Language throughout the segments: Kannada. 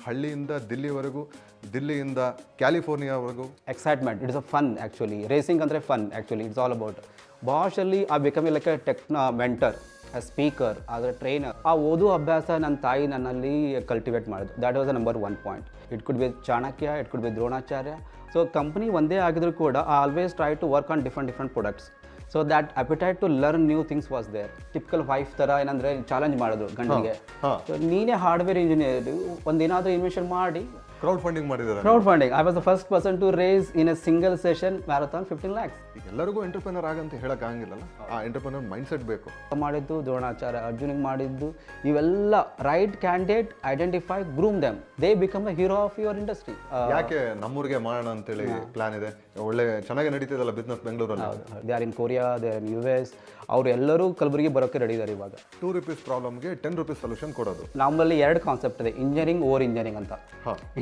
ಹಳ್ಳಿಯಿಂದ ದಿಲ್ಲಿವರೆಗೂ, ದಿಲ್ಲಿಯಿಂದ ಕ್ಯಾಲಿಫೋರ್ನಿಯಾವರೆಗೂ. Excitement, it is a fun actually. Racing ಅಂದರೆ fun actually, it's all about. ಬಾಷಲ್ಲಿ ಆ becoming like a mentor, a speaker, as a trainer. ಆ ಓದು ಅಭ್ಯಾಸ ನನ್ನ ತಾಯಿ ನನ್ನಲ್ಲಿ ಕಲ್ಟಿವೇಟ್ ಮಾಡಿದ್ರು. That was the number 1 point. It could be Chanakya, it could be Dronacharya. So company ಒಂದೇ ಆಗಿದ್ರು ಕೂಡ I always try to work on different products. So that appetite to learn new things was there. Typical wife ಥರ ಏನಂದರೆ ಚಾಲೆಂಜ್ ಮಾಡೋದು ಗಂಡಿಗೆ. ಸೊ ನೀನೇ ಹಾರ್ಡ್ವೇರ್ ಇಂಜಿನಿಯರ್, ಒಂದೇನಾದರೂ ಇನ್ವೆನ್ಷನ್ ಮಾಡಿ. ಕ್ರೌಡ್ ಫಂಡಿಂಗ್ ಮಾಡಿದ್ದಾರೆ. Crowd funding. I was the first person to race in a single session marathon 15 lakhs. ಈಗ ಎಲ್ಲರಿಗೂ ಎಂಟರ್ಪ್ರಿನರ್ ಆಗಂತ ಹೇಳಕ್ ಆಗಿಲ್ಲಲ್ಲ, ಆ ಎಂಟರ್ಪ್ರಿನರ್ ಮೈಂಡ್ ಸೆಟ್ ಬೇಕು. ಮಾಡಿದ್ದು ದ್ರೋಣಾಚಾರ್ಯ, ಅರ್ಜುನಿಗೆ ಮಾಡಿದ್ದು ಇವೆಲ್ಲ right candidate identify, groom them, they become a hero of your industry. ಯಾಕೆ ನಮ್ಮೂರಿಗೆ ಮಾಡೋಣ ಅಂತೇಳಿ ಪ್ಲಾನ್ ಇದೆ. ಒಳ್ಳೆ ಚೆನ್ನಾಗಿ ನಡೀತಿದಲ್ಲ ಬಿಸ್ನೆಸ್ ಬೆಂಗಳೂರಲ್ಲಿ. They are in Korea, they are in US. ಅವರು ಎಲ್ಲರೂ ಕಲಬುರಗಿ ಬರೋಕ್ಕೆ ರೆಡಿ ಇದ್ದಾರೆ ಇವಾಗ. ₹2 ಪ್ರಾಬ್ಲಮ್ಗೆ $10 ಸೊಲ್ಯೂಷನ್ ಕೊಡೋದು. ನಮ್ಮಲ್ಲಿ 2 ಕಾನ್ಸೆಪ್ಟ್ ಇದೆ, ಇಂಜಿನಿಯರಿಂಗ್ ಓವರ್ ಇಂಜಿನಿಯರಿಂಗ್ ಅಂತ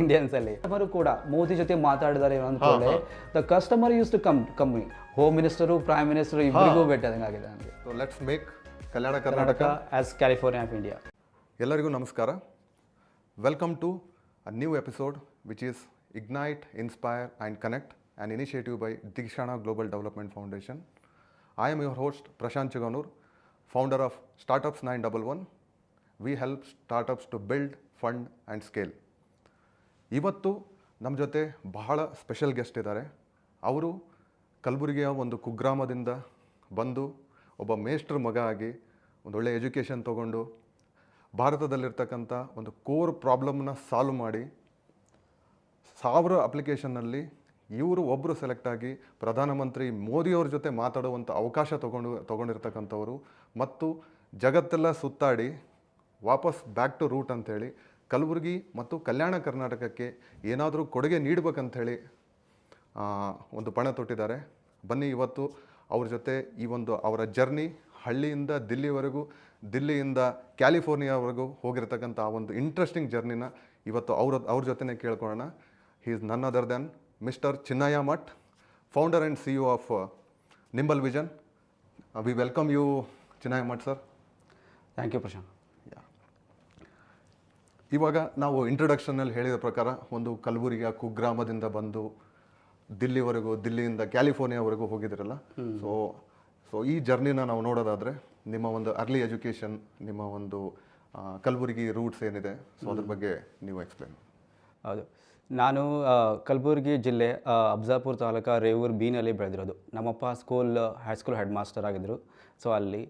ಇಂಡಿಯನ್ಸ್ ಅಲ್ಲಿ. ಅವರು ಕೂಡ ಮೋದಿ ಜೊತೆ ಮಾತಾಡಿದ್ದಾರೆ ಅಂದ್ಕೊಳ್ಳಿ. The customer use to company. Home minister, prime minister ಇಬ್ಬರಿಗೂ ಭೇಟಿಯಾದಂಗೆ ಆಗಿದೆ ನನಗೆ. So let's make Kalyana Karnataka as California of India. ಎಲ್ಲರಿಗೂ ನಮಸ್ಕಾರ. Welcome to a new episode which is ignite, inspire and connect, an initiative by Dikshana global development foundation. I am your host Prashant Chiganur, founder of Startups 911. We help startups to build, fund and scale. ಇವತ್ತು ನಮ್ಮ ಜೊತೆ ಬಹಳ ಸ್ಪೆಷಲ್ ಗೆಸ್ಟ್ ಇದ್ದಾರೆ. ಅವರು ಕಲಬುರಗಿಯ ಒಂದು ಕುಗ್ರಾಮದಿಂದ ಬಂದು ಒಬ್ಬ ಮೇಷ್ಟ್ರ ಮಗ ಆಗಿ ಒಂದೊಳ್ಳೆ ಎಜುಕೇಷನ್ ತೊಗೊಂಡು ಭಾರತದಲ್ಲಿರ್ತಕ್ಕಂಥ ಒಂದು ಕೋರ್ ಪ್ರಾಬ್ಲಮ್ನ ಸಾಲ್ವ್ ಮಾಡಿ 1000 ಅಪ್ಲಿಕೇಶನ್ನಲ್ಲಿ ಇವರು ಒಬ್ಬರು ಸೆಲೆಕ್ಟ್ ಆಗಿ ಪ್ರಧಾನಮಂತ್ರಿ ಮೋದಿಯವ್ರ ಜೊತೆ ಮಾತಾಡುವಂಥ ಅವಕಾಶ ತೊಗೊಂಡಿರ್ತಕ್ಕಂಥವ್ರು, ಮತ್ತು ಜಗತ್ತೆಲ್ಲ ಸುತ್ತಾಡಿ ವಾಪಸ್ ಬ್ಯಾಕ್ ಟು ರೂಟ್ ಅಂಥೇಳಿ ಕಲಬುರಗಿ ಮತ್ತು ಕಲ್ಯಾಣ ಕರ್ನಾಟಕಕ್ಕೆ ಏನಾದರೂ ಕೊಡುಗೆ ನೀಡಬೇಕಂಥೇಳಿ ಒಂದು ಪಣ ತೊಟ್ಟಿದ್ದಾರೆ. ಬನ್ನಿ ಇವತ್ತು ಅವ್ರ ಜೊತೆ ಈ ಒಂದು ಅವರ ಜರ್ನಿ, ಹಳ್ಳಿಯಿಂದ ದಿಲ್ಲಿವರೆಗೂ, ದಿಲ್ಲಿಯಿಂದ ಕ್ಯಾಲಿಫೋರ್ನಿಯಾವರೆಗೂ ಹೋಗಿರ್ತಕ್ಕಂಥ ಆ ಒಂದು ಇಂಟ್ರೆಸ್ಟಿಂಗ್ ಜರ್ನಿನ ಇವತ್ತು ಅವ್ರ ಜೊತೆನೇ ಕೇಳ್ಕೊಳ್ಳೋಣ. He is none other than Mr. Chinnaya Math, founder and CEO of Nimble Vision. We welcome you, Chinnaya Math sir. Thank you Prashant. ಇವಾಗ ನಾವು ಇಂಟ್ರೊಡಕ್ಷನಲ್ಲಿ ಹೇಳಿದ ಪ್ರಕಾರ ಒಂದು ಕಲಬುರಗಿಯ ಕುಗ್ರಾಮದಿಂದ ಬಂದು ದಿಲ್ಲಿವರೆಗೂ, ದಿಲ್ಲಿಯಿಂದ ಕ್ಯಾಲಿಫೋರ್ನಿಯಾವರೆಗೂ ಹೋಗಿದ್ದೀರಲ್ಲ. ಸೊ ಈ ಜರ್ನಿನ ನಾವು ನೋಡೋದಾದರೆ ನಿಮ್ಮ ಒಂದು ಅರ್ಲಿ ಎಜುಕೇಷನ್, ನಿಮ್ಮ ಒಂದು ಕಲಬುರಗಿ ರೂಟ್ಸ್ ಏನಿದೆ, ಸೊ ಅದ್ರ ಬಗ್ಗೆ ನೀವು ಎಕ್ಸ್ಪ್ಲೇನ್. ಹೌದು, ನಾನು ಕಲಬುರಗಿ ಜಿಲ್ಲೆ ಅಫ್ಜಾಪುರ ತಾಲೂಕು ರೇವೂರು ಬಿನಲ್ಲಿ ಬೆಳೆದಿರೋದು. ನಮ್ಮಪ್ಪ ಹೈಸ್ಕೂಲ್ ಹೆಡ್ ಮಾಸ್ಟರ್ ಆಗಿದ್ದರು. ಸೊ ಅಲ್ಲಿ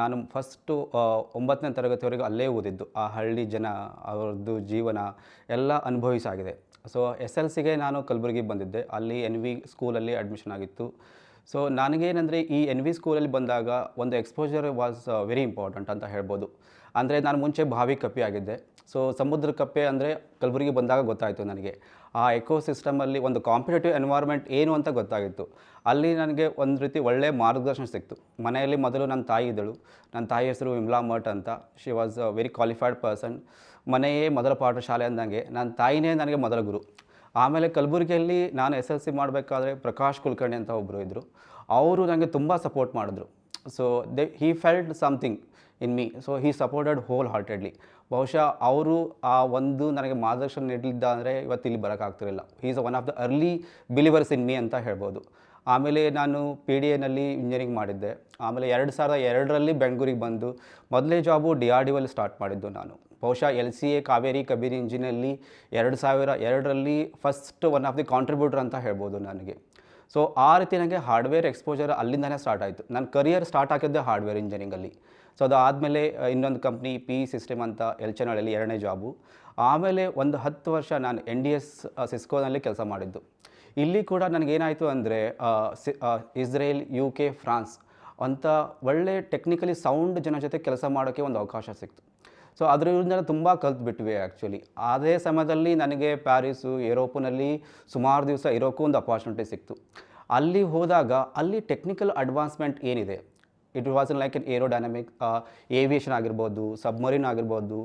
ನಾನು ಫಸ್ಟು 9ನೇ ತರಗತಿವರೆಗೂ ಅಲ್ಲೇ ಓದಿದ್ದು. ಆ ಹಳ್ಳಿ ಜನ, ಅವ್ರದ್ದು ಜೀವನ ಎಲ್ಲ ಅನುಭವಿಸಾಗಿದೆ. ಸೊ SLCಗೆ ನಾನು ಕಲಬುರಗಿ ಬಂದಿದ್ದೆ. ಅಲ್ಲಿ NV ಸ್ಕೂಲಲ್ಲಿ ಅಡ್ಮಿಷನ್ ಆಗಿತ್ತು. ಸೊ ನನಗೇನೆಂದರೆ ಈ NV ಸ್ಕೂಲಲ್ಲಿ ಬಂದಾಗ ಒಂದು ಎಕ್ಸ್ಪೋಜರ್ ವಾಸ್ ವೆರಿ ಇಂಪಾರ್ಟೆಂಟ್ ಅಂತ ಹೇಳ್ಬೋದು. ಅಂದರೆ ನಾನು ಮುಂಚೆ ಬಾವಿ ಕಪ್ಪೆ ಆಗಿದ್ದೆ. ಸೊ ಸಮುದ್ರ ಕಪ್ಪೆ ಅಂದರೆ ಕಲಬುರಗಿ ಬಂದಾಗ ಗೊತ್ತಾಯಿತು ನನಗೆ. ಆ ಎಕೋಸಿಸ್ಟಮಲ್ಲಿ ಒಂದು ಕಾಂಪಿಟೇಟಿವ್ ಎನ್ವೈರ್ಮೆಂಟ್ ಏನು ಅಂತ ಗೊತ್ತಾಗಿತ್ತು. ಅಲ್ಲಿ ನನಗೆ ಒಂದು ರೀತಿ ಒಳ್ಳೆಯ ಮಾರ್ಗದರ್ಶನ ಸಿಕ್ತು. ಮನೆಯಲ್ಲಿ ಮೊದಲು ನನ್ನ ತಾಯಿ ಇದ್ದಳು. ನನ್ನ ತಾಯಿ ಹೆಸರು ವಿಮಲಾ ಮಠ್ ಅಂತ. She was a very qualified person. ಮನೆಯೇ ಮೊದಲ ಪಾಠಶಾಲೆ ಅಂದಂಗೆ ನನ್ನ ತಾಯಿನೇ ನನಗೆ ಮೊದಲ ಗುರು. ಆಮೇಲೆ ಕಲಬುರಗಿಯಲ್ಲಿ ನಾನು SLC ಮಾಡಬೇಕಾದ್ರೆ ಪ್ರಕಾಶ್ ಕುಲಕರ್ಣಿ ಅಂತ ಒಬ್ಬರು ಇದ್ದರು. ಅವರು ನನಗೆ ತುಂಬ ಸಪೋರ್ಟ್ ಮಾಡಿದ್ರು. So he felt something in me. So he supported wholeheartedly. ಬಹುಶಃ ಅವರು ಆ ಒಂದು ನನಗೆ ಮಾರ್ಗದರ್ಶನ ನೀಡಲಿದ್ದ ಅಂದರೆ ಇವತ್ತು ಇಲ್ಲಿ ಬರೋಕ್ಕಾಗ್ತಿರಲಿಲ್ಲ. He is one of the early believers in me ಅಂತ ಹೇಳ್ಬೋದು. ಆಮೇಲೆ ನಾನು PDAನಲ್ಲಿ ಇಂಜಿನಿಯರಿಂಗ್ ಮಾಡಿದ್ದೆ. ಆಮೇಲೆ 2002ರಲ್ಲಿ ಬೆಂಗಳೂರಿಗೆ ಬಂದು ಮೊದಲೇ ಜಾಬು DRDOಲ್ಲಿ ಸ್ಟಾರ್ಟ್ ಮಾಡಿದ್ದು ನಾನು. ಬಹುಶಃ LCA ಕಾವೇರಿ ಕಬೀರಿ ಇಂಜಿನಲ್ಲಿ 2002ರಲ್ಲಿ first one of the contributor ಅಂತ ಹೇಳ್ಬೋದು ನನಗೆ. ಸೊ ಆ ರೀತಿ ನನಗೆ ಹಾರ್ಡ್ವೇರ್ ಎಕ್ಸ್ಪೋಜರ್ ಅಲ್ಲಿಂದನೇ ಸ್ಟಾರ್ಟ್ ಆಯಿತು. ನನ್ನ ಕರಿಯರ್ ಸ್ಟಾರ್ಟ್ ಆಗಿದ್ದೆ ಹಾರ್ಡ್ವೇರ್ ಇಂಜಿನಿಯರಿಂಗಲ್ಲಿ. ಸೊ ಅದಾದಮೇಲೆ ಇನ್ನೊಂದು ಕಂಪ್ನಿ PE ಸಿಸ್ಟಮ್ ಅಂತ ಎಲ್ಚನಹಳ್ಳಿಯಲ್ಲಿ 2ನೇ ಜಾಬು. ಆಮೇಲೆ ಒಂದು 10 ವರ್ಷ ನಾನು NDS ಸಿಸ್ಕೋನಲ್ಲಿ ಕೆಲಸ ಮಾಡಿದ್ದು. ಇಲ್ಲಿ ಕೂಡ ನನಗೇನಾಯಿತು ಅಂದರೆ ಇಸ್ರೇಲ್, UK, ಫ್ರಾನ್ಸ್ ಅಂತ ಒಳ್ಳೆ ಟೆಕ್ನಿಕಲಿ ಸೌಂಡ್ ಜನ ಜೊತೆ ಕೆಲಸ ಮಾಡೋಕ್ಕೆ ಒಂದು ಅವಕಾಶ ಸಿಕ್ತು. ಸೊ ಅದರಿಂದ ತುಂಬ ಕಲ್ತ್ಬಿಟ್ವಿ ಆ್ಯಕ್ಚುಲಿ. ಅದೇ ಸಮಯದಲ್ಲಿ ನನಗೆ ಪ್ಯಾರಿಸು, ಯುರೋಪ್ನಲ್ಲಿ ಸುಮಾರು ದಿವಸ ಇರೋಕ್ಕೂ ಒಂದು ಅಪಾರ್ಚುನಿಟಿ ಸಿಕ್ತು. ಅಲ್ಲಿ ಹೋದಾಗ ಅಲ್ಲಿ ಟೆಕ್ನಿಕಲ್ ಅಡ್ವಾನ್ಸ್ಮೆಂಟ್ ಏನಿದೆ, it was like an aerodynamic, aviation ಆಗಿರ್ಬೋದು, ಸಬ್ಮರೀನ್ ಆಗಿರ್ಬೋದು.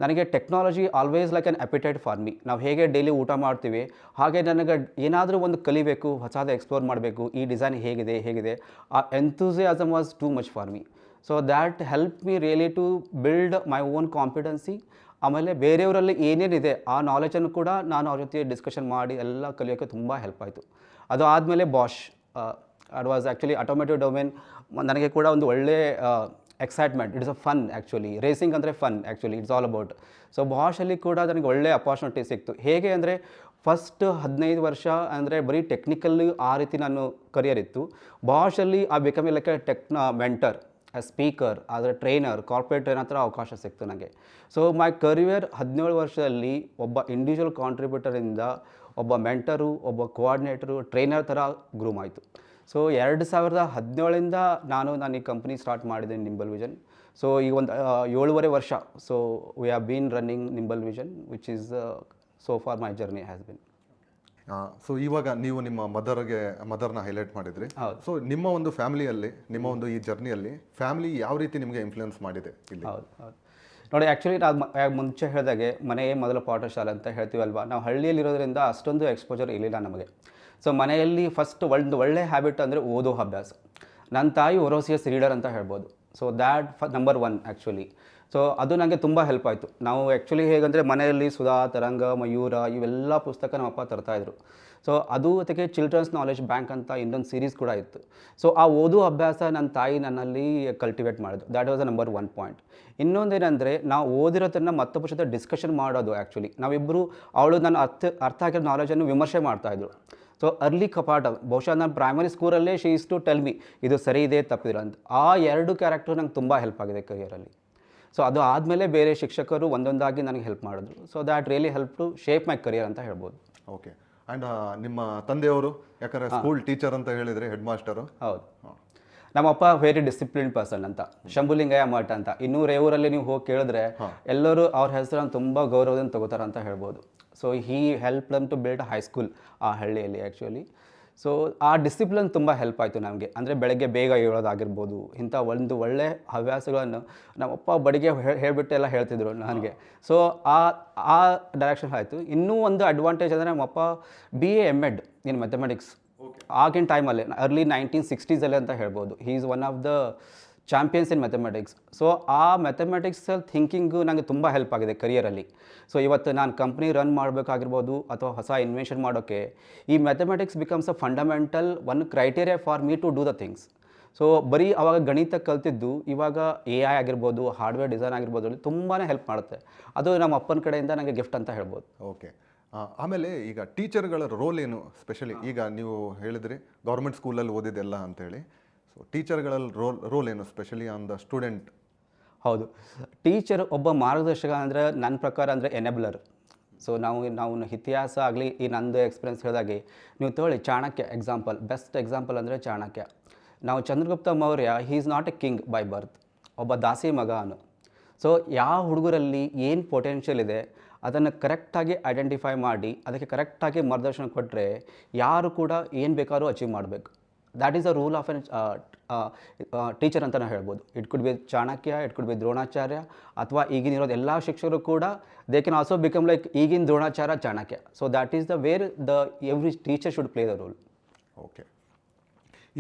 ನನಗೆ technology always like an appetite for me. ನಾವು ಹೇಗೆ ಡೈಲಿ ಊಟ ಮಾಡ್ತೀವಿ ಹಾಗೆ ನನಗೆ ಏನಾದರೂ ಒಂದು ಕಲಿಬೇಕು, ಹೊಸದು ಎಕ್ಸ್ಪ್ಲೋರ್ ಮಾಡಬೇಕು, ಈ ಡಿಸೈನ್ ಹೇಗಿದೆ ಆ enthusiasm was too much for me. So that help me really to build my own confidence. ಆಮೇಲೆ ಬೇರೆಯವರಲ್ಲಿ ಏನೇನಿದೆ ಆ ನಾಲೆಜನ್ನು ಕೂಡ ನಾನು ಅವ್ರ ಜೊತೆ ಡಿಸ್ಕಷನ್ ಮಾಡಿ ಎಲ್ಲ ಕಲಿಯೋಕ್ಕೆ ತುಂಬ ಹೆಲ್ಪ್ ಆಯಿತು. ಅದು ಆದಮೇಲೆ Bosch, it was actually automotive domain. ನನಗೆ ಕೂಡ ಒಂದು ಒಳ್ಳೆ excitement, it's a fun actually. Racing ಅಂದರೆ fun actually, it's all about. So ಬಾಷಲ್ಲಿ ಕೂಡ ನನಗೆ ಒಳ್ಳೆ ಅಪಾರ್ಚುನಿಟಿ ಸಿಕ್ತು. ಹೇಗೆ ಅಂದರೆ ಫಸ್ಟ್ 15 ವರ್ಷ ಅಂದರೆ ಬರೀ ಟೆಕ್ನಿಕಲ್ ಆ ರೀತಿ ನಾನು ಕರಿಯರ್ ಇತ್ತು. ಬಾಷಲ್ಲಿ ಆ ಬಿಕಮ್ ಲೈಕ್ ಮೆಂಟರ್, ಸ್ಪೀಕರ್, ಆದರೆ ಟ್ರೈನರ್, ಕಾರ್ಪೊರೇಟ್ ಟ್ರೈನರ್ ಹತ್ರ ಅವಕಾಶ ಸಿಕ್ತು ನನಗೆ. ಸೊ ಮೈ ಕರಿಯರ್ 17 ವರ್ಷದಲ್ಲಿ ಒಬ್ಬ ಇಂಡಿವಿಜುವಲ್ ಕಾಂಟ್ರಿಬ್ಯೂಟರಿಂದ ಒಬ್ಬ ಮೆಂಟರು, ಒಬ್ಬ ಕೋಆರ್ಡಿನೇಟರು, ಟ್ರೈನರ್ ಥರ ಗ್ರೂಮ್ ಆಯಿತು. ಸೊ 2017ಇಂದ ನಾನು ಈ ಕಂಪ್ನಿ ಸ್ಟಾರ್ಟ್ ಮಾಡಿದ್ದೀನಿ, ನಿಂಬಲ್ ವಿಷನ್. ಸೊ ಈಗ ಒಂದು 7.5 ವರ್ಷ. So we have been running nimble vision, which is so far my journey has been. So ಇವಾಗ ನೀವು ನಿಮ್ಮ ಮದರ್ನ ಹೈಲೈಟ್ ಮಾಡಿದ್ರಿ. ಸೊ ನಿಮ್ಮ ಒಂದು ಫ್ಯಾಮಿಲಿಯಲ್ಲಿ, ನಿಮ್ಮ ಒಂದು ಈ ಜರ್ನಿಯಲ್ಲಿ ಫ್ಯಾಮಿಲಿ ಯಾವ ರೀತಿ ನಿಮಗೆ ಇನ್ಫ್ಲುಯೆನ್ಸ್ ಮಾಡಿದೆ ಇಲ್ಲಿ? ಹೌದು. ನೋಡಿ, ಆ್ಯಕ್ಚುಲಿ ನಾನು ಮುಂಚೆ ಹೇಳಿದಾಗೆ ಮನೆಯೇ ಮೊದಲ ಪಾಠಶಾಲೆ ಅಂತ ಹೇಳ್ತೀವಲ್ವ. ನಾವು ಹಳ್ಳಿಯಲ್ಲಿರೋದ್ರಿಂದ ಅಷ್ಟೊಂದು ಎಕ್ಸ್ಪೋಜರ್ ಇರಲಿಲ್ಲ ನಮಗೆ. ಸೊ ಮನೆಯಲ್ಲಿ ಫಸ್ಟ್ ಒಂದು ಒಳ್ಳೆ ಹ್ಯಾಬಿಟ್ ಅಂದರೆ ಓದೋ ಅಭ್ಯಾಸ. ನನ್ನ ತಾಯಿ ಒರೋಸಿಯಸ್ ರೀಡರ್ ಅಂತ ಹೇಳ್ಬೋದು. So that number 1 actually. So ಅದು ನನಗೆ ತುಂಬ ಹೆಲ್ಪ್ ಆಯಿತು. ನಾವು ಆ್ಯಕ್ಚುಲಿ ಹೇಗಂದರೆ ಮನೆಯಲ್ಲಿ ಸುಧಾ, ತರಂಗ, ಮಯೂರ ಇವೆಲ್ಲ ಪುಸ್ತಕ ನಮ್ಮಪ್ಪ ತರ್ತಾಯಿದ್ರು. ಸೊ ಅದು ಜೊತೆಗೆ ಚಿಲ್ಡ್ರನ್ಸ್ ನಾಲೆಜ್ ಬ್ಯಾಂಕ್ ಅಂತ ಇನ್ನೊಂದು ಸೀರೀಸ್ ಕೂಡ ಇತ್ತು. ಸೊ ಆ ಓದೋ ಅಭ್ಯಾಸ ನನ್ನ ತಾಯಿ ನನ್ನಲ್ಲಿ ಕಲ್ಟಿವೇಟ್ ಮಾಡಿದ್ರು. That was the number 1 point. ಇನ್ನೊಂದೇನೆಂದರೆ ನಾವು ಓದಿರೋದನ್ನು ಮತ್ತೊಬ್ಬರ ಜೊತೆ ಡಿಸ್ಕಷನ್ ಮಾಡೋದು. ಆ್ಯಕ್ಚುಲಿ ನಾವಿಬ್ಬರು ಅವಳು ನನ್ನ ಅರ್ಥ ಆಗಿರೋ ನಾಲೆಜನ್ನು ವಿಮರ್ಶೆ ಮಾಡ್ತಾಯಿದ್ರು. ಸೊ ಅರ್ಲಿ ಕಪಾಟ, ಬಹುಶಃ ನಾನು ಪ್ರೈಮರಿ ಸ್ಕೂಲಲ್ಲೇ she is to tell me ಇದು ಸರಿ ಇದೆ ತಪ್ಪಿದಿರ ಅಂತ. ಆ 2 ಕ್ಯಾರೆಕ್ಟರ್ ನಂಗೆ ತುಂಬ ಹೆಲ್ಪ್ ಆಗಿದೆ ಕರಿಯರಲ್ಲಿ. ಸೊ ಅದು ಆದಮೇಲೆ ಬೇರೆ ಶಿಕ್ಷಕರು ಒಂದೊಂದಾಗಿ ನನಗೆ ಹೆಲ್ಪ್ ಮಾಡಿದ್ರು. So that really help to shape my career ಅಂತ ಹೇಳ್ಬೋದು. ಓಕೆ. ಆ್ಯಂಡ್ ನಿಮ್ಮ ತಂದೆಯವರು ಯಾಕಂದರೆ ಸ್ಕೂಲ್ ಟೀಚರ್ ಅಂತ ಹೇಳಿದರೆ, ಹೆಡ್ ಮಾಸ್ಟರು. ಹೌದು. ನಮ್ಮಪ್ಪ ವೆರಿ ಡಿಸಿಪ್ಲಿನ್ ಪರ್ಸನ್ ಅಂತ, ಶಂಭುಲಿಂಗಯ್ಯ ಮಠ ಅಂತ. ಇನ್ನೂ ರೇವೂರಲ್ಲಿ ನೀವು ಹೋಗಿ ಕೇಳಿದ್ರೆ ಎಲ್ಲರೂ ಅವ್ರ ಹೆಸರನ್ನು ತುಂಬ ಗೌರವದಿಂದ ತಗೋತಾರೆ ಅಂತ ಹೇಳ್ಬೋದು. So he help them to build high school ಆ ಹಳ್ಳಿಯಲ್ಲಿ ಆ್ಯಕ್ಚುಲಿ. ಸೊ ಆ ಡಿಸಿಪ್ಲಿನ್ ತುಂಬ ಹೆಲ್ಪ್ ಆಯಿತು ನಮಗೆ. ಅಂದರೆ ಬೆಳಗ್ಗೆ ಬೇಗ ಏಳೋದಾಗಿರ್ಬೋದು, ಇಂಥ ಒಂದು ಒಳ್ಳೆ ಹವ್ಯಾಸಗಳನ್ನು ನಮ್ಮಪ್ಪ ಬಡಿಗೆ ಹೇಳಿಬಿಟ್ಟು ಎಲ್ಲ ಹೇಳ್ತಿದ್ರು ನನಗೆ. ಸೊ ಆ ಡೈರೆಕ್ಷನ್ ಆಯಿತು. ಇನ್ನೂ ಒಂದು ಅಡ್ವಾಂಟೇಜ್ ಅಂದರೆ ನಮ್ಮಪ್ಪ BA MEd ಇನ್ ಮ್ಯಾಥಮೆಟಿಕ್ಸ್ ಆಗಿನ ಟೈಮಲ್ಲೇ, ಅರ್ಲಿ 1960s ಅಂತ ಹೇಳ್ಬೋದು. He is one of the champions in mathematics. So ಆ ಮ್ಯಾಥಮೆಟಿಕ್ಸಲ್ಲಿ ಥಿಂಕಿಂಗು ನನಗೆ ತುಂಬ ಹೆಲ್ಪ್ ಆಗಿದೆ ಕರಿಯರಲ್ಲಿ. ಸೊ ಇವತ್ತು ನಾನು ಕಂಪ್ನಿ ರನ್ ಮಾಡಬೇಕಾಗಿರ್ಬೋದು ಅಥವಾ ಹೊಸ ಇನ್ವೆನ್ಷನ್ ಮಾಡೋಕ್ಕೆ ಈ mathematics becomes a fundamental one criteria for me to do the things. So ಬರೀ ಅವಾಗ ಗಣಿತ ಕಲ್ತಿದ್ದು ಇವಾಗ AI ಆಗಿರ್ಬೋದು, ಹಾರ್ಡ್ವೇರ್ ಡಿಸೈನ್ ಆಗಿರ್ಬೋದು, ತುಂಬಾ ಹೆಲ್ಪ್ ಮಾಡುತ್ತೆ. ಅದು ನಮ್ಮ ಅಪ್ಪನ ಕಡೆಯಿಂದ ನನಗೆ ಗಿಫ್ಟ್ ಅಂತ ಹೇಳ್ಬೋದು. ಓಕೆ. ಆಮೇಲೆ ಈಗ ಟೀಚರ್ಗಳ ರೋಲ್ ಏನು ಸ್ಪೆಷಲಿ? ಈಗ ನೀವು ಹೇಳಿದ್ರಿ ಗೌರ್ಮೆಂಟ್ ಸ್ಕೂಲಲ್ಲಿ ಓದಿದ್ದೆಲ್ಲ ಅಂತೇಳಿ. ಸೊ ಟೀಚರ್ಗಳಲ್ಲಿ ರೋಲ್ ಏನು ಸ್ಪೆಷಲಿ ಆನ್ ದ ಸ್ಟೂಡೆಂಟ್? ಹೌದು, ಟೀಚರ್ ಒಬ್ಬ ಮಾರ್ಗದರ್ಶಕ ಅಂದರೆ ನನ್ನ ಪ್ರಕಾರ ಅಂದರೆ ಎನೇಬಲರ್. ಸೊ ನಾವು ಇತಿಹಾಸ ಆಗಲಿ, ಈ ನಂದು ಎಕ್ಸ್ಪೀರಿಯನ್ಸ್ ಹೇಳಿದಾಗೆ ನೀವು ತಗೊಳ್ಳಿ ಚಾಣಕ್ಯ ಎಕ್ಸಾಂಪಲ್, ಬೆಸ್ಟ್ ಎಕ್ಸಾಂಪಲ್ ಅಂದರೆ ಚಾಣಕ್ಯ. ನಾವು Chandragupta Maurya, he is not A king by birth, ಒಬ್ಬ ದಾಸಿ ಮಗ ಅವನು. ಸೊ ಯಾವ ಹುಡುಗರಲ್ಲಿ ಏನು ಪೊಟೆನ್ಷಿಯಲ್ ಇದೆ ಅದನ್ನು ಕರೆಕ್ಟಾಗಿ ಐಡೆಂಟಿಫೈ ಮಾಡಿ ಅದಕ್ಕೆ ಕರೆಕ್ಟಾಗಿ ಮಾರ್ಗದರ್ಶನ ಕೊಟ್ಟರೆ ಯಾರು ಕೂಡ ಏನು ಬೇಕಾದ್ರೂ ಅಚೀವ್ ಮಾಡಬೇಕು. That is a rule of an teacher ಅಂತಲೇ ಹೇಳ್ಬೋದು. It could be Chanakya, it could be Dronacharya, ಅಥವಾ ಈಗಿನಿರೋದು ಎಲ್ಲ ಶಿಕ್ಷಕರು ಕೂಡ they can also become like ಈಗಿನ Dronacharya, Chanakya. So that is the where every teacher should play the role. Okay.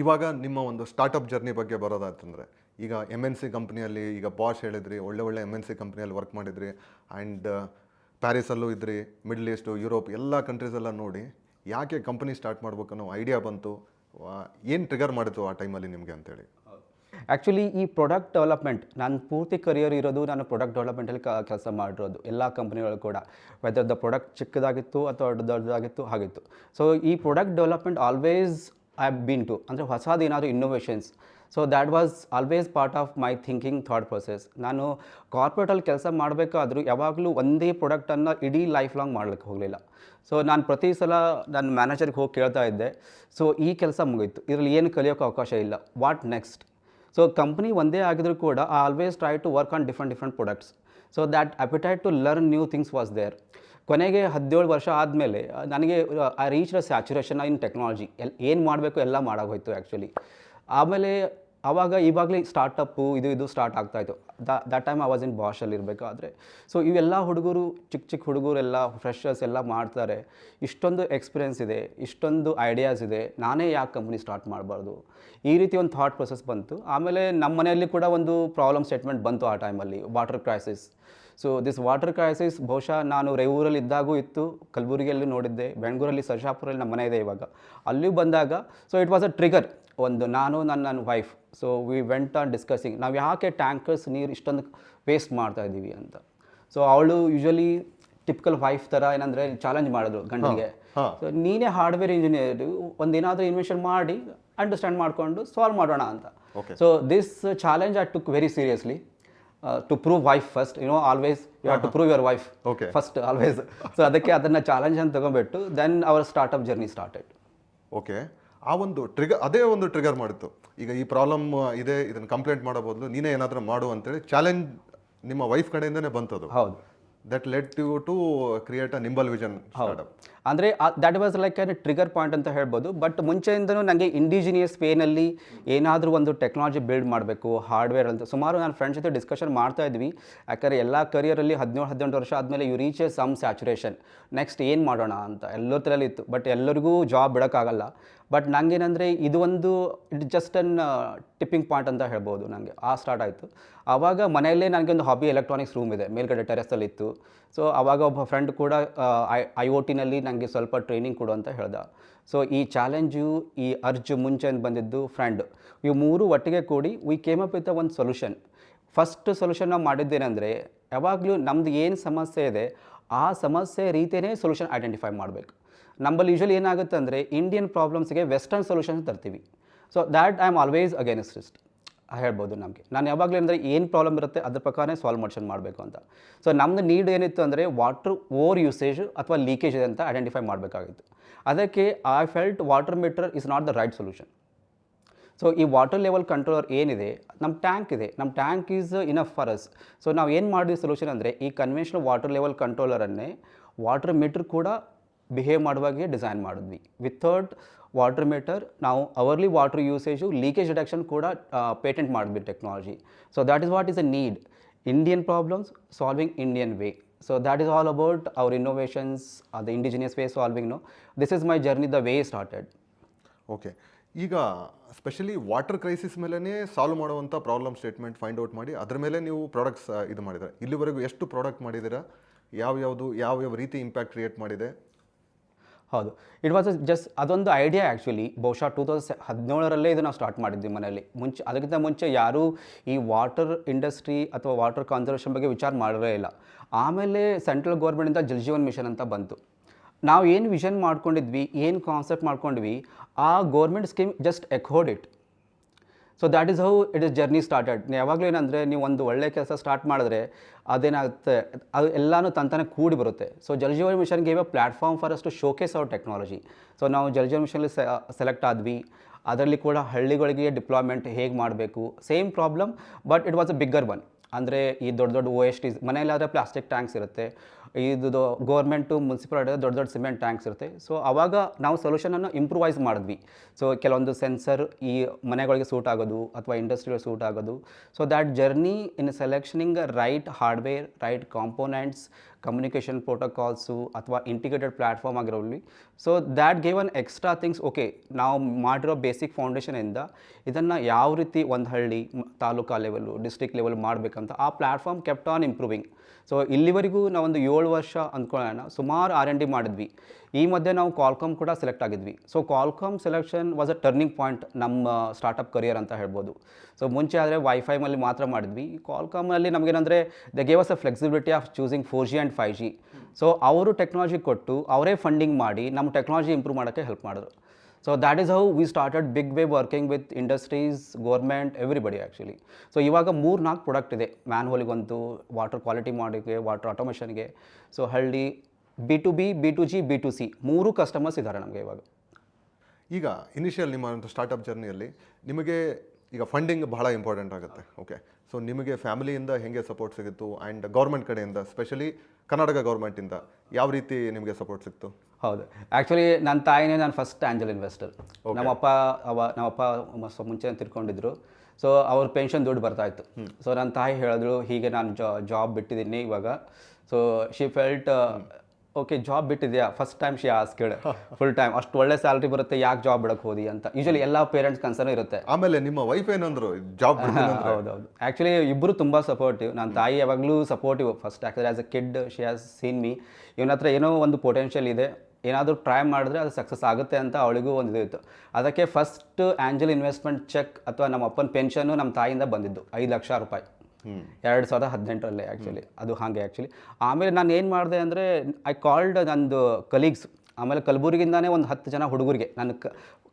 ಇವಾಗ ನಿಮ್ಮ ಒಂದು ಸ್ಟಾರ್ಟಪ್ ಜರ್ನಿ ಬಗ್ಗೆ ಬರೋದಾಯ್ತಂದರೆ, ಈಗ MNC ಕಂಪ್ನಿಯಲ್ಲಿ, ಈಗ ಬಾಷ್ ಹೇಳಿದ್ರಿ, ಒಳ್ಳೆ MNC ಕಂಪ್ನಿಯಲ್ಲಿ ವರ್ಕ್ ಮಾಡಿದ್ರಿ, ಆ್ಯಂಡ್ ಪ್ಯಾರಿಸಲ್ಲೂ ಇದ್ರಿ, ಮಿಡ್ಲ್ ಈಸ್ಟು, ಯುರೋಪ್ ಎಲ್ಲ ಕಂಟ್ರೀಸೆಲ್ಲ ನೋಡಿ ಯಾಕೆ ಕಂಪ್ನಿ ಸ್ಟಾರ್ಟ್ ಮಾಡ್ಬೇಕು ಅನ್ನೋ ಐಡಿಯಾ ಬಂತು? ಏನು ಟ್ರಿಗರ್ ಮಾಡಿತು ಆ ಟೈಮಲ್ಲಿ ನಿಮಗೆ ಅಂತೇಳಿ? ಆ್ಯಕ್ಚುಲಿ ಈ ಪ್ರಾಡಕ್ಟ್ ಡೆವಲಪ್ಮೆಂಟ್ ನನ್ನ ಪೂರ್ತಿ ಕರಿಯರ್ ಇರೋದು, ನಾನು ಪ್ರಾಡಕ್ಟ್ ಡೆವಲಪ್ಮೆಂಟಲ್ಲಿ ಕೆಲಸ ಮಾಡಿರೋದು ಎಲ್ಲ ಕಂಪ್ನಿಗಳು ಕೂಡ. ವೆದರ್ ದ ಪ್ರಾಡಕ್ಟ್ ಚಿಕ್ಕದಾಗಿತ್ತು ಅಥವಾ ದೊಡ್ಡದಾಗಿತ್ತು ಹಾಗಿತ್ತು. ಸೊ ಈ product development always I have been to, ಅಂದರೆ ಹೊಸದು ಏನಾದರೂ innovations. So that was always part of my thinking thought process. ನಾನು ಕಾರ್ಪೊರೇಟಲ್ಲಿ ಕೆಲಸ ಮಾಡಬೇಕಾದ್ರೂ ಯಾವಾಗಲೂ ಒಂದೇ ಪ್ರಾಡಕ್ಟನ್ನು ಇಡೀ ಲೈಫ್ ಲಾಂಗ್ ಮಾಡ್ಲಿಕ್ಕೆ ಹೋಗಲಿಲ್ಲ. ಸೊ ನಾನು ಪ್ರತಿ ಸಲ ನನ್ನ ಮ್ಯಾನೇಜರ್ಗೆ ಹೋಗಿ ಕೇಳ್ತಾ ಇದ್ದೆ, ಸೊ ಈ ಕೆಲಸ ಮುಗೀತು, ಇದರಲ್ಲಿ ಏನು ಕಲಿಯೋಕ್ಕೆ ಅವಕಾಶ ಇಲ್ಲ, ವಾಟ್ ನೆಕ್ಸ್ಟ್? ಸೊ ಕಂಪ್ನಿ ಒಂದೇ ಆಗಿದ್ರೂ ಕೂಡ I always try to work on different products. So that appetite to learn new things was there. ಕೊನೆಗೆ 17 ವರ್ಷ ಆದಮೇಲೆ ನನಗೆ I reach the saturation in technology. ಏನು ಮಾಡಬೇಕು ಎಲ್ಲ ಮಾಡೋಗೋಯ್ತು ಆ್ಯಕ್ಚುಲಿ. ಆಮೇಲೆ ಇವಾಗಲೇ ಸ್ಟಾರ್ಟಪ್ಪು ಇದು ಸ್ಟಾರ್ಟ್ ಆಗ್ತಾಯಿತ್ತು. That time I was in ಬಾಷಲ್ಲಿ ಇರಬೇಕಾದ್ರೆ. ಸೊ ಇವೆಲ್ಲ ಹುಡುಗರು, ಚಿಕ್ಕ ಹುಡುಗರೆಲ್ಲ ಫ್ರೆಶರ್ಸ್ ಎಲ್ಲ ಮಾಡ್ತಾರೆ, ಇಷ್ಟೊಂದು ಎಕ್ಸ್ಪೀರಿಯೆನ್ಸ್ ಇದೆ, ಇಷ್ಟೊಂದು ಐಡಿಯಾಸ್ ಇದೆ, ನಾನೇ ಯಾಕೆ ಕಂಪ್ನಿ ಸ್ಟಾರ್ಟ್ ಮಾಡಬಾರ್ದು, ಈ ರೀತಿ ಒಂದು ಥಾಟ್ ಪ್ರೊಸೆಸ್ ಬಂತು. ಆಮೇಲೆ ನಮ್ಮ ಮನೆಯಲ್ಲಿ ಕೂಡ ಒಂದು ಪ್ರಾಬ್ಲಮ್ ಸ್ಟೇಟ್ಮೆಂಟ್ ಬಂತು ಆ ಟೈಮಲ್ಲಿ, water crisis. So this water crisis ಬಹುಶಃ ನಾನು ರೇವೂರಲ್ಲಿ ಇದ್ದಾಗೂ ಇತ್ತು, ಕಲಬುರಗಿಯಲ್ಲೂ ನೋಡಿದ್ದೆ, ಬೆಂಗಳೂರಲ್ಲಿ ಸರ್ಜಾಪುರಲ್ಲಿ ನಮ್ಮ ಮನೆ ಇದೆ ಇವಾಗ, ಅಲ್ಲಿಯೂ ಬಂದಾಗ so it was a trigger. ಒಂದು ನಾನು ನನ್ನ wife, so we went on discussing ನಾವು ಯಾಕೆ ಟ್ಯಾಂಕರ್ಸ್ ನೀರು ಇಷ್ಟೊಂದು ವೇಸ್ಟ್ ಮಾಡ್ತಾ ಇದ್ದೀವಿ ಅಂತ. ಸೊ ಅವಳು ಯೂಶ್ವಲಿ ಟಿಪಿಕಲ್ ವೈಫ್ ಥರ ಏನಂದರೆ ಚಾಲೆಂಜ್ ಮಾಡಿದ್ರು ಗಂಡನಿಗೆ, ಸೊ ನೀನೇ ಹಾರ್ಡ್ವೇರ್ ಇಂಜಿನಿಯರ್, ಒಂದೇನಾದರೂ ಇನ್ವೆನ್ಷನ್ ಮಾಡಿ ಅಂಡರ್ಸ್ಟ್ಯಾಂಡ್ ಮಾಡಿಕೊಂಡು ಸಾಲ್ವ್ ಮಾಡೋಣ ಅಂತ. So this challenge I took very seriously to prove wife first, always you have to prove your wife first always. So ಅದಕ್ಕೆ ಅದನ್ನು ಚಾಲೆಂಜ್ ಅಂತ ತಗೊಂಡ್ಬಿಟ್ಟು then our startup journey started. Okay, ಆ ಒಂದು ಅದೇ ಒಂದು ಟ್ರಿಗರ್ ಮಾಡಿತ್ತು. ಈಗ ಈ ಪ್ರಾಬ್ಲಮ್ ಇದೆ, ಇದನ್ನು ಕಂಪ್ಲೇಂಟ್ ಮಾಡೋ ಬದಲು ನೀನೇ ಏನಾದರೂ ಮಾಡು ಅಂತೇಳಿ ಚಾಲೆಂಜ್ ನಿಮ್ಮ ವೈಫ್ ಕಡೆಯಿಂದನೇ ಬಂತದು. ಹೌದು, that let you to create a nimble vision startup. ಅಂದರೆ that was like a trigger point ಅಂತ ಹೇಳ್ಬೋದು. ಬಟ್ ಮುಂಚೆಯಿಂದನೂ ನನಗೆ ಇಂಡಿಜಿನಿಯಸ್ ವೇನಲ್ಲಿ ಏನಾದರೂ ಒಂದು ಟೆಕ್ನಾಲಜಿ ಬಿಲ್ಡ್ ಮಾಡಬೇಕು, ಹಾರ್ಡ್ವೇರ್ ಅಂತ ಸುಮಾರು ನನ್ನ ಫ್ರೆಂಡ್ಸ್ ಜೊತೆ ಡಿಸ್ಕಷನ್ ಮಾಡ್ತಾ ಇದ್ವಿ. ಯಾಕಂದರೆ ಎಲ್ಲ ಕರಿಯರಲ್ಲಿ 17-18 ವರ್ಷ ಆದಮೇಲೆ you reach a some saturation, next ಏನು ಮಾಡೋಣ ಅಂತ ಎಲ್ಲರ ತಲೆಯಲ್ಲಿ ಇತ್ತು. ಬಟ್ ಎಲ್ಲರಿಗೂ ಜಾಬ್ ಬಿಡೋಕ್ಕಾಗಲ್ಲ. ಬಟ್ ನನಗೇನಂದರೆ ಇದು ಒಂದು it just an tipping point ಅಂತ ಹೇಳ್ಬೋದು. ನನಗೆ ಸ್ಟಾರ್ಟ್ ಆಯಿತು. ಆವಾಗ ಮನೆಯಲ್ಲೇ ನನಗೆ ಒಂದು ಹಾಬಿ ಎಲೆಕ್ಟ್ರಾನಿಕ್ಸ್ ರೂಮ್ ಇದೆ, ಮೇಲ್ಗಡೆ ಟೆರೆಸಲ್ಲಿ ಇತ್ತು. ಸೊ ಆವಾಗ ಒಬ್ಬ ಫ್ರೆಂಡ್ ಕೂಡ IoTನಲ್ಲಿ ನನಗೆ ಸ್ವಲ್ಪ ಟ್ರೈನಿಂಗ್ ಕೊಡು ಅಂತ ಹೇಳ್ದ. ಸೊ ಈ ಚಾಲೆಂಜು, ಈ ಅರ್ಜು ಮುಂಚೆ ಬಂದಿದ್ದು ಫ್ರೆಂಡ್, ಇವು ಮೂರು ಒಟ್ಟಿಗೆ ಕೂಡಿ ವಿ ಕೇಮ್ ಅಪ್ ವಿತ್ ಒಂದು ಸೊಲ್ಯೂಷನ್. ಫಸ್ಟ್ ಸೊಲ್ಯೂಷನ್ ನಾವು ಮಾಡಿದ್ದೇನೆಂದರೆ, ಯಾವಾಗಲೂ ನಮ್ಮದು ಏನು ಸಮಸ್ಯೆ ಇದೆ ಆ ಸಮಸ್ಯೆ ರೀತಿಯೇ ಸೊಲ್ಯೂಷನ್ ಐಡೆಂಟಿಫೈ ಮಾಡಬೇಕು. ನಮ್ಮಲ್ಲಿ ಯೂಶ್ವಲಿ ಏನಾಗುತ್ತೆ ಅಂದರೆ ಇಂಡಿಯನ್ ಪ್ರಾಬ್ಲಮ್ಸ್ಗೆ ವೆಸ್ಟರ್ನ್ ಸೊಲ್ಯೂಷನ್ಸ್ ತರ್ತೀವಿ. So that I am always against it ಹೇಳ್ಬೋದು. ನಾನು ಯಾವಾಗಲೂ ಅಂದರೆ ಏನು ಪ್ರಾಬ್ಲಮ್ ಇರುತ್ತೆ ಅದ್ರ ಪ್ರಕಾರನೇ ಸಾಲ್ವ್ ಮಾಡಬೇಕು ಅಂತ. ಸೊ ನಮ್ಮದು ನೀಡ್ ಏನಿತ್ತು ಅಂದರೆ ವಾಟರ್ ಓವರ್ ಯೂಸೇಜ್ ಅಥವಾ ಲೀಕೇಜ್ ಇದೆ ಅಂತ ಐಡೆಂಟಿಫೈ ಮಾಡಬೇಕಾಗಿತ್ತು. ಅದಕ್ಕೆ I felt water meter is not the right solution. So ಈ ವಾಟರ್ ಲೆವೆಲ್ ಕಂಟ್ರೋಲರ್ ಏನಿದೆ, ನಮ್ಮ ಟ್ಯಾಂಕ್ ಇದೆ, ನಮ್ಮ tank is enough for us. So ನಾವು ಏನು ಮಾಡಿದ್ವಿ ಸೊಲ್ಯೂಷನ್ ಅಂದರೆ, ಈ ಕನ್ವೆನ್ಷನಲ್ ವಾಟರ್ ಲೆವೆಲ್ ಕಂಟ್ರೋಲರನ್ನೇ ವಾಟರ್ ಮೀಟರ್ ಕೂಡ ಬಿಹೇವ್ ಮಾಡುವಾಗೆ ಡಿಸೈನ್ ಮಾಡಿದ್ವಿ. ವಿತೌಟ್ ವಾಟರ್ ಮೀಟರ್ ನಾವು hourly water usage, leakage detection ಕೂಡ ಪೇಟೆಂಟ್ ಮಾಡಿದ್ವಿ technology. So that is what is a need. Indian problems solving Indian way. So that is all about our innovations, the indigenous way solving. This is my journey, the way started. Okay, ಈಗ ಸ್ಪೆಷಲಿ ವಾಟರ್ ಕ್ರೈಸಿಸ್ ಮೇಲೇ ಸಾಲ್ವ್ ಮಾಡುವಂಥ ಪ್ರಾಬ್ಲಮ್ ಸ್ಟೇಟ್ಮೆಂಟ್ ಫೈಂಡ್ ಔಟ್ ಮಾಡಿ ಅದ್ರ ಮೇಲೆ ನೀವು ಪ್ರಾಡಕ್ಟ್ಸ್ ಇದು ಮಾಡಿದರೆ. ಇಲ್ಲಿವರೆಗೂ ಎಷ್ಟು ಪ್ರಾಡಕ್ಟ್ ಮಾಡಿದ್ದೀರಾ, ಯಾವ ರೀತಿ ಇಂಪ್ಯಾಕ್ಟ್ ಕ್ರಿಯೇಟ್ ಮಾಡಿದೆ? ಹೌದು, ಇಟ್ ವಾಸ್ ಜಸ್ಟ್ ಅದೊಂದು ಐಡಿಯಾ ಆ್ಯಕ್ಚುಲಿ. ಬಹುಶಃ 2017 ಇದು ನಾವು ಸ್ಟಾರ್ಟ್ ಮಾಡಿದ್ವಿ ಮನೆಯಲ್ಲಿ. ಅದಕ್ಕಿಂತ ಮುಂಚೆ ಯಾರೂ ಈ ವಾಟರ್ ಇಂಡಸ್ಟ್ರಿ ಅಥವಾ ವಾಟರ್ ಕನ್ಸರ್ವೇಷನ್ ಬಗ್ಗೆ ವಿಚಾರ ಮಾಡಿರೇ ಇಲ್ಲ. ಆಮೇಲೆ ಸೆಂಟ್ರಲ್ ಗೌರ್ಮೆಂಟಿಂದ ಜಲ್ ಜೀವನ್ ಮಿಷನ್ ಅಂತ ಬಂತು. ನಾವು ಏನು ವಿಷನ್ ಮಾಡ್ಕೊಂಡಿದ್ವಿ, ಏನು ಕಾನ್ಸೆಪ್ಟ್ ಮಾಡ್ಕೊಂಡ್ವಿ, ಆ government scheme just echoed it. So that is how it is journey started. ಯಾವಾಗಲೂ ಏನಂದರೆ, ನೀವು ಒಂದು ಒಳ್ಳೆ ಕೆಲಸ ಸ್ಟಾರ್ಟ್ ಮಾಡಿದ್ರೆ ಅದೇನಾಗುತ್ತೆ, ಅದು ಎಲ್ಲನೂ ತಂತಾನೆ ಕೂಡಿ ಬರುತ್ತೆ. So Jal Jeevan mission gave a platform for us to showcase our technology. So ನಾವು ಜಲ್ ಜೀವನ್ ಮಿಷನಲ್ಲಿ ಸೆಲೆಕ್ಟ್ ಆದ್ವಿ. ಅದರಲ್ಲಿ ಕೂಡ ಹಳ್ಳಿಗಳಿಗೆ ಡಿಪ್ಲಾಯ್ಮೆಂಟ್ ಹೇಗೆ ಮಾಡಬೇಕು, same problem, but it was a bigger one. ಅಂದರೆ ಈ ದೊಡ್ಡ OSTs ಮನೆಯಲ್ಲಾದರೆ ಪ್ಲಾಸ್ಟಿಕ್ ಟ್ಯಾಂಕ್ಸ್ ಇರುತ್ತೆ, ಇದು ಗೌರ್ಮೆಂಟು ಮುನ್ಸಿಪಾಲಿಟಿ ದೊಡ್ಡ ಸಿಮೆಂಟ್ ಟ್ಯಾಂಕ್ಸ್ ಇರುತ್ತೆ. ಸೊ ಆವಾಗ ನಾವು ಸೊಲ್ಯೂಷನನ್ನು ಇಂಪ್ರೂವೈಸ್ ಮಾಡಿದ್ವಿ. ಸೊ ಕೆಲವೊಂದು ಸೆನ್ಸರ್ ಈ ಮನೆಗಳಿಗೆ ಸೂಟ್ ಆಗೋದು ಅಥವಾ ಇಂಡಸ್ಟ್ರಿಗಳಿಗೆ ಸೂಟ್ ಆಗೋದು. So that journey in selecting right hardware, right components, communication protocols ಅಥವಾ ಇಂಟಿಗ್ರೇಟೆಡ್ ಪ್ಲ್ಯಾಟ್ಫಾರ್ಮ್ ಆಗಿರೋಲ್ಲಿ. So that gave an extra things. Okay, ನಾವು ಮಾಡಿರೋ ಬೇಸಿಕ್ ಫೌಂಡೇಶನಿಂದ ಇದನ್ನು ಯಾವ ರೀತಿ ಒಂದು ಹಳ್ಳಿ, ತಾಲೂಕಾ ಲೆವೆಲು, ಡಿಸ್ಟ್ರಿಕ್ಟ್ ಲೆವೆಲ್ ಮಾಡಬೇಕಂತ ಆ platform kept on improving. So ಇಲ್ಲಿವರೆಗೂ ನಾವೊಂದು 7 ವರ್ಷ ಅಂದ್ಕೊಳ್ಳೋಣ ಸುಮಾರು R&D ಮಾಡಿದ್ವಿ. ಈ ಮಧ್ಯೆ ನಾವು ಕ್ವಾಲ್ಕಾಮ್ ಕೂಡ ಸೆಲೆಕ್ಟ್ ಆಗಿದ್ವಿ. So Qualcomm selection was a turning point ನಮ್ಮ ಸ್ಟಾರ್ಟಪ್ ಕರಿಯರ್ ಅಂತ ಹೇಳ್ಬೋದು. ಸೊ ಮುಂಚೆ ಆದರೆ ವೈಫೈನಲ್ಲಿ ಮಾತ್ರ ಮಾಡಿದ್ವಿ. ಕ್ವಾಲ್ಕಾಮಲ್ಲಿ ನಮಗೇನಂದರೆ they gave us a flexibility of choosing 4G and 5G. So ಅವರು ಟೆಕ್ನಾಲಜಿ ಕೊಟ್ಟು ಅವರೇ ಫಂಡಿಂಗ್ ಮಾಡಿ ನಮ್ಮ ಟೆಕ್ನಾಲಜಿ ಇಂಪ್ರೂವ್ ಮಾಡೋಕ್ಕೆ ಹೆಲ್ಪ್ ಮಾಡಿದ್ರು. So that is how we started big way working with industries, government, everybody actually. So ಇವಾಗ 3-4 ಪ್ರಾಡಕ್ಟ್ ಇದೆ. ಮ್ಯಾನ್ಹೋಲಿಗಂತೂ, ವಾಟರ್ ಕ್ವಾಲಿಟಿ ಮಾಡೋಕ್ಕೆ, ವಾಟರ್ ಆಟೋಮೇಷನ್ಗೆ. ಸೊ ಹಳ್ಳಿ B2B, B2G, B2C 3 ಕಸ್ಟಮರ್ಸ್ ಇದ್ದಾರೆ ನಮಗೆ ಇವಾಗ. ಈಗ ಇನಿಷಿಯಲ್ ನಿಮ್ಮ ಸ್ಟಾರ್ಟಪ್ ಜರ್ನಿಯಲ್ಲಿ ನಿಮಗೆ ಈಗ ಫಂಡಿಂಗ್ ಬಹಳ ಇಂಪಾರ್ಟೆಂಟ್ ಆಗುತ್ತೆ. ಓಕೆ, ಸೊ ನಿಮಗೆ ಫ್ಯಾಮಿಲಿಯಿಂದ ಹೇಗೆ ಸಪೋರ್ಟ್ ಸಿಗುತ್ತು ಆ್ಯಂಡ್ ಗೌರ್ಮೆಂಟ್ ಕಡೆಯಿಂದ, ಸ್ಪೆಷಲಿ ಕರ್ನಾಟಕ ಗೌರ್ಮೆಂಟಿಂದ ಯಾವ ರೀತಿ ನಿಮಗೆ ಸಪೋರ್ಟ್ ಸಿಕ್ತು? ಹೌದು, ಆ್ಯಕ್ಚುಲಿ ನನ್ನ ತಾಯಿನೇ ನಾನು ಫಸ್ಟ್ ಆ್ಯಂಜಲ್ ಇನ್ವೆಸ್ಟರ್. ನಮ್ಮಪ್ಪ ಮುಂಚೆ ತಿರ್ಕೊಂಡಿದ್ರು. ಸೊ ಅವ್ರ ಪೆನ್ಷನ್ ದುಡ್ಡು ಬರ್ತಾಯಿತ್ತು. ಸೊ ನನ್ನ ತಾಯಿ ಹೇಳಿದ್ರು, ಹೀಗೆ ನಾನು ಜಾಬ್ ಬಿಟ್ಟಿದ್ದೀನಿ ಇವಾಗ. So she felt okay job ಬಿಟ್ಟಿದ್ಯಾ first time she asked full time ಅಷ್ಟು ಒಳ್ಳೆ ಸ್ಯಾಲ್ರಿ ಬರುತ್ತೆ ಯಾಕೆ ಜಾಬ್ ಬಿಡಕ್ಕೆ ಹೋದಿ ಅಂತ ಯೂಶಲಿ ಎಲ್ಲ ಪೇರೆಂಟ್ಸ್ ಕನ್ಸರ್ನ್ ಇರುತ್ತೆ. ಆಮೇಲೆ ನಿಮ್ಮ ವೈಫ್ ಏನಂದ್ರು ಜಾಬ್ ಹೌದೌದು ಆ್ಯಕ್ಚುಲಿ ಇಬ್ಬರು ತುಂಬ ಸಪೋರ್ಟಿವ್. ನನ್ನ ತಾಯಿ ಯಾವಾಗಲೂ ಸಪೋರ್ಟಿವ್ ಫಸ್ಟ್ ಯಾಕಂದರೆ as a kid she has seen me ಇವನ ಹತ್ರ ಏನೋ ಒಂದು ಪೊಟೆನ್ಷಿಯಲ್ ಇದೆ, ಏನಾದರೂ ಟ್ರೈ ಮಾಡಿದ್ರೆ ಅದು ಸಕ್ಸಸ್ ಆಗುತ್ತೆ ಅಂತ ಅವಳಿಗೂ ಒಂದು ಇದು ಇತ್ತು. ಅದಕ್ಕೆ ಫಸ್ಟ್ ಆ್ಯಂಜಲ್ ಇನ್ವೆಸ್ಟ್ಮೆಂಟ್ ಚೆಕ್ ಅಥವಾ ನಮ್ಮ ಅಪ್ಪನ ಪೆನ್ಷನ್ನು ನಮ್ಮ ತಾಯಿಯಿಂದ ಬಂದಿದ್ದು 5 ಲಕ್ಷ ರೂಪಾಯಿ 2018 ಆ್ಯಕ್ಚುಲಿ. ಅದು ಹಾಗೆ ಆ್ಯಕ್ಚುಲಿ. ಆಮೇಲೆ ನಾನು ಏನು ಮಾಡಿದೆ ಅಂದರೆ ಐ ಕಾಲ್ಡ್ ನಂದು ಕಲೀಗ್ಸ್, ಆಮೇಲೆ ಕಲಬುರಗಿಂದಾನೇ ಒಂದು 10 ಜನ ಹುಡುಗರಿಗೆ ನನ್ನ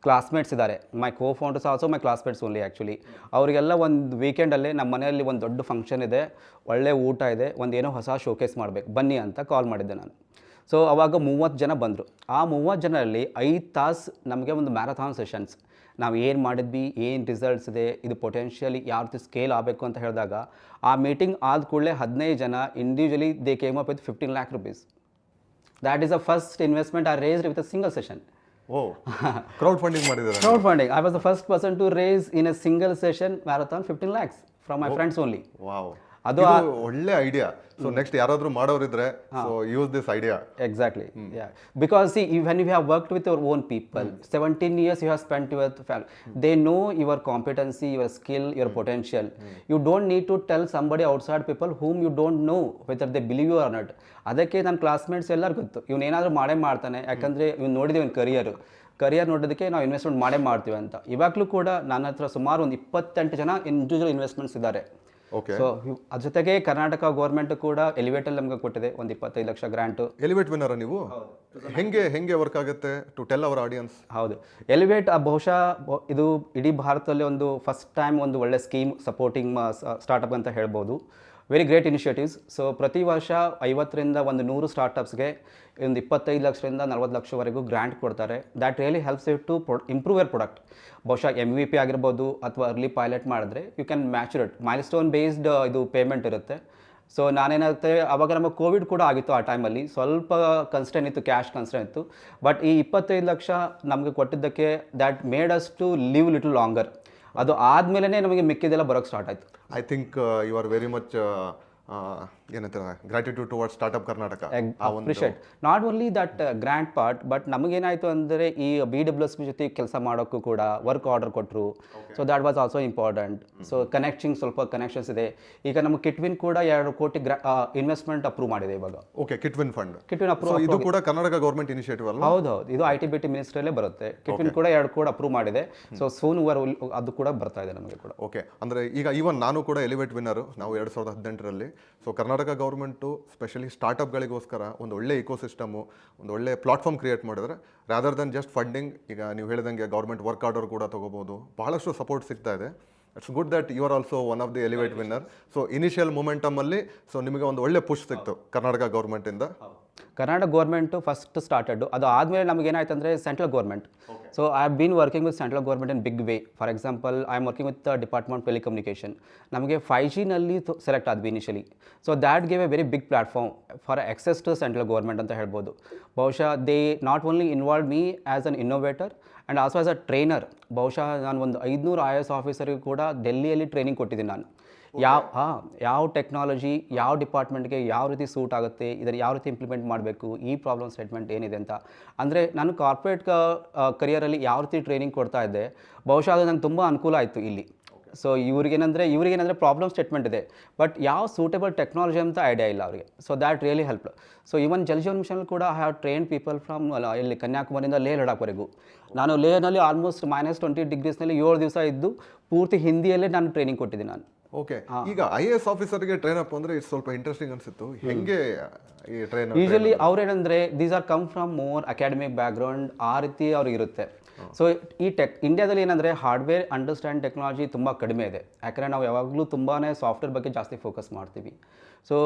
ಕ್ಲಾಸ್ಮೇಟ್ಸ್ ಇದ್ದಾರೆ. My co founders also my classmates only actually. ಅವರಿಗೆಲ್ಲ ಒಂದು ವೀಕೆಂಡಲ್ಲಿ ನಮ್ಮ ಮನೆಯಲ್ಲಿ ಒಂದು ದೊಡ್ಡ ಫಂಕ್ಷನ್ ಇದೆ, ಒಳ್ಳೆ ಊಟ ಇದೆ, ಒಂದು ಏನೋ ಹೊಸ ಶೋಕೇಸ್ ಮಾಡಬೇಕು ಬನ್ನಿ ಅಂತ ಕಾಲ್ ಮಾಡಿದ್ದೆ ನಾನು. ಸೊ ಅವಾಗ 30 ಜನ ಬಂದರು. ಆ 30 ಜನರಲ್ಲಿ 5 ತಾಸು ನಮಗೆ ಒಂದು ಮ್ಯಾರಥಾನ್ ಸೆಷನ್ಸ್, ನಾವು ಏನು ಮಾಡಿದ್ವಿ, ಏನು ರಿಸಲ್ಟ್ಸ್ ಇದೆ, ಇದು ಪೊಟೆನ್ಷಿಯಲಿ ಯಾವ ರೀತಿ ಸ್ಕೇಲ್ ಆಗಬೇಕು ಅಂತ ಹೇಳಿದಾಗ ಆ ಮೀಟಿಂಗ್ ಆದ ಕೂಡಲೇ 15 ಜನ individually they came up with 15 lakh rupees. That is the first investment I raised with a single session. Crowd funding ಮಾಡಿದ್ದಾರೆ. Crowd funding. I was the first person to race in a single session marathon 15 lakhs from my friends only. Wow, ಅದು ಒಳ್ಳೆ ಐಡಿಯಾ. ಸೊ ನೆಕ್ಸ್ಟ್ ಯಾರಾದರೂ ಮಾಡೋರಿದ್ರೆ so use this idea. Exactly. Yeah. Because see, when you have worked with your own people, 17 years you have spent with family. They know your competency, your skill, your potential. You don't need to tell somebody outside people whom you don't know whether they believe you or not. ಅದಕ್ಕೆ ನನ್ನ ಕ್ಲಾಸ್ಮೇಟ್ಸ್ ಎಲ್ಲರೂ ಗೊತ್ತು, ಇವನು ಏನಾದರೂ ಮಾಡೇ ಮಾಡ್ತಾನೆ, ಯಾಕಂದರೆ ಇವ್ನು ನೋಡಿದ್ದೀವಿ ಇವ್ನ ಕರಿಯರ್ ನೋಡೋದಕ್ಕೆ ನಾವು ಇನ್ವೆಸ್ಟ್ಮೆಂಟ್ ಮಾಡೇ ಮಾಡ್ತೀವಿ ಅಂತ. ಇವಾಗಲೂ ಕೂಡ ನನ್ನ ಹತ್ರ ಸುಮಾರು ಒಂದು 28 ಜನ ಇಂಡಿವಿಜುವಲ್ ಇನ್ವೆಸ್ಟ್ಮೆಂಟ್ಸ್ ಇದ್ದಾರೆ. ಸೊ ಅದ್ರ ಜೊತೆಗೆ ಕರ್ನಾಟಕ ಗೌರ್ಮೆಂಟ್ ಕೂಡ ಎಲಿವೇಟಲ್ಲಿ ನಮಗೆ ಕೊಟ್ಟಿದೆ ಒಂದು 25 ಲಕ್ಷ ಗ್ರಾಂಟು. ಎಲಿವೇಟ್ ವಿನ್ನರ ನೀವು? ಹೆಂಗೆ ವರ್ಕ್ ಆಗುತ್ತೆ ಟು ಟೆಲ್ ಅವರ್ ಆಡಿಯನ್ಸ್? ಹೌದು, ಎಲಿವೇಟ್ ಬಹುಶಃ ಇದು ಇಡೀ ಭಾರತದಲ್ಲಿ ಒಂದು ಫಸ್ಟ್ ಟೈಮ್ ಒಂದು ಒಳ್ಳೆ ಸ್ಕೀಮ್ ಸಪೋರ್ಟಿಂಗ್ ಸ್ಟಾರ್ಟಪ್ ಅಂತ ಹೇಳ್ಬೋದು. Very great initiatives. ಸೊ ಪ್ರತಿ ವರ್ಷ 50ರಿಂದ 100 ಸ್ಟಾರ್ಟಪ್ಸ್ಗೆ ಒಂದು 25 ಲಕ್ಷದಿಂದ 40 ಲಕ್ಷವರೆಗೂ ಗ್ರಾಂಟ್ ಕೊಡ್ತಾರೆ. That really helps you to improve your product. ಬಹುಶಃ MVP ಆಗಿರ್ಬೋದು ಅಥವಾ ಅರ್ಲಿ ಪೈಲಟ್ ಮಾಡಿದ್ರೆ you can mature it. Milestone based ಇದು ಪೇಮೆಂಟ್ ಇರುತ್ತೆ. ಸೊ ನಾನೇನಾಗುತ್ತೆ, ಆವಾಗ ನಮ್ಮ ಕೋವಿಡ್ ಕೂಡ ಆಗಿತ್ತು, ಆ ಟೈಮಲ್ಲಿ ಸ್ವಲ್ಪ ಕನ್ಸ್ಟೆಂಟ್ ಇತ್ತು, ಕ್ಯಾಶ್ ಕನ್ಸ್ಟೆಂಟ್ ಇತ್ತು. ಬಟ್ ಈ 25 ಲಕ್ಷ ನಮಗೆ ಕೊಟ್ಟಿದ್ದಕ್ಕೆ that made us to live little longer. ಅದು ಆದಮೇಲೆ ನಮಗೆ ಮಿಕ್ಕಿದೆಲ್ಲ ಬರೋಕ್ಕೆ ಸ್ಟಾರ್ಟ್ ಆಯಿತು. I think you are very much ಏನಂತಾರೆ gratitude towards startup Karnataka. Appreciate not only that grand part, but ನಮಗೇನಾಯಿತು ಅಂದರೆ ಈ BWSP ಜೊತೆ ಕೆಲಸ ಮಾಡೋಕ್ಕೂ ಕೂಡ ವರ್ಕ್ ಆರ್ಡರ್ ಕೊಟ್ಟರು. So that was also important. So ಸ್ವಲ್ಪ ಕನೆಕ್ಷನ್ಸ್ ಇದೆ. ಈಗ ನಮ್ಮ ಕಿಟ್ವಿನ್ ಕೂಡ 2 ಕೋಟಿ ಇನ್ವೆಸ್ಟ್ಮೆಂಟ್ ಅಪ್ರೂವ್ ಮಾಡಿದೆ ಇವಾಗ. Okay, Kitven fund approve. ಇದು ಕೂಡ ಕರ್ನಾಟಕ ಗೌರ್ಮೆಂಟ್ ಇನಿಷಿಯೇಟಿವ್ ಅಲ್ಲ? ಹೌದು, ಇದು IT-BT ಮಿನಿಸ್ಟ್ರಲ್ಲೇ ಬರುತ್ತೆ. ಕಿಟ್ವಿನ್ ಕೂಡ 2 ಕೋಟಿ ಅಪ್ರೂವ್ ಮಾಡಿದೆ. ಸೊ ಸೂನ್ ಅದು ಕೂಡ ಬರ್ತಾ ಇದೆ ನಮಗೆ ಕೂಡ. ಓಕೆ, ಅಂದರೆ ಈಗ ಈವನ್ ನಾನು ಕೂಡ ಎಲಿವೇಟ್ ವಿನ್ನರು. ನಾವು 2018ರಲ್ಲಿ. ಸೊ ಕರ್ನಾಟಕ ಗೌರ್ಮೆಂಟು ಸ್ಪೆಷಲಿ ಸ್ಟಾರ್ಟಪ್ಗಳಿಗೋಸ್ಕರ ಒಂದು ಒಳ್ಳೆ ಇಕೋಸಿಸ್ಟಮು, ಒಂದು ಒಳ್ಳೆ ಪ್ಲಾಟ್ಫಾರ್ಮ್ ಕ್ರಿಯೇಟ್ ಮಾಡಿದ್ರೆ ರಾದರ್ ದನ್ ಜಸ್ಟ್ ಫಂಡಿಂಗ್. ಈಗ ನೀವು ಹೇಳಿದಂಗೆ ಗೌರ್ಮೆಂಟ್ ವರ್ಕ್ ಆರ್ಡರ್ ಕೂಡ ತೊಗೋಬೋದು, ಬಹಳಷ್ಟು ಸಪೋರ್ಟ್ ಸಿಗ್ತಾ ಇದೆ. It's good that you are also one of the elevate winner. So initial ಮೊಮೆಂಟಮಲ್ಲಿ ಸೊ ನಿಮಗೆ ಒಂದು ಒಳ್ಳೆ ಪುಷ್ ಸಿಕ್ತು ಕರ್ನಾಟಕ ಗೌರ್ಮೆಂಟಿಂದ. Karnataka government first started. ಅದು ಆದಮೇಲೆ ನಮಗೆ ಏನಾಯ್ತು ಅಂದರೆ central government. So I have been working with central government in big way. For example I am working with department telecommunication. ನಮಗೆ 5Gನಲ್ಲಿ ಸೆಲೆಕ್ಟ್ ಆದ್ವಿ initially. So that gave a very big platform for excess to central government ಅಂತ ಹೇಳ್ಬೋದು. ಬಹುಶಃ they not only involve me as an innovator and also as a trainer. ಬಹುಶಃ ನಾನು ಒಂದು 500 IAS ಆಫೀಸರ್ಗೂ ಕೂಡ ಡೆಲ್ಲಿಯಲ್ಲಿ ಟ್ರೈನಿಂಗ್ ಕೊಟ್ಟಿದ್ದೀನಿ ನಾನು. ಯಾವ ಟೆಕ್ನಾಲಜಿ ಯಾವ ಡಿಪಾರ್ಟ್ಮೆಂಟ್ಗೆ ಯಾವ ರೀತಿ ಸೂಟ್ ಆಗುತ್ತೆ, ಇದನ್ನು ಯಾವ ರೀತಿ ಇಂಪ್ಲಿಮೆಂಟ್ ಮಾಡಬೇಕು, ಈ ಪ್ರಾಬ್ಲಮ್ ಸ್ಟೇಟ್ಮೆಂಟ್ ಏನಿದೆ ಅಂತ. ಅಂದರೆ ನಾನು ಕಾರ್ಪೊರೇಟ್ ಕರಿಯರಲ್ಲಿ ಯಾವ ರೀತಿ ಟ್ರೈನಿಂಗ್ ಕೊಡ್ತಾ ಇದ್ದೆ, ಬಹುಶಃ ಅದು ನಂಗೆ ತುಂಬ ಅನುಕೂಲ ಆಯಿತು ಇಲ್ಲಿ. ಸೊ ಇವ್ರಿಗೇನಂದರೆ ಪ್ರಾಬ್ಲಮ್ ಸ್ಟೇಟ್ಮೆಂಟ್ ಇದೆ, ಬಟ್ ಯಾವ ಸೂಟೇಬಲ್ ಟೆಕ್ನಾಲಜಿ ಅಂತ ಐಡಿಯಾ ಇಲ್ಲ ಅವರಿಗೆ. So that really help. So even Jal Jeevan mission ಕೂಡ I have train people from ಇಲ್ಲಿ ಕನ್ಯಾಕುಮಾರಿಯಿಂದ ಲೇ ಲಡಾಖ್ವರೆಗೂ. ನಾನು ಲೇನಲ್ಲಿ ಆಲ್ಮೋಸ್ಟ್ -20 ಡಿಗ್ರೀಸ್ನಲ್ಲಿ 7 ದಿವಸ ಇದ್ದು ಪೂರ್ತಿ ಹಿಂದಿಯಲ್ಲೇ ನಾನು ಟ್ರೈನಿಂಗ್ ಕೊಟ್ಟಿದ್ದೀನಿ ನಾನು. ಓಕೆ, ಈಗ IAS ಆಫೀಸರ್ಗೆ ಟ್ರೈನ್ ಅಪ್ ಅಂದರೆ ಇದು ಸ್ವಲ್ಪ ಇಂಟ್ರೆಸ್ಟಿಂಗ್ ಅನಿಸಿತ್ತು. ಹೆಂಗೆ ಈ ಟ್ರೈನ್? ಯೂಶಲಿ ಅವ್ರೇನಂದರೆ these are come from more academic background, ಆ ರೀತಿ ಅವ್ರಿಗಿರುತ್ತೆ. ಸೊ ಈ ಇಂಡಿಯಾದಲ್ಲಿ ಏನಂದರೆ ಹಾರ್ಡ್ವೇರ್ ಅಂಡರ್ಸ್ಟ್ಯಾಂಡ್ ಟೆಕ್ನಾಲಜಿ ತುಂಬ ಕಡಿಮೆ ಇದೆ. ಯಾಕಂದರೆ ನಾವು ಯಾವಾಗಲೂ ತುಂಬಾ ಸಾಫ್ಟ್ವೇರ್ ಬಗ್ಗೆ ಜಾಸ್ತಿ ಫೋಕಸ್ ಮಾಡ್ತೀವಿ. So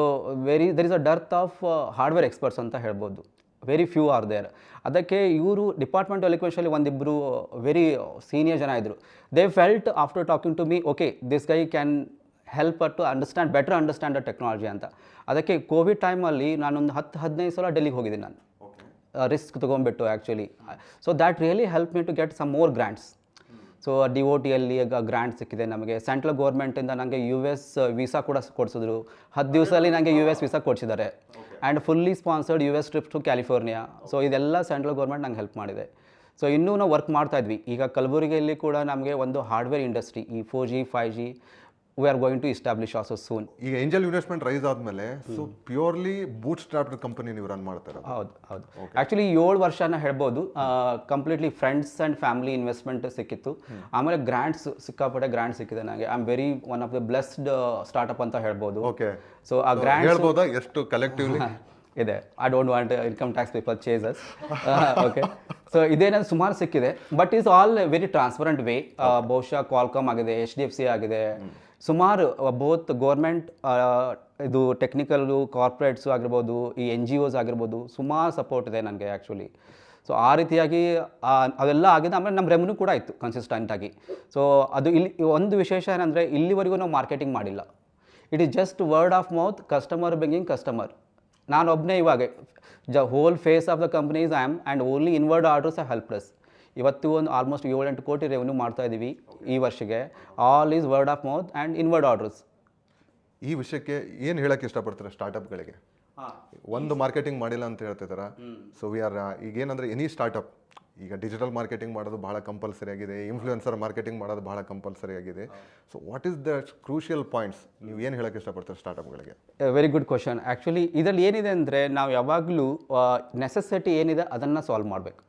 there is a dearth of hardware experts ಅಂತ ಹೇಳ್ಬೋದು. Very few are there. ಅದಕ್ಕೆ ಇವರು ಡಿಪಾರ್ಟ್ಮೆಂಟ್ ಎಲಿಕ್ವೆನ್ಷಲ್ಲಿ ಒಂದಿಬ್ಬರು ವೆರಿ ಸೀನಿಯರ್ ಜನ ಇದ್ದರು. They felt after talking to me, okay this guy can help to better understand the technology ಅಂತ. ಅದಕ್ಕೆ ಕೋವಿಡ್ ಟೈಮಲ್ಲಿ ನಾನೊಂದು 10-15 ಸಲ ಡೆಲ್ಲಿಗೆ ಹೋಗಿದ್ದೀನಿ ನಾನು, ರಿಸ್ಕ್ ತೊಗೊಂಡ್ಬಿಟ್ಟು actually. So that really help me to get some more grants. So DOTಯಲ್ಲಿ ಈಗ ಗ್ರ್ಯಾಂಟ್ ಸಿಕ್ಕಿದೆ ನಮಗೆ. ಸೆಂಟ್ರಲ್ ಗೌರ್ಮೆಂಟಿಂದ ನನಗೆ US ವೀಸಾ ಕೂಡ ಕೊಡಿಸಿದ್ರು. 10 ದಿವಸದಲ್ಲಿ ನನಗೆ US ವೀಸಾ ಕೊಡಿಸಿದ್ದಾರೆ. And fully sponsored US trip to California. So ಇದೆಲ್ಲ ಸೆಂಟ್ರಲ್ ಗೌರ್ಮೆಂಟ್ ನಂಗೆ ಹೆಲ್ಪ್ ಮಾಡಿದೆ. ಸೊ ಇನ್ನೂ ನಾವು ವರ್ಕ್ ಮಾಡ್ತಾ ಇದ್ವಿ. ಈಗ ಕಲಬುರಗಿಯಲ್ಲಿ ಕೂಡ ನಮಗೆ ಒಂದು ಹಾರ್ಡ್ವೇರ್ ಇಂಡಸ್ಟ್ರಿ, ಈ 4G 5G we are going to establish also soon. ಈಗ ಏಂಜಲ್ ಇನ್ವೆಸ್ಟ್ಮೆಂಟ್ ರೈಸ್ ಆದಮೇಲೆ so purely bootstrapped company ನೀವು ರನ್ ಮಾಡ್ತಾರೆ. ಹೌದು. ಆ್ಯಕ್ಚುಲಿ 7 ವರ್ಷನ ಹೇಳ್ಬೋದು. Completely friends and family investment ಸಿಕ್ಕಿತ್ತು. ಆಮೇಲೆ ಗ್ರಾಂಟ್ಸ್, ಸಿಕ್ಕಾಪಟ್ಟೆ ಗ್ರಾಂಟ್ ಸಿಕ್ಕಿದೆ ನನಗೆ. I am very one of the blessed startup ಅಂತ ಹೇಳ್ಬೋದು. ಓಕೆ, ಸೊ ಆ ಗ್ರಾಂಟ್ ಹೇಳ್ಬೋದಾ ಎಷ್ಟು ಕಲೆಕ್ಟಿವ್ಲಿ ಇದೆ? I don't want income tax people chases. Okay, so ಇದೇನಾದ್ರು ಸುಮಾರು ಸಿಕ್ಕಿದೆ, but is all very transparent way. ಬಹುಶಃ ಕ್ವಾಲ್ಕಾಮ್ ಆಗಿದೆ, HDFC ಆಗಿದೆ, ಸುಮಾರು ಬೋತ್ ಗೌರ್ಮೆಂಟ್, ಇದು ಟೆಕ್ನಿಕಲ್ಲು, ಕಾರ್ಪೊರೇಟ್ಸು ಆಗಿರ್ಬೋದು, ಈ NGOs ಆಗಿರ್ಬೋದು, ಸುಮಾರು ಸಪೋರ್ಟ್ ಇದೆ ನನಗೆ ಆ್ಯಕ್ಚುಲಿ. ಸೊ ಆ ರೀತಿಯಾಗಿ ಅವೆಲ್ಲ ಆಗಿದೆ. ಆಮೇಲೆ ನಮ್ಮ ರೆವೆನ್ಯೂ ಕೂಡ ಇತ್ತು ಕನ್ಸಿಸ್ಟೆಂಟಾಗಿ. ಸೊ ಅದು ಇಲ್ಲಿ ಒಂದು ವಿಶೇಷ ಏನಂದರೆ, ಇಲ್ಲಿವರೆಗೂ ನಾವು ಮಾರ್ಕೆಟಿಂಗ್ ಮಾಡಿಲ್ಲ. It is just word of mouth, customer bringing customer. ನಾನೊಬ್ಬನೇ ಇವಾಗ whole face of the companies I am, and only inward orders a helpless. ಇವತ್ತು ಒಂದು ಆಲ್ಮೋಸ್ಟ್ 7-8 ಕೋಟಿ ರೆವೆನ್ಯೂ ಮಾಡ್ತಾ ಇದ್ದೀವಿ ಈ ವರ್ಷಕ್ಕೆ. All is word of mouth and inward orders. ಈ ವಿಷಯಕ್ಕೆ ಏನು ಹೇಳಕ್ಕೆ ಇಷ್ಟಪಡ್ತಾರೆ ಸ್ಟಾರ್ಟಪ್ಗಳಿಗೆ? ಒಂದು ಮಾರ್ಕೆಟಿಂಗ್ ಮಾಡಿಲ್ಲ ಅಂತ ಹೇಳ್ತಿದ್ದಾರೆ. ಸೊ ವಿ ಆರ್ ಈಗೇನಂದರೆ ಎನಿ ಸ್ಟಾರ್ಟಪ್ ಈಗ ಡಿಜಿಟಲ್ ಮಾರ್ಕೆಟಿಂಗ್ ಮಾಡೋದು ಬಹಳ ಕಂಪಲ್ಸರಿ ಆಗಿದೆ, ಇನ್ಫ್ಲೂಯೆನ್ಸರ್ ಮಾರ್ಕೆಟಿಂಗ್ ಮಾಡೋದು ಬಹಳ ಕಂಪಲ್ಸರಿ ಆಗಿದೆ. So what is the crucial points, ನೀವು ಏನು ಹೇಳಕ್ಕೆ ಇಷ್ಟಪಡ್ತಾರೆ ಸ್ಟಾರ್ಟಪ್ಗಳಿಗೆ? Very good question. ಆ್ಯಕ್ಚುಲಿ ಇದರಲ್ಲಿ ಏನಿದೆ ಅಂದರೆ, ನಾವು ಯಾವಾಗಲೂ ನೆಸೆಸಿಟಿ ಏನಿದೆ ಅದನ್ನು ಸಾಲ್ವ್ ಮಾಡಬೇಕು.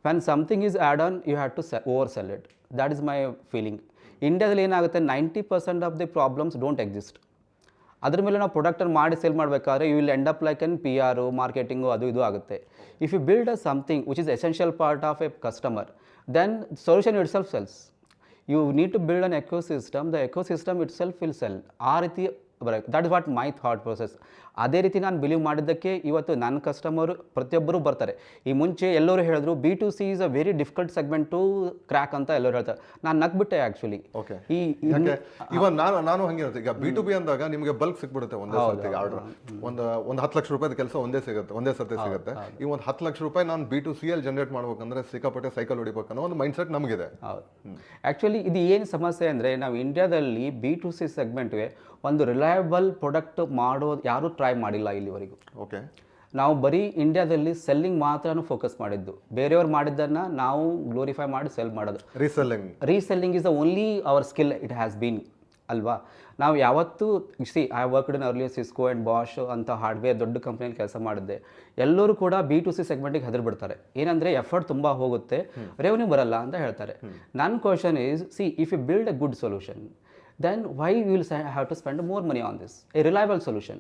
When something is add on, you have to oversell it. That is my feeling. ಇಂಡಿಯಾದಲ್ಲಿ ಏನಾಗುತ್ತೆ, 90% of the problems don't exist. ಅದ್ರ ಮೇಲೆ ನಾವು ಪ್ರಾಡಕ್ಟನ್ನು ಮಾಡಿ ಸೇಲ್ ಮಾಡಬೇಕಾದ್ರೆ you will end up like an PR, marketing, ಅದು ಇದು ಆಗುತ್ತೆ. If you build a something which is essential part of a customer, then solution itself sells. You need to build an ecosystem, the ecosystem it self will cell. ಆ ರೀತಿ ಬರೋಕ್ಕೆ, that is what my thought process. ಅದೇ ರೀತಿ ನಾನು ಬಿಲೀವ್ ಮಾಡಿದ್ದಕ್ಕೆ ಇವತ್ತು ನನ್ನ ಕಸ್ಟಮರು ಪ್ರತಿಯೊಬ್ಬರು ಬರ್ತಾರೆ. ಈ ಮುಂಚೆ ಎಲ್ಲರೂ ಹೇಳಿದ್ರು B2C is a very difficult segment to crack ಅಂತ ಎಲ್ಲರೂ ಹೇಳ್ತಾರೆ. ನಾನು ನಗ್ಬಿಟ್ಟೆ ಆ್ಯಕ್ಚುಲಿ. ಓಕೆ, ಇವನ್ ನಾನು ಹಂಗೆ ಇರುತ್ತೆ. ಈಗ B2B ಅಂದಾಗ ನಿಮಗೆ ಬಲ್ಕ್ ಸಿಕ್ಬಿಡುತ್ತೆ ಒಂದೇ ಸರ್ತಿಗೆ ಆರ್ಡರ್. ಒಂದು 10 ಲಕ್ಷ ರೂಪಾಯಿ ಕೆಲಸ ಒಂದೇ ಸರ್ತಿ ಸಿಗುತ್ತೆ. ಈ ಒಂದು 10 ಲಕ್ಷ ರೂಪಾಯಿ ನಾನು B2C ಅಲ್ಲಿ ಜನರೇಟ್ ಮಾಡ್ಬೇಕಂದ್ರೆ ಸಿಕ್ಕಾಪಟ್ಟೆ ಸೈಕಲ್ ಹೊಡಿಬೇಕನ್ನೋ ಒಂದು ಮೈಂಡ್ ಸೆಟ್ ನಮಗಿದೆ. ಹೌದು. ಆ್ಯಕ್ಚುಲಿ ಇದು ಏನು ಸಮಸ್ಯೆ ಅಂದರೆ, ನಾವು ಇಂಡಿಯಾದಲ್ಲಿ B2C ಸೆಗ್ಮೆಂಟ್ಗೆ ಒಂದು ರಿಲಯಬಲ್ ಪ್ರಾಡಕ್ಟ್ ಮಾಡೋದು ಯಾರೂ ಟ್ರೈ ಮಾಡಿಲ್ಲ ಇಲ್ಲಿವರೆಗೂ. ಓಕೆ, ನಾವು ಬರೀ ಇಂಡಿಯಾದಲ್ಲಿ ಸೆಲ್ಲಿಂಗ್ ಮಾತ್ರ ಫೋಕಸ್ ಮಾಡಿದ್ದು. ಬೇರೆಯವ್ರು ಮಾಡಿದ್ದನ್ನು ನಾವು ಗ್ಲೋರಿಫೈ ಮಾಡಿ ಸೆಲ್ ಮಾಡೋದು. Reselling is the only hour skill it has been, ಅಲ್ವಾ? ನಾವು ಯಾವತ್ತೂ I worked in earlier Cisco and Bosch ಅಂತ ಹಾರ್ಡ್ವೇರ್ ದೊಡ್ಡ ಕಂಪ್ನಿಯಲ್ಲಿ ಕೆಲಸ ಮಾಡಿದ್ದೆ. ಎಲ್ಲರೂ ಕೂಡ B2C ಸೆಗ್ಮೆಂಟಿಗೆ ಹೆದರ್ಬಿಡ್ತಾರೆ. ಏನಂದರೆ ಎಫರ್ಟ್ ತುಂಬ ಹೋಗುತ್ತೆ, ರೆವೆನ್ಯೂ ಬರಲ್ಲ ಅಂತ ಹೇಳ್ತಾರೆ. ನನ್ನ question is, if you build a good solution, then why you will have to spend more money on this? A reliable solution.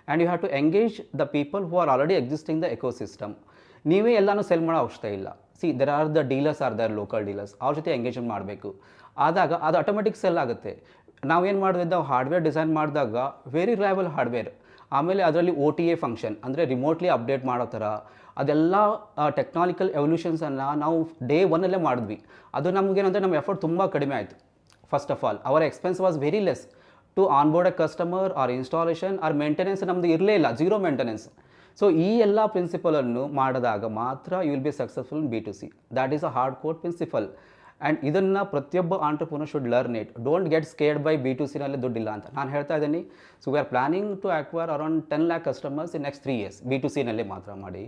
And you have to engage the people who are already existing in the ecosystem. ನೀವೇ ಎಲ್ಲನೂ ಸೆಲ್ ಮಾಡೋ ಅವಶ್ಯಕತೆ ಇಲ್ಲ. there are the dealers are there, local dealers. ಅವ್ರ ಜೊತೆ ಎಂಗೇಜ್ಮೆಂಟ್ ಮಾಡಬೇಕು. ಆದಾಗ ಅದು ಆಟೋಮೆಟಿಕ್ ಸೆಲ್ ಆಗುತ್ತೆ. ನಾವೇನು ಮಾಡಿದ್ವಿ, ನಾವು ಹಾರ್ಡ್ವೇರ್ ಡಿಸೈನ್ ಮಾಡಿದಾಗ ವೆರಿ ರಿಲಯಬಲ್ ಹಾರ್ಡ್ವೇರ್, ಆಮೇಲೆ ಅದರಲ್ಲಿ OTA ಫಂಕ್ಷನ್ ಅಂದರೆ ರಿಮೋಟ್ಲಿ ಅಪ್ಡೇಟ್ ಮಾಡೋ ಥರ, ಅದೆಲ್ಲ ಟೆಕ್ನಾಲಿಕಲ್ ಎವಲ್ಯೂಷನ್ಸನ್ನು ನಾವು ಡೇ 1 ಮಾಡಿದ್ವಿ. ಅದು ನಮಗೇನಂದರೆ ನಮ್ಮ ಎಫರ್ಟ್ ತುಂಬ ಕಡಿಮೆ ಆಯಿತು. First of all, our expense was very less to onboard a customer or installation or maintenance. ನಮ್ಮದು ಇರಲೇ ಇಲ್ಲ, ಝೀರೋ ಮೇಂಟೆನೆನ್ಸ್. ಸೊ ಈ ಎಲ್ಲ ಪ್ರಿನ್ಸಿಪಲನ್ನು ಮಾಡಿದಾಗ ಮಾತ್ರ you will be successful in B2C. That is a hard core principle. And ಇದನ್ನು ಪ್ರತಿಯೊಬ್ಬ entrepreneur should learn it. Don't get scared by B2C ದುಡ್ಡಿಲ್ಲ ಅಂತ ನಾನು ಹೇಳ್ತಾ ಇದ್ದೀನಿ. So we are planning to acquire around 10 lakh customers in next 3 years B2C ಮಾತ್ರ ಮಾಡಿ.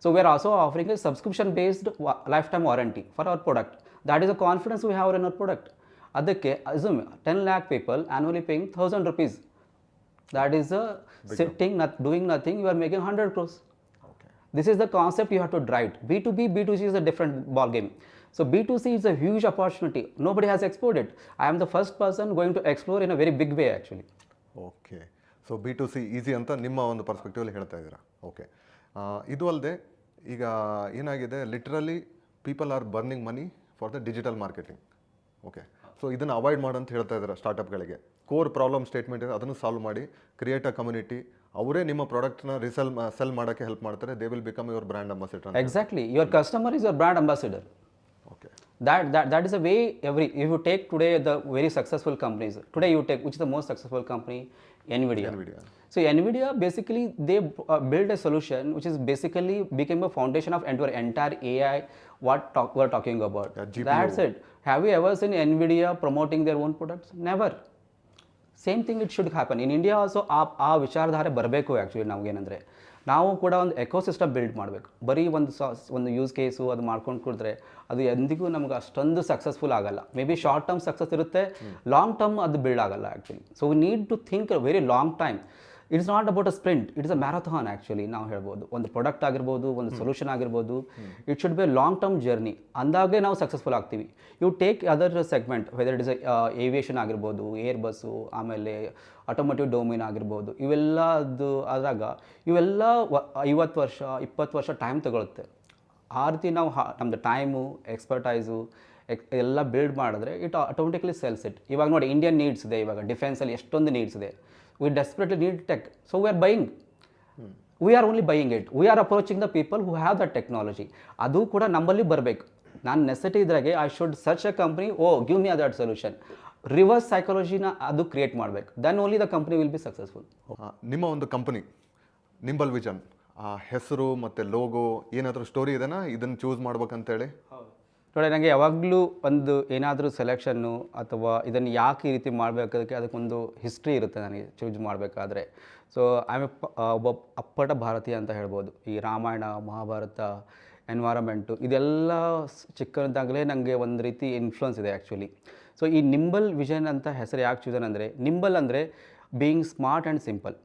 So we are also offering a subscription based lifetime warranty for our product. That is a confidence we have in our product. ಅದಕ್ಕೆ assume 10 lakh people annually paying 1,000 rupees. That is a sitting, doing nothing, you are making 100 crores. Okay. This is the concept you have to drive. B2B, B2C is a different ball game. So B2C is a huge opportunity. Nobody has explored it. I am the first person going to explore in a very big way actually. Okay, so B2C easy ಅಂತ ನಿಮ್ಮ ಒಂದು ಪರ್ಸ್ಪೆಕ್ಟಿವಲ್ಲಿ ಹೇಳ್ತಾ ಇದ್ದೀರಾ. ಓಕೆ, ಇದು ಅಲ್ಲದೆ ಈಗ ಏನಾಗಿದೆ, literally people are burning money for the digital marketing. Okay, so ಇದನ್ನು ಅವಾಯ್ಡ್ ಮಾಡಂತ ಹೇಳ್ತಾ ಇದ್ದಾರೆ ಸ್ಟಾರ್ಟಪ್ಗಳಿಗೆ. ಕೋರ್ ಪ್ರಾಬ್ಲಮ್ ಸ್ಟೇಟ್ಮೆಂಟ್ ಇದೆ, ಅದನ್ನು ಸಾಲ್ವ್ ಮಾಡಿ, ಕ್ರಿಯೇಟ್ ಅ ಕಮ್ಯುನಿಟಿ, ಅವರೇ ನಿಮ್ಮ ಪ್ರಾಡಕ್ಟ್ನ ಸೆಲ್ ಮಾಡೋಕ್ಕೆ ಹೆಲ್ಪ್ ಮಾಡ್ತಾರೆ. They will become your brand ambassador. Exactly, your customer is your brand ambassador. Okay. That is a way if you take today the very successful companies, today you take which is the most successful company, NVIDIA. So NVIDIA basically they built a solution which is basically became a foundation of entire AI we're talking about. Yeah, that's it. Have you ever seen NVIDIA promoting their own products? Never. Same thing it should happen in India also. ಆ ವಿಚಾರಧಾರೆ ಬರಬೇಕು ಆ್ಯಕ್ಚುಲಿ. ನಮಗೇನಂದರೆ ನಾವು ಕೂಡ ಒಂದು ಎಕೋಸಿಸ್ಟಮ್ ಬಿಲ್ಡ್ ಮಾಡಬೇಕು. ಬರೀ ಒಂದು ಯೂಸ್ ಕೇಸು ಅದು ಮಾಡ್ಕೊಂಡು ಕುಡಿದ್ರೆ ಅದು ಎಂದಿಗೂ ನಮ್ಗೆ ಅಷ್ಟೊಂದು ಸಕ್ಸಸ್ಫುಲ್ ಆಗಲ್ಲ. Maybe short term success ಇರುತ್ತೆ, ಲಾಂಗ್ ಟರ್ಮ್ ಅದು ಬಿಲ್ಡ್ ಆಗಲ್ಲ actually. So we need to think very long time. It's not about a sprint, it's a marathon actually. ನಾವು ಹೇಳ್ಬೋದು ಒಂದು ಪ್ರಾಡಕ್ಟ್ ಆಗಿರ್ಬೋದು, ಒಂದು ಸೊಲ್ಯೂಷನ್ ಆಗಿರ್ಬೋದು, it should be long term journey. ಅಂದಾಗಲೇ ನಾವು ಸಕ್ಸಸ್ಫುಲ್ ಆಗ್ತೀವಿ. You take other segment, whether it is aviation ಆಗಿರ್ಬೋದು, ಏರ್ ಬಸ್ಸು, ಆಮೇಲೆ ಆಟೋಮೋಟಿವ್ ಡೊಮೇನ್ ಆಗಿರ್ಬೋದು, ಇವೆಲ್ಲದು ಆದಾಗ ಇವೆಲ್ಲ 50 ವರ್ಷ 20 ವರ್ಷ ಟೈಮ್ ತಗೊಳುತ್ತೆ. ಆ ರೀತಿ ನಾವು ನಮ್ಮದು ಟೈಮು, ಎಕ್ಸ್ಪರ್ಟೈಸು ಎಲ್ಲ ಬಿಲ್ಡ್ ಮಾಡಿದ್ರೆ ಇಟ್ ಆಟೋಮೆಟಿಕ್ಲಿ ಸೆಲ್ಸ್ ಇಟ್. ಇವಾಗ ನೋಡಿ, ಇಂಡಿಯನ್ ನೀಡ್ಸ್ ಇದೆ, ಇವಾಗ ಡಿಫೆನ್ಸಲ್ಲಿ ಎಷ್ಟೊಂದು ನೀಡ್ಸ್ ಇದೆ. We desperately need tech, so we are buying. We are only buying it. We are approaching the people who have that technology. ಅದು ಕೂಡ ನಮ್ಮಲ್ಲಿ ಬರಬೇಕು. ನಾನು ನೆಸೆಸಿಟಿ ಇದ್ರಾಗೆ I should search a company, give me other solution. Reverse ಸೈಕಾಲಜಿನ ಅದು ಕ್ರಿಯೇಟ್ ಮಾಡಬೇಕು. Then only the company will be successful. ನಿಮ್ಮ ಒಂದು ಕಂಪನಿ ನಿಂಬಲ್ ವಿಷನ್, ಆ ಹೆಸರು ಮತ್ತು ಲೋಗೋ ಏನಾದರೂ ಸ್ಟೋರಿ ಇದೆನಾ ಇದನ್ನು ಚೂಸ್ ಮಾಡ್ಬೇಕಂತೇಳಿ? ನೋಡಿ, ನನಗೆ ಯಾವಾಗಲೂ ಒಂದು ಏನಾದರೂ ಸೆಲೆಕ್ಷನ್ನು ಅಥವಾ ಇದನ್ನು ಯಾಕೆ ಈ ರೀತಿ ಮಾಡಬೇಕಾದಕ್ಕೆ ಅದಕ್ಕೊಂದು ಹಿಸ್ಟ್ರಿ ಇರುತ್ತೆ ನನಗೆ ಚೂಸ್ ಮಾಡಬೇಕಾದ್ರೆ. ಸೊ ಐ ಆಮ್ ಒಬ್ಬ ಅಪ್ಪಟ ಭಾರತೀಯ ಅಂತ ಹೇಳ್ಬೋದು. ಈ ರಾಮಾಯಣ, ಮಹಾಭಾರತ, ಎನ್ವೈರಮೆಂಟು ಇದೆಲ್ಲ ಚಿಕ್ಕದಾಗಲೇ ನನಗೆ ಒಂದು ರೀತಿ ಇನ್ಫ್ಲುಯೆನ್ಸ್ ಇದೆ ಆ್ಯಕ್ಚುಲಿ. ಸೊ ಈ ನಿಂಬಲ್ ವಿಷನ್ ಅಂತ ಹೆಸರು ಯಾಕೆ ಚೂಸನ್ ಅಂದರೆ, ನಿಂಬಲ್ ಅಂದರೆ being smart and simple.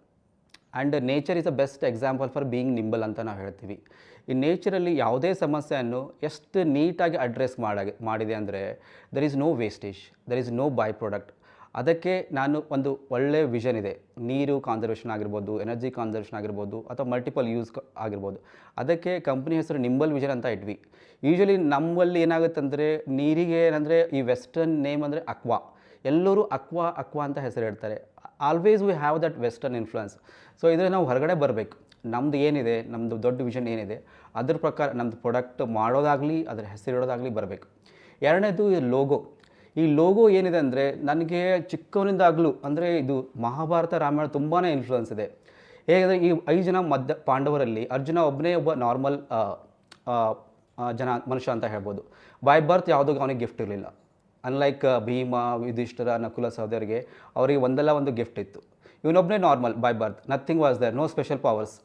And nature is a best example for being nimble ಅಂತ ನಾವು ಹೇಳ್ತೀವಿ. ಈ ನೇಚರಲ್ಲಿ ಯಾವುದೇ ಸಮಸ್ಯೆಯನ್ನು ಎಷ್ಟು ನೀಟಾಗಿ ಅಡ್ರೆಸ್ ಮಾಡಿದೆ ಅಂದರೆ there is no wastage, there is no byproduct. ಅದಕ್ಕೆ ನಾನು ಒಂದು ಒಳ್ಳೆಯ ವಿಷನ್ ಇದೆ. ನೀರು ಕಾನ್ಸರ್ವೇಷನ್ ಆಗಿರ್ಬೋದು, ಎನರ್ಜಿ ಕಾನ್ಸರ್ವೇಷನ್ ಆಗಿರ್ಬೋದು, ಅಥವಾ ಮಲ್ಟಿಪಲ್ ಯೂಸ್ ಆಗಿರ್ಬೋದು. ಅದಕ್ಕೆ ಕಂಪ್ನಿ ಹೆಸರು ನಿಂಬಲ್ ವಿಷನ್ ಅಂತ ಇಟ್ವಿ. ಯೂಶ್ವಲಿ ನಮ್ಮಲ್ಲಿ ಏನಾಗುತ್ತೆ ಅಂದರೆ, ನೀರಿಗೆ ಏನಂದರೆ ಈ ವೆಸ್ಟರ್ನ್ ನೇಮ್ ಅಂದರೆ ಅಕ್ವಾ. ಎಲ್ಲರೂ ಅಕ್ವಾ ಅಂತ ಹೆಸರು ಹೇಳ್ತಾರೆ. Always we have that western influence. So ಇದರಲ್ಲಿ ನಾವು ಹೊರಗಡೆ ಬರಬೇಕು. ನಮ್ಮದು ಏನಿದೆ, ನಮ್ಮದು ದೊಡ್ಡ ವಿಷನ್ ಏನಿದೆ, ಅದ್ರ ಪ್ರಕಾರ ನಮ್ಮದು ಪ್ರಾಡಕ್ಟ್ ಮಾಡೋದಾಗಲಿ, ಅದರ ಹೆಸರಿಡೋದಾಗಲಿ ಬರಬೇಕು. ಎರಡನೇದು ಈ ಲೋಗೋ. ಈ ಲೋಗೋ ಏನಿದೆ ಅಂದರೆ, ನನಗೆ ಚಿಕ್ಕವನಿಂದಾಗಲೂ ಅಂದರೆ ಇದು ಮಹಾಭಾರತ, ರಾಮಾಯಣ ತುಂಬಾ ಇನ್ಫ್ಲುಯೆನ್ಸ್ ಇದೆ. ಹೇಗೆಂದರೆ ಈ 5 ಜನ ಪಾಂಡವರಲ್ಲಿ ಅರ್ಜುನ ಒಬ್ಬನೇ ಒಬ್ಬ ನಾರ್ಮಲ್ ಮನುಷ್ಯ ಅಂತ ಹೇಳ್ಬೋದು. ಬೈ ಬರ್ತ್ ಯಾವುದೋ ಅವನಿಗೆ ಗಿಫ್ಟ್ ಇರಲಿಲ್ಲ. ಅನ್ಲೈಕ್ ಭೀಮ, ಯುಧಿಷ್ಠಿರ, ನಕುಲ ಸಹೋದರಿಗೆ ಅವರಿಗೆ ಒಂದಲ್ಲ ಒಂದು ಗಿಫ್ಟ್ ಇತ್ತು. ಇವನೊಬ್ಬನೇ normal by birth, nothing was there, no special powers.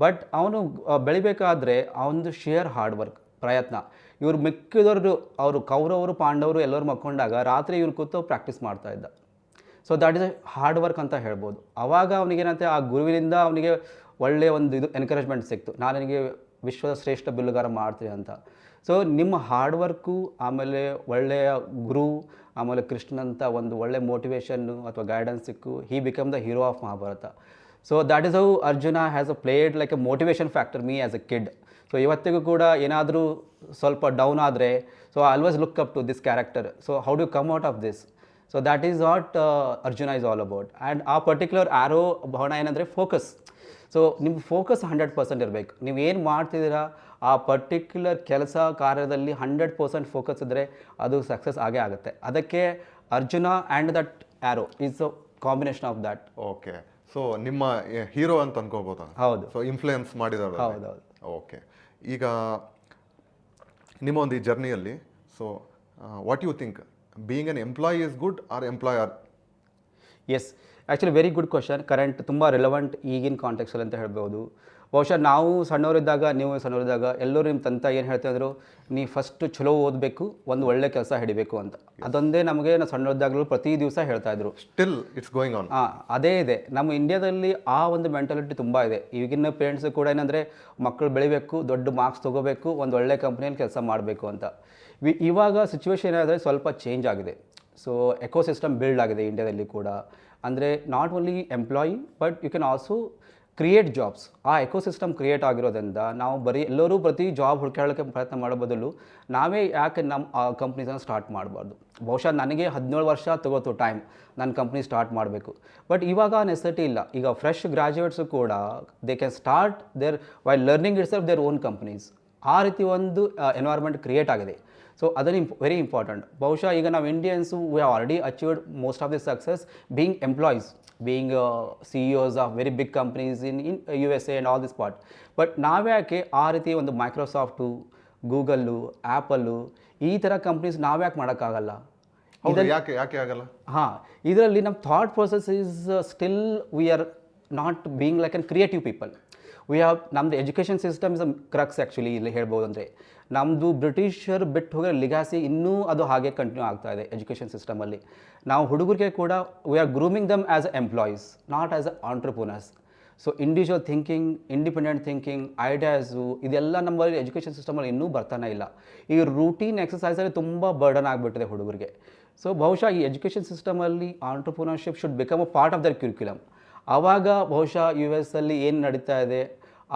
But ಅವನು ಬೆಳಿಬೇಕಾದ್ರೆ ಅವನದು ಶೇರ್ ಹಾರ್ಡ್ ವರ್ಕ್, ಪ್ರಯತ್ನ. ಇವರು ಮಿಕ್ಕಿದವರು, ಅವರು ಕೌರವರು, ಪಾಂಡವರು ಎಲ್ಲರೂ ಮಕ್ಕೊಂಡಾಗ ರಾತ್ರಿ ಇವನು ಕೂತು ಪ್ರಾಕ್ಟೀಸ್ ಮಾಡ್ತಾ ಇದ್ದ. So that is a hard work ಅಂತ ಹೇಳ್ಬೋದು. ಆವಾಗ ಅವನಿಗೇನಂತೆ ಆ ಗುರುವಿನಿಂದ ಅವನಿಗೆ ಒಳ್ಳೆಯ ಒಂದು ಎನ್ಕರೇಜ್ಮೆಂಟ್ ಸಿಕ್ತು, ನಾನು ನನಗೆ ವಿಶ್ವದ ಶ್ರೇಷ್ಠ ಬಿಲ್ಲುಗಾರ ಮಾಡ್ತೀನಿ ಅಂತ. ಸೊ ನಿಮ್ಮ ಹಾರ್ಡ್ ವರ್ಕು, ಆಮೇಲೆ ಒಳ್ಳೆಯ ಗುರು, ಆಮೇಲೆ ಕೃಷ್ಣನಂತ ಒಂದು ಒಳ್ಳೆ ಮೋಟಿವೇಶನ್ನು ಅಥವಾ ಗೈಡೆನ್ಸ್ ಸಿಕ್ಕು, he become the hero of Mahabharata. So that is how Arjuna has a played like a motivation factor me as a kid. So ಇವತ್ತಿಗೂ ಕೂಡ ಏನಾದರೂ ಸ್ವಲ್ಪ ಡೌನ್ ಆದರೆ, so I always look up to this character. So how do come out of this? So that is what Arjuna is all about. And ಆ ಪರ್ಟಿಕ್ಯುಲರ್ ಆರೋ ಭಾವನ ಏನಂದರೆ ಫೋಕಸ್. ಸೊ ನಿಮ್ಮ ಫೋಕಸ್ 100% ಇರಬೇಕು. ನೀವು ಏನು ಮಾಡ್ತಿದ್ದೀರಾ ಆ ಪರ್ಟಿಕ್ಯುಲರ್ ಕೆಲಸ ಕಾರ್ಯದಲ್ಲಿ 100% ಫೋಕಸ್ ಇದ್ದರೆ ಅದು ಸಕ್ಸಸ್ ಆಗೇ ಆಗುತ್ತೆ. ಅದಕ್ಕೆ Arjuna and that arrow is a combination of that. Okay. So ನಿಮ್ಮ ಹೀರೋ ಅಂತ ಅನ್ಕೋಬೋದಾ? ಹೌದು. ಸೊ ಇನ್ಫ್ಲುಯೆನ್ಸ್ ಮಾಡಿದವರು. ಹೌದೌದು. ಓಕೆ. ಈಗ ನಿಮ್ಮ ಒಂದು ಈ ಜರ್ನಿಯಲ್ಲಿ, so what you think, being an employee is good or employer? Yes, actually very good question. Current ತುಂಬ ರಿಲೆವೆಂಟ್ ಈಗಿನ ಕಾಂಟೆಕ್ಸ್ಟಲ್ಲಿ ಅಂತ ಹೇಳ್ಬೋದು. ಬಹುಶಃ ನಾವು ಸಣ್ಣವರಿದ್ದಾಗ, ನೀವು ಸಣ್ಣವರಿದ್ದಾಗ ಎಲ್ಲರೂ ನಿಮ್ಮ ತಂತ ಏನು ಹೇಳ್ತಾಯಿದ್ರು, ನೀ ಫಸ್ಟು ಚಲೋ ಓದಬೇಕು, ಒಂದು ಒಳ್ಳೆ ಕೆಲಸ ಹಿಡಿಬೇಕು ಅಂತ. ಅದೊಂದೇ ನಮಗೆ ನಾವು ಸಣ್ಣವರಿದ್ದಾಗಲೂ ಪ್ರತಿ ದಿವಸ ಹೇಳ್ತಾಯಿದ್ರು. Still it's going on. ಅದೇ ಇದೆ ನಮ್ಮ ಇಂಡಿಯಾದಲ್ಲಿ. ಆ ಒಂದು ಮೆಂಟಾಲಿಟಿ ತುಂಬ ಇದೆ. ಈಗಿನ ಪೇರೆಂಟ್ಸ್ ಕೂಡ ಏನಂದರೆ, ಮಕ್ಕಳು ಬೆಳಿಬೇಕು, ದೊಡ್ಡ ಮಾರ್ಕ್ಸ್ ತೊಗೋಬೇಕು, ಒಂದು ಒಳ್ಳೆ ಕಂಪ್ನಿಯಲ್ಲಿ ಕೆಲಸ ಮಾಡಬೇಕು ಅಂತ. ಇವಾಗ ಸಿಚುವೇಶನ್ ಏನಾದರೆ ಸ್ವಲ್ಪ ಚೇಂಜ್ ಆಗಿದೆ. ಸೊ ಎಕೋಸಿಸ್ಟಮ್ ಬಿಲ್ಡ್ ಆಗಿದೆ ಇಂಡಿಯಾದಲ್ಲಿ ಕೂಡ. ಅಂದರೆ not only employee, but you can also create jobs. ಆ ಎಕೋಸಿಸ್ಟಮ್ ಕ್ರಿಯೇಟ್ ಆಗಿರೋದ್ರಿಂದ ನಾವು ಎಲ್ಲರೂ ಪ್ರತಿ ಜಾಬ್ ಹುಡುಕಾಡೋಕ್ಕೆ ಪ್ರಯತ್ನ ಮಾಡೋ ಬದಲು ನಾವೇ ಯಾಕೆ ನಮ್ಮ ಕಂಪ್ನೀಸನ್ನು ಸ್ಟಾರ್ಟ್ ಮಾಡಬಾರ್ದು? ಬಹುಶಃ ನನಗೆ 17 ವರ್ಷ ತಗೋತು ಟೈಮ್ ನನ್ನ ಕಂಪ್ನಿ ಸ್ಟಾರ್ಟ್ ಮಾಡಬೇಕು. ಬಟ್ ಇವಾಗ ನೆಸೆಸಿಟಿ ಇಲ್ಲ. ಈಗ ಫ್ರೆಶ್ ಗ್ರ್ಯಾಜುಯೇಟ್ಸು ಕೂಡ they can start their while learning its of their own companies. ಆ ರೀತಿ ಒಂದು ಎನ್ವೈರ್ಮೆಂಟ್ ಕ್ರಿಯೇಟ್ ಆಗಿದೆ. ಸೊ ಅದನ್ನು ವೆರಿ ಇಂಪಾರ್ಟೆಂಟ್. ಬಹುಶಃ ಈಗ ನಾವು Indians we have already achieved most of the success being employees, being CEOs of very big companies in USA and all this part. But ನಾವ್ಯಾಕೆ ಆ ರೀತಿ ಒಂದು ಮೈಕ್ರೋಸಾಫ್ಟು, ಗೂಗಲ್ಲು, ಆ್ಯಪಲ್ಲು ಈ ಥರ ಕಂಪ್ನೀಸ್ ನಾವ್ಯಾಕೆ ಮಾಡೋಕ್ಕಾಗಲ್ಲ? ಯಾಕೆ ಆಗಲ್ಲ? ಇದರಲ್ಲಿ ನಮ್ಮ thought process is still we are not being like an creative people. We have ನಮ್ಮದು education system is a crux actually ಇಲ್ಲಿ ಹೇಳ್ಬೋದು ಅಂದರೆ ನಮ್ಮದು ಬ್ರಿಟಿಷರು ಬಿಟ್ಟು ಹೋಗೋ ಲಿಗಾಸಿ ಇನ್ನೂ ಅದು ಹಾಗೆ ಕಂಟಿನ್ಯೂ ಆಗ್ತಾ ಇದೆ ಎಜುಕೇಷನ್ ಸಿಸ್ಟಮಲ್ಲಿ. ನಾವು ಹುಡುಗರಿಗೆ ಕೂಡ we are grooming them as a employees, not as a entrepreneurs. So individual thinking, independent thinking, ideas ಇದೆಲ್ಲ ನಮ್ಮಲ್ಲಿ ಎಜುಕೇಷನ್ ಸಿಸ್ಟಮಲ್ಲಿ ಇನ್ನೂ ಬರ್ತಾನೆ ಇಲ್ಲ. ಈ ರೂಟೀನ್ ಎಕ್ಸಸೈಸಲ್ಲಿ ತುಂಬ ಬರ್ಡನ್ ಆಗಿಬಿಟ್ಟಿದೆ ಹುಡುಗರಿಗೆ. ಸೊ ಬಹುಶಃ ಈ ಎಜುಕೇಷನ್ ಸಿಸ್ಟಮಲ್ಲಿ entrepreneurship should become a part of their curriculum. ಆವಾಗ ಬಹುಶಃ US ಅಲ್ಲಿ ಏನು ನಡೀತಾ ಇದೆ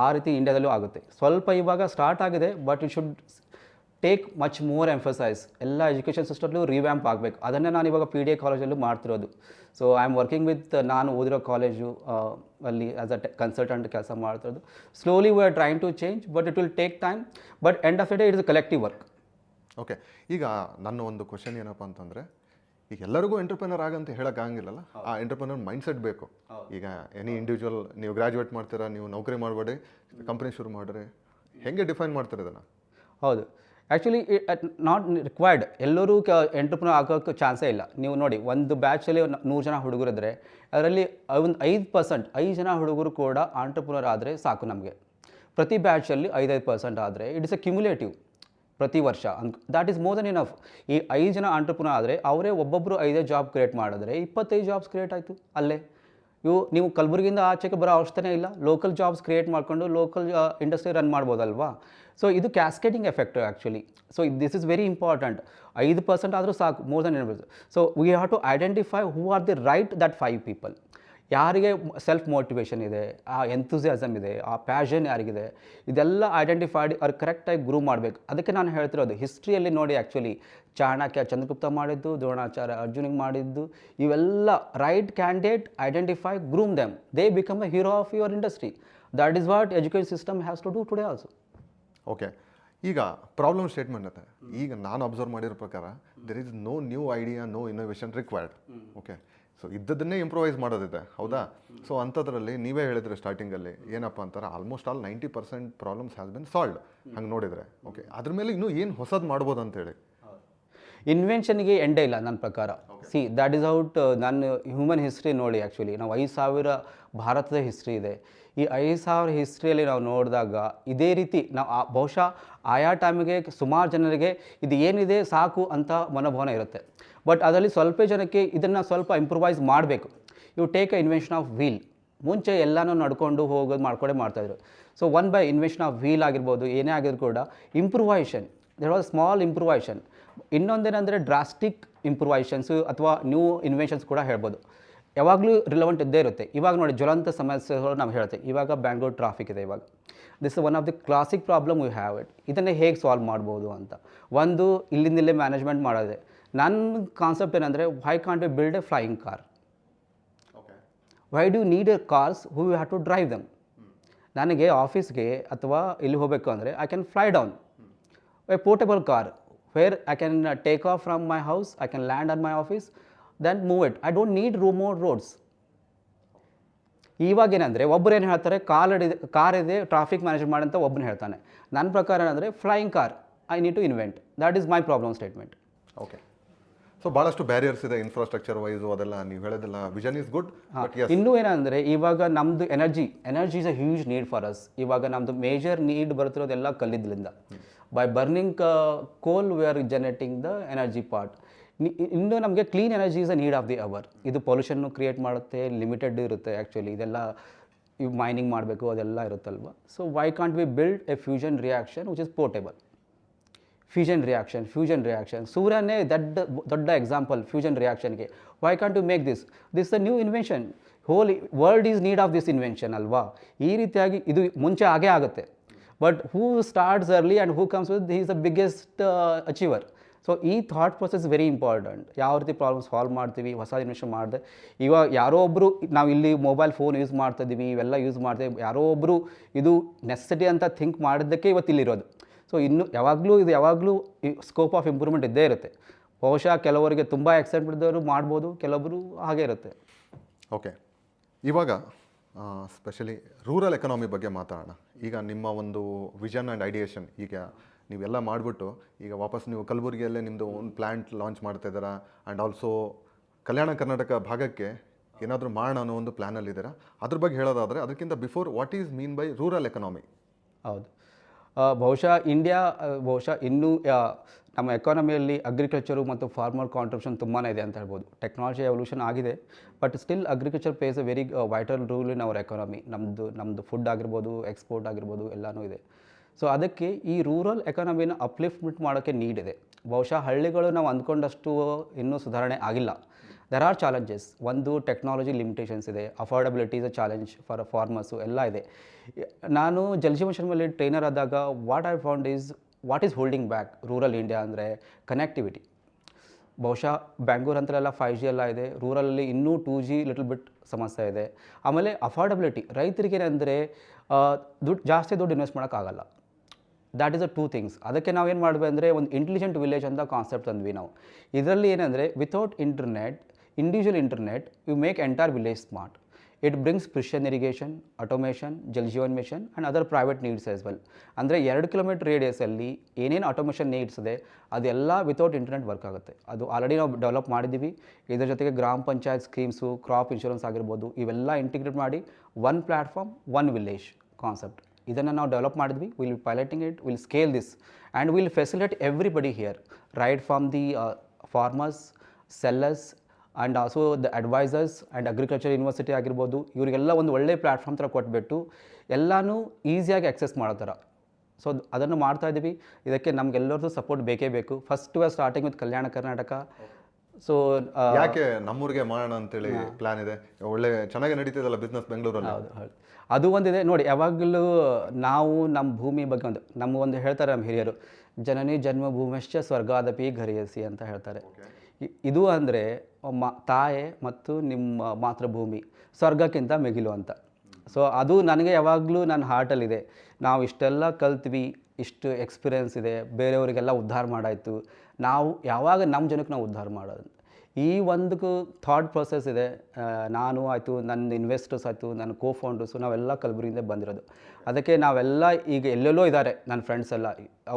ಆ ರೀತಿ ಇಂಡಿಯಾದಲ್ಲೂ ಆಗುತ್ತೆ. ಸ್ವಲ್ಪ ಇವಾಗ ಸ್ಟಾರ್ಟ್ ಆಗಿದೆ, but it should take much more emphasise. ಎಲ್ಲ ಎಜುಕೇಷನ್ ಸಿಸ್ಟಮ್ಲೂ ರಿವ್ಯಾಂಪ್ ಆಗಬೇಕು. ಅದನ್ನೇ ನಾನು ಇವಾಗ PDA ಕಾಲೇಜಲ್ಲೂ ಮಾಡ್ತಿರೋದು. So I am working with ನಾನು ಓದಿರೋ ಕಾಲೇಜು ಅಲ್ಲಿ ಆ್ಯಸ್ ಅ ಕನ್ಸಲ್ಟೆಂಟ್ ಕೆಲಸ ಮಾಡ್ತಿರೋದು. Slowly we are trying to change, but it will take time, but end of the day it is a collective work. Okay, ಈಗ ನನ್ನ ಒಂದು ಕ್ವಶನ್ ಏನಪ್ಪ ಅಂತಂದರೆ, ಈಗ ಎಲ್ಲರಿಗೂ ಎಂಟರ್ಪ್ರಿನರ್ ಆಗಂತ ಹೇಳೋಕ್ಕಾಗಿಲ್ಲಲ್ಲ, ಆ ಎಂಟರ್ಪ್ರಿನರ್ ಮೈಂಡ್ಸೆಟ್ ಬೇಕು. ಈಗ ಎನಿ ಇಂಡಿವಿಜುವಲ್ ನೀವು ಗ್ರ್ಯಾಜುಯೇಟ್ ಮಾಡ್ತೀರಾ, ನೀವು ನೌಕರಿ ಮಾಡಬೇಡಿ, ಕಂಪ್ನಿ ಶುರು ಮಾಡಿರಿ, ಹೇಗೆ ಡಿಫೈನ್ ಮಾಡ್ತಾರೆ ಇದನ್ನು? ಹೌದು, ಆ್ಯಕ್ಚುಲಿ ನಾಟ್ ರಿಕ್ವೈರ್ಡ್. ಎಲ್ಲರೂ ಎಂಟರ್ಪ್ರಿನರ್ ಆಗೋಕ್ಕೆ ಚಾನ್ಸೇ ಇಲ್ಲ. ನೀವು ನೋಡಿ, ಒಂದು ಬ್ಯಾಚಲ್ಲಿ 100 ಜನ ಹುಡುಗರಿದ್ರೆ ಅದರಲ್ಲಿ ಒಂದು 5 ಜನ ಹುಡುಗರು ಕೂಡ ಆಂಟ್ರಪ್ರಿನರ್ ಆದರೆ ಸಾಕು ನಮಗೆ. ಪ್ರತಿ ಬ್ಯಾಚಲ್ಲಿ 5% ಆದರೆ ಇಟ್ ಇಸ್ ಎ ಕ್ಯುಮುಲೇಟಿವ್ ಪ್ರತಿ ವರ್ಷ. That is more than enough. ಈ 5 ಜನ ಆಂಟ್ರಪ್ರಿನರ್ ಆದರೆ ಅವರೇ ಒಬ್ಬೊಬ್ಬರು 5 ಜಾಬ್ ಕ್ರಿಯೇಟ್ ಮಾಡಿದ್ರೆ 25 ಜಾಬ್ಸ್ ಕ್ರಿಯೇಟ್ ಆಯಿತು ಅಲ್ಲೇ. ನೀವು ಕಲಬುರಗಿಯಿಂದ ಆಚೆಗೆ ಬರೋ ಅವಶ್ಯಕತೆ ಇಲ್ಲ. ಲೋಕಲ್ ಜಾಬ್ಸ್ ಕ್ರಿಯೇಟ್ ಮಾಡಿಕೊಂಡು ಲೋಕಲ್ ಇಂಡಸ್ಟ್ರಿ ರನ್ ಮಾಡ್ಬೋದಲ್ವಾ. ಸೊ ಇದು cascading effect actually. So this is very important. 5% ಆದರೂ ಸಾಕು, more than 10%. So we have to identify who are the right that 5 people. ಯಾರಿಗೆ ಸೆಲ್ಫ್ ಮೋಟಿವೇಶನ್ ಇದೆ, ಆ ಎಂಥೂಸಿಯಾಸಮ್ ಇದೆ, ಆ ಪ್ಯಾಷನ್ ಯಾರಿಗಿದೆ, ಇದೆಲ್ಲ ಐಡೆಂಟಿಫೈಡ್ ಅವ್ರು ಕರೆಕ್ಟಾಗಿ ಗ್ರೂ ಮಾಡಬೇಕು. ಅದಕ್ಕೆ ನಾನು ಹೇಳ್ತಿರೋದು, ಹಿಸ್ಟ್ರಿಯಲ್ಲಿ ನೋಡಿ ಆ್ಯಕ್ಚುಲಿ ಚಾಣಕ್ಯ ಚಂದ್ರಗುಪ್ತ ಮಾಡಿದ್ದು, ದ್ರೋಣಾಚಾರ್ಯ ಅರ್ಜುನಿಗೆ ಮಾಡಿದ್ದು, ಇವೆಲ್ಲ right candidate identify, groom them, they become the hero of your industry. That is what education system has to do today also. Okay, ಈಗ ಪ್ರಾಬ್ಲಮ್ ಸ್ಟೇಟ್ಮೆಂಟ್ ಇದೆ. ಈಗ ನಾನು ಅಬ್ಸರ್ವ್ ಮಾಡಿರೋ ಪ್ರಕಾರ there is no new idea, no innovation required. Okay, so ಇದ್ದದನ್ನೇ ಇಂಪ್ರೂವೈಸ್ ಮಾಡೋದಿದೆ, ಹೌದಾ? ಸೊ ಅಂಥದ್ರಲ್ಲಿ ನೀವೇ ಹೇಳಿದ್ರೆ ಸ್ಟಾರ್ಟಿಂಗಲ್ಲಿ ಏನಪ್ಪ ಅಂತಾರೆ, almost all 90% problems has been solved ಹಂಗೆ ನೋಡಿದರೆ. ಓಕೆ, ಅದ್ರ ಮೇಲೆ ಇನ್ನೂ ಏನು ಹೊಸದು ಮಾಡ್ಬೋದು ಅಂತೇಳಿ? ಇನ್ವೆನ್ಷನ್ಗೆ ಎಂಡೇ ಇಲ್ಲ ನನ್ನ ಪ್ರಕಾರ. C that is out. ನಾನು ಹ್ಯೂಮನ್ ಹಿಸ್ಟ್ರಿ ನೋಡಿ, ಆ್ಯಕ್ಚುಲಿ ನಾವು 5,000 ಭಾರತದ ಹಿಸ್ಟ್ರಿ ಇದೆ. ಈ 5,000 ಹಿಸ್ಟ್ರಿಯಲ್ಲಿ ನಾವು ನೋಡಿದಾಗ ಇದೇ ರೀತಿ ನಾವು ಬಹುಶಃ ಆಯಾ ಟೈಮಿಗೆ ಸುಮಾರು ಜನರಿಗೆ ಇದು ಏನಿದೆ ಸಾಕು ಅಂತ ಮನೋಭಾವನೆ ಇರುತ್ತೆ. ಬಟ್ ಅದರಲ್ಲಿ ಸ್ವಲ್ಪ ಜನಕ್ಕೆ ಇದನ್ನು ಸ್ವಲ್ಪ ಇಂಪ್ರೂವೈಸ್ ಮಾಡಬೇಕು. You take a invention of wheel. ಮುಂಚೆ ಎಲ್ಲನೂ ನಡ್ಕೊಂಡು ಹೋಗೋದು ಮಾಡ್ತಾಯಿದ್ರು. So one by invention of wheel ಆಗಿರ್ಬೋದು, ಏನೇ ಆಗಿದ್ರು ಕೂಡ improvisation, there was small improvisation. ಇನ್ನೊಂದೇನೆಂದರೆ ಡ್ರಾಸ್ಟಿಕ್ ಇಂಪ್ರೂವೈಷನ್ಸು ಅಥವಾ ನ್ಯೂ ಇನ್ವೆನ್ಷನ್ಸ್ ಕೂಡ ಹೇಳ್ಬೋದು. ಯಾವಾಗಲೂ ರಿಲೆವೆಂಟ್ ಇದ್ದೇ ಇರುತ್ತೆ. ಇವಾಗ ನೋಡಿ, ಜ್ವಲಂತ ಸಮಸ್ಯೆಗಳು ನಾವು ಹೇಳ್ತೇವೆ. ಇವಾಗ ಬ್ಯಾಂಗ್ಳೂರ್ ಟ್ರಾಫಿಕ್ ಇದೆ. ಇವಾಗ this one of the classic problem we have it. ಇದನ್ನೇ ಹೇಗೆ ಸಾಲ್ವ್ ಮಾಡ್ಬೋದು ಅಂತ ಒಂದು ಇಲ್ಲಿಂದಲೇ ಮ್ಯಾನೇಜ್ಮೆಂಟ್ ಮಾಡೋದೆ. ನನ್ನ ಕಾನ್ಸೆಪ್ಟ್ ಏನಂದರೆ, why can't we build a flying car? Why do you need a cars who you have to drive them? ನನಗೆ ಆಫೀಸ್ಗೆ ಅಥವಾ ಇಲ್ಲಿ ಹೋಗಬೇಕು ಅಂದರೆ I can fly down a portable car where I can take off from my house, I can land on my office, then move it. I don't need more roads. ಇವಾಗೇನೆಂದರೆ ಒಬ್ಬರು ಏನು ಹೇಳ್ತಾರೆ, ಕಾರ್ ಇದೆ ಟ್ರಾಫಿಕ್ ಮ್ಯಾನೇಜ್ ಮಾಡಿ ಅಂತ ಒಬ್ಬನು ಹೇಳ್ತಾನೆ. ನನ್ನ ಪ್ರಕಾರ ಏನಂದರೆ, flying car I need to invent. That is my problem statement. Okay, so ಭಾಳಷ್ಟು ಬ್ಯಾರಿಯರ್ಸ್ ಇದೆ ಇನ್ಫ್ರಾಸ್ಟ್ರಕ್ಚರ್ ವೈಸು, ಅದೆಲ್ಲ ನೀವು ಹೇಳೋದೆಲ್ಲ ವಿಷನ್ ಈಸ್ ಗುಡ್. ಇನ್ನೂ ಏನಂದರೆ, ಇವಾಗ ನಮ್ಮದು energy is a huge need for us. ಇವಾಗ ನಮ್ಮದು ಮೇಜರ್ ನೀಡ್ ಬರ್ತಿರೋದೆಲ್ಲ ಕಲ್ಲಿದ್ದಲಿಂದ. By burning coal we are generating the energy part. ಇನ್ನೂ ನಮಗೆ clean energy is a need of the hour. ಇದು ಪೊಲ್ಯೂಷನ್ನು ಕ್ರಿಯೇಟ್ ಮಾಡುತ್ತೆ, ಲಿಮಿಟೆಡ್ ಇರುತ್ತೆ ಆ್ಯಕ್ಚುಲಿ. ಇದೆಲ್ಲ ಇವು ಮೈನಿಂಗ್ ಮಾಡಬೇಕು, ಅದೆಲ್ಲ ಇರುತ್ತಲ್ವ. So why can't we build a fusion reaction which is portable? Fusion reaction ಸೂರ್ಯನೇ ದೊಡ್ಡ ಎಕ್ಸಾಂಪಲ್ ಫ್ಯೂಷನ್ ರಿಯಾಕ್ಷನ್ಗೆ. Why can't you make this a new invention? Whole world is need of this invention ಅಲ್ವಾ? ಈ ರೀತಿಯಾಗಿ ಇದು ಮುಂಚೆ ಆಗೇ ಆಗುತ್ತೆ. But who starts early and who comes with, he is the biggest achiever. So ಈ ಥಾಟ್ ಪ್ರೊಸೆಸ್ ವೆರಿ ಇಂಪಾರ್ಟೆಂಟ್. ಯಾವ ರೀತಿ ಪ್ರಾಬ್ಲಮ್ ಸಾಲ್ವ್ ಮಾಡ್ತೀವಿ, ಹೊಸ ಇನ್ವೆನ್ಷನ್ ಮಾಡಿದೆ. ಇವಾಗ ಯಾರೋ ಒಬ್ಬರು, ನಾವು ಇಲ್ಲಿ ಮೊಬೈಲ್ ಫೋನ್ ಯೂಸ್ ಮಾಡ್ತಾಯಿದ್ದೀವಿ, ಇವೆಲ್ಲ ಯೂಸ್ ಮಾಡ್ತೀವಿ, ಯಾರೋ ಒಬ್ಬರು ಇದು ನೆಸೆಸಿಟಿ ಅಂತ ಥಿಂಕ್ ಮಾಡಿದ್ದಕ್ಕೆ ಇವತ್ತು ಇಲ್ಲಿರೋದು. ಸೊ ಇನ್ನು ಯಾವಾಗಲೂ ಈ ಸ್ಕೋಪ್ ಆಫ್ ಇಂಪ್ರೂವ್ಮೆಂಟ್ ಇದ್ದೇ ಇರುತ್ತೆ. ಬಹುಶಃ ಕೆಲವರಿಗೆ ತುಂಬ ಎಕ್ಸೈಟ್ಮೆಂಟ್ ಇದ್ದವರು ಮಾಡ್ಬೋದು, ಕೆಲವೊಬ್ಬರು ಹಾಗೆ ಇರುತ್ತೆ. ಓಕೆ, ಇವಾಗ ಸ್ಪೆಷಲಿ ರೂರಲ್ ಎಕನಾಮಿ ಬಗ್ಗೆ ಮಾತಾಡೋಣ. ಈಗ ನಿಮ್ಮ ಒಂದು ವಿಷನ್ ಆ್ಯಂಡ್ ಐಡಿಯೇಷನ್, ಈಗ ನೀವೆಲ್ಲ ಮಾಡಿಬಿಟ್ಟು ಈಗ ವಾಪಸ್ ನೀವು ಕಲಬುರಗಿಯಲ್ಲೇ ನಿಮ್ಮದು ಒಂದು ಪ್ಲ್ಯಾಂಟ್ ಲಾಂಚ್ ಮಾಡ್ತಾ ಇದ್ದೀರಾ. ಆ್ಯಂಡ್ ಆಲ್ಸೋ ಕಲ್ಯಾಣ ಕರ್ನಾಟಕ ಭಾಗಕ್ಕೆ ಏನಾದರೂ ಮಾಡೋಣ ಅನ್ನೋ ಒಂದು ಪ್ಲ್ಯಾನಲ್ಲಿ ಇದ್ದೀರಾ. ಅದ್ರ ಬಗ್ಗೆ ಹೇಳೋದಾದರೆ ಅದಕ್ಕಿಂತ before what is mean by rural economy? ಹೌದು. ಬಹುಶಃ ಇಂಡಿಯಾ ಬಹುಶಃ ಇನ್ನೂ ನಮ್ಮ ಎಕಾನಮಿಯಲ್ಲಿ ಅಗ್ರಿಕಲ್ಚರು ಮತ್ತು ಫಾರ್ಮರ್ ಕಾಂಟ್ರಿಬ್ಯೂಷನ್ ತುಂಬಾ ಇದೆ ಅಂತ ಹೇಳ್ಬೋದು. ಟೆಕ್ನಾಲಜಿ ಎವಲ್ಯೂಷನ್ ಆಗಿದೆ, but still agriculture place A very vital role in our economy. ನಮ್ಮದು ಫುಡ್ ಆಗಿರ್ಬೋದು, ಎಕ್ಸ್ಪೋರ್ಟ್ ಆಗಿರ್ಬೋದು, ಎಲ್ಲನೂ ಇದೆ. ಸೊ ಅದಕ್ಕೆ ಈ ರೂರಲ್ ಎಕಾನಮಿನ ಅಪ್ಲಿಫ್ಟ್ಮೆಂಟ್ ಮಾಡೋಕ್ಕೆ ನೀಡ್ ಇದೆ. ಬಹುಶಃ ಹಳ್ಳಿಗಳು ನಾವು ಅಂದ್ಕೊಂಡಷ್ಟು ಇನ್ನೂ ಸುಧಾರಣೆ ಆಗಿಲ್ಲ. There are challenges. ಒಂದು ಟೆಕ್ನಾಲಜಿ ಲಿಮಿಟೇಷನ್ಸ್ ಇದೆ, affordability is a challenge for farmers, ಎಲ್ಲ ಇದೆ. ನಾನು ಜಲಜೀವನ್ ಮಿಷನ್ನಲ್ಲಿ ಟ್ರೈನರ್ ಆದಾಗ what I found what is holding back rural India ಅಂದರೆ ಕನೆಕ್ಟಿವಿಟಿ. ಬಹುಶಃ ಬ್ಯಾಂಗ್ಳೂರ್ ಹಂತಲೆಲ್ಲ 5G ಎಲ್ಲ ಇದೆ, ರೂರಲಲ್ಲಿ ಇನ್ನೂ 2G ಲಿಟಲ್ ಬಿಟ್ ಸಮಸ್ಯೆ ಇದೆ. ಆಮೇಲೆ ಅಫೋರ್ಡಬಿಲಿಟಿ, ರೈತರಿಗೆ ಏನಂದರೆ ಜಾಸ್ತಿ ದುಡ್ಡು ಇನ್ವೆಸ್ಟ್ ಮಾಡೋಕ್ಕಾಗಲ್ಲ. That is a 2 things. ಅದಕ್ಕೆ ನಾವು ಏನು ಮಾಡ್ಬೇಕು ಅಂದರೆ ಒಂದು ಇಂಟೆಲಿಜೆಂಟ್ ವಿಲೇಜ್ ಅಂತ ಕಾನ್ಸೆಪ್ಟ್ ತಂದ್ವಿ ನಾವು. ಇದರಲ್ಲಿ ಏನಂದರೆ without internet, individual internet, you make entire village smart. It brings precision irrigation, automation, Jaljeevan mission and other private needs as well. ಅಂದರೆ 2 ಕಿಲೋಮೀಟರ್ ರೇಡಿಯಸಲ್ಲಿ ಏನೇನು ಆಟೋಮೇಷನ್ ನೀಡ್ಸ್ ಇದೆ ಅದೆಲ್ಲ ವಿತೌಟ್ ಇಂಟರ್ನೆಟ್ ವರ್ಕ್ ಆಗುತ್ತೆ. ಅದು ಆಲ್ರೆಡಿ ನಾವು ಡೆವಲಪ್ ಮಾಡಿದ್ದೀವಿ. ಇದರ ಜೊತೆಗೆ ಗ್ರಾಮ ಪಂಚಾಯತ್ ಸ್ಕೀಮ್ಸು, ಕ್ರಾಪ್ ಇನ್ಶೂರೆನ್ಸ್ ಆಗಿರ್ಬೋದು, ಇವೆಲ್ಲ ಇಂಟಿಗ್ರೇಟ್ ಮಾಡಿ one platform one village concept ಇದನ್ನು ನಾವು ಡೆವಲಪ್ ಮಾಡಿದ್ವಿ. Will piloting it, will scale this and will facilitate everybody here, right from the farmers, sellers and also the advisors and agriculture university ಆಗಿರ್ಬೋದು. ಇವರಿಗೆಲ್ಲ ಒಂದು ಒಳ್ಳೆ ಪ್ಲ್ಯಾಟ್ಫಾರ್ಮ್ ಥರ ಕೊಟ್ಬಿಟ್ಟು ಎಲ್ಲನೂ ಈಸಿಯಾಗಿ ಆಕ್ಸೆಸ್ ಮಾಡೋ ಥರ. ಸೊ ಅದನ್ನು ಮಾಡ್ತಾ ಇದ್ದೀವಿ. ಇದಕ್ಕೆ ನಮಗೆಲ್ಲರದ್ದು ಸಪೋರ್ಟ್ ಬೇಕೇ ಬೇಕು. First we are starting with Kalyana Karnataka. So ಯಾಕೆ ನಮ್ಮೂರಿಗೆ ಮಾಡೋಣ ಅಂತೇಳಿ ಪ್ಲಾನ್ ಇದೆ? ಒಳ್ಳೆ ಚೆನ್ನಾಗಿ ನಡೀತಿದೆಲ್ಲ ಬಿಸ್ನೆಸ್ ಬೆಂಗಳೂರಲ್ಲಿ. ಹೌದು ಹೌದು, ಅದು ಒಂದಿದೆ ನೋಡಿ. ಯಾವಾಗಲೂ ನಾವು ನಮ್ಮ ಭೂಮಿ ಬಗ್ಗೆ ಒಂದು ಹೇಳ್ತಾರೆ ನಮ್ಮ ಹಿರಿಯರು, ಜನನಿ ಜನ್ಮಭೂಮಿಶ್ಚ ಸ್ವರ್ಗಾದಪಿ ಘರಿಯಸಿ ಅಂತ ಹೇಳ್ತಾರೆ. ಇದು ಅಂದರೆ ತಾಯಿ ಮತ್ತು ನಿಮ್ಮ ಮಾತೃಭೂಮಿ ಸ್ವರ್ಗಕ್ಕಿಂತ ಮಿಗಿಲು ಅಂತ. ಸೊ ಅದು ನನಗೆ ಯಾವಾಗಲೂ ನನ್ನ ಹಾರ್ಟಲ್ಲಿದೆ. ನಾವು ಇಷ್ಟೆಲ್ಲ ಕಲ್ತ್ವಿ, ಇಷ್ಟು ಎಕ್ಸ್ಪೀರಿಯೆನ್ಸ್ ಇದೆ, ಬೇರೆಯವರಿಗೆಲ್ಲ ಉದ್ಧಾರ ಮಾಡಾಯಿತು, ನಾವು ಯಾವಾಗ ನಮ್ಮ ಜನಕ್ಕೆ ನಾವು ಉದ್ಧಾರ ಮಾಡೋದು, ಈ ಒಂದು ಥಾಟ್ ಪ್ರೊಸೆಸ್ ಇದೆ. ನಾನು ಆಯಿತು, ನನ್ನ ಇನ್ವೆಸ್ಟರ್ಸ್ ಆಯಿತು, ನನ್ನ ಕೋ-ಫೌಂಡರ್ಸು, ನಾವೆಲ್ಲ ಕಲಬುರಗಿಯಿಂದ ಬಂದಿರೋದು. ಅದಕ್ಕೆ ನಾವೆಲ್ಲ ಈಗ ಎಲ್ಲೆಲ್ಲೋ ಇದ್ದಾರೆ ನನ್ನ ಫ್ರೆಂಡ್ಸ್ ಎಲ್ಲ,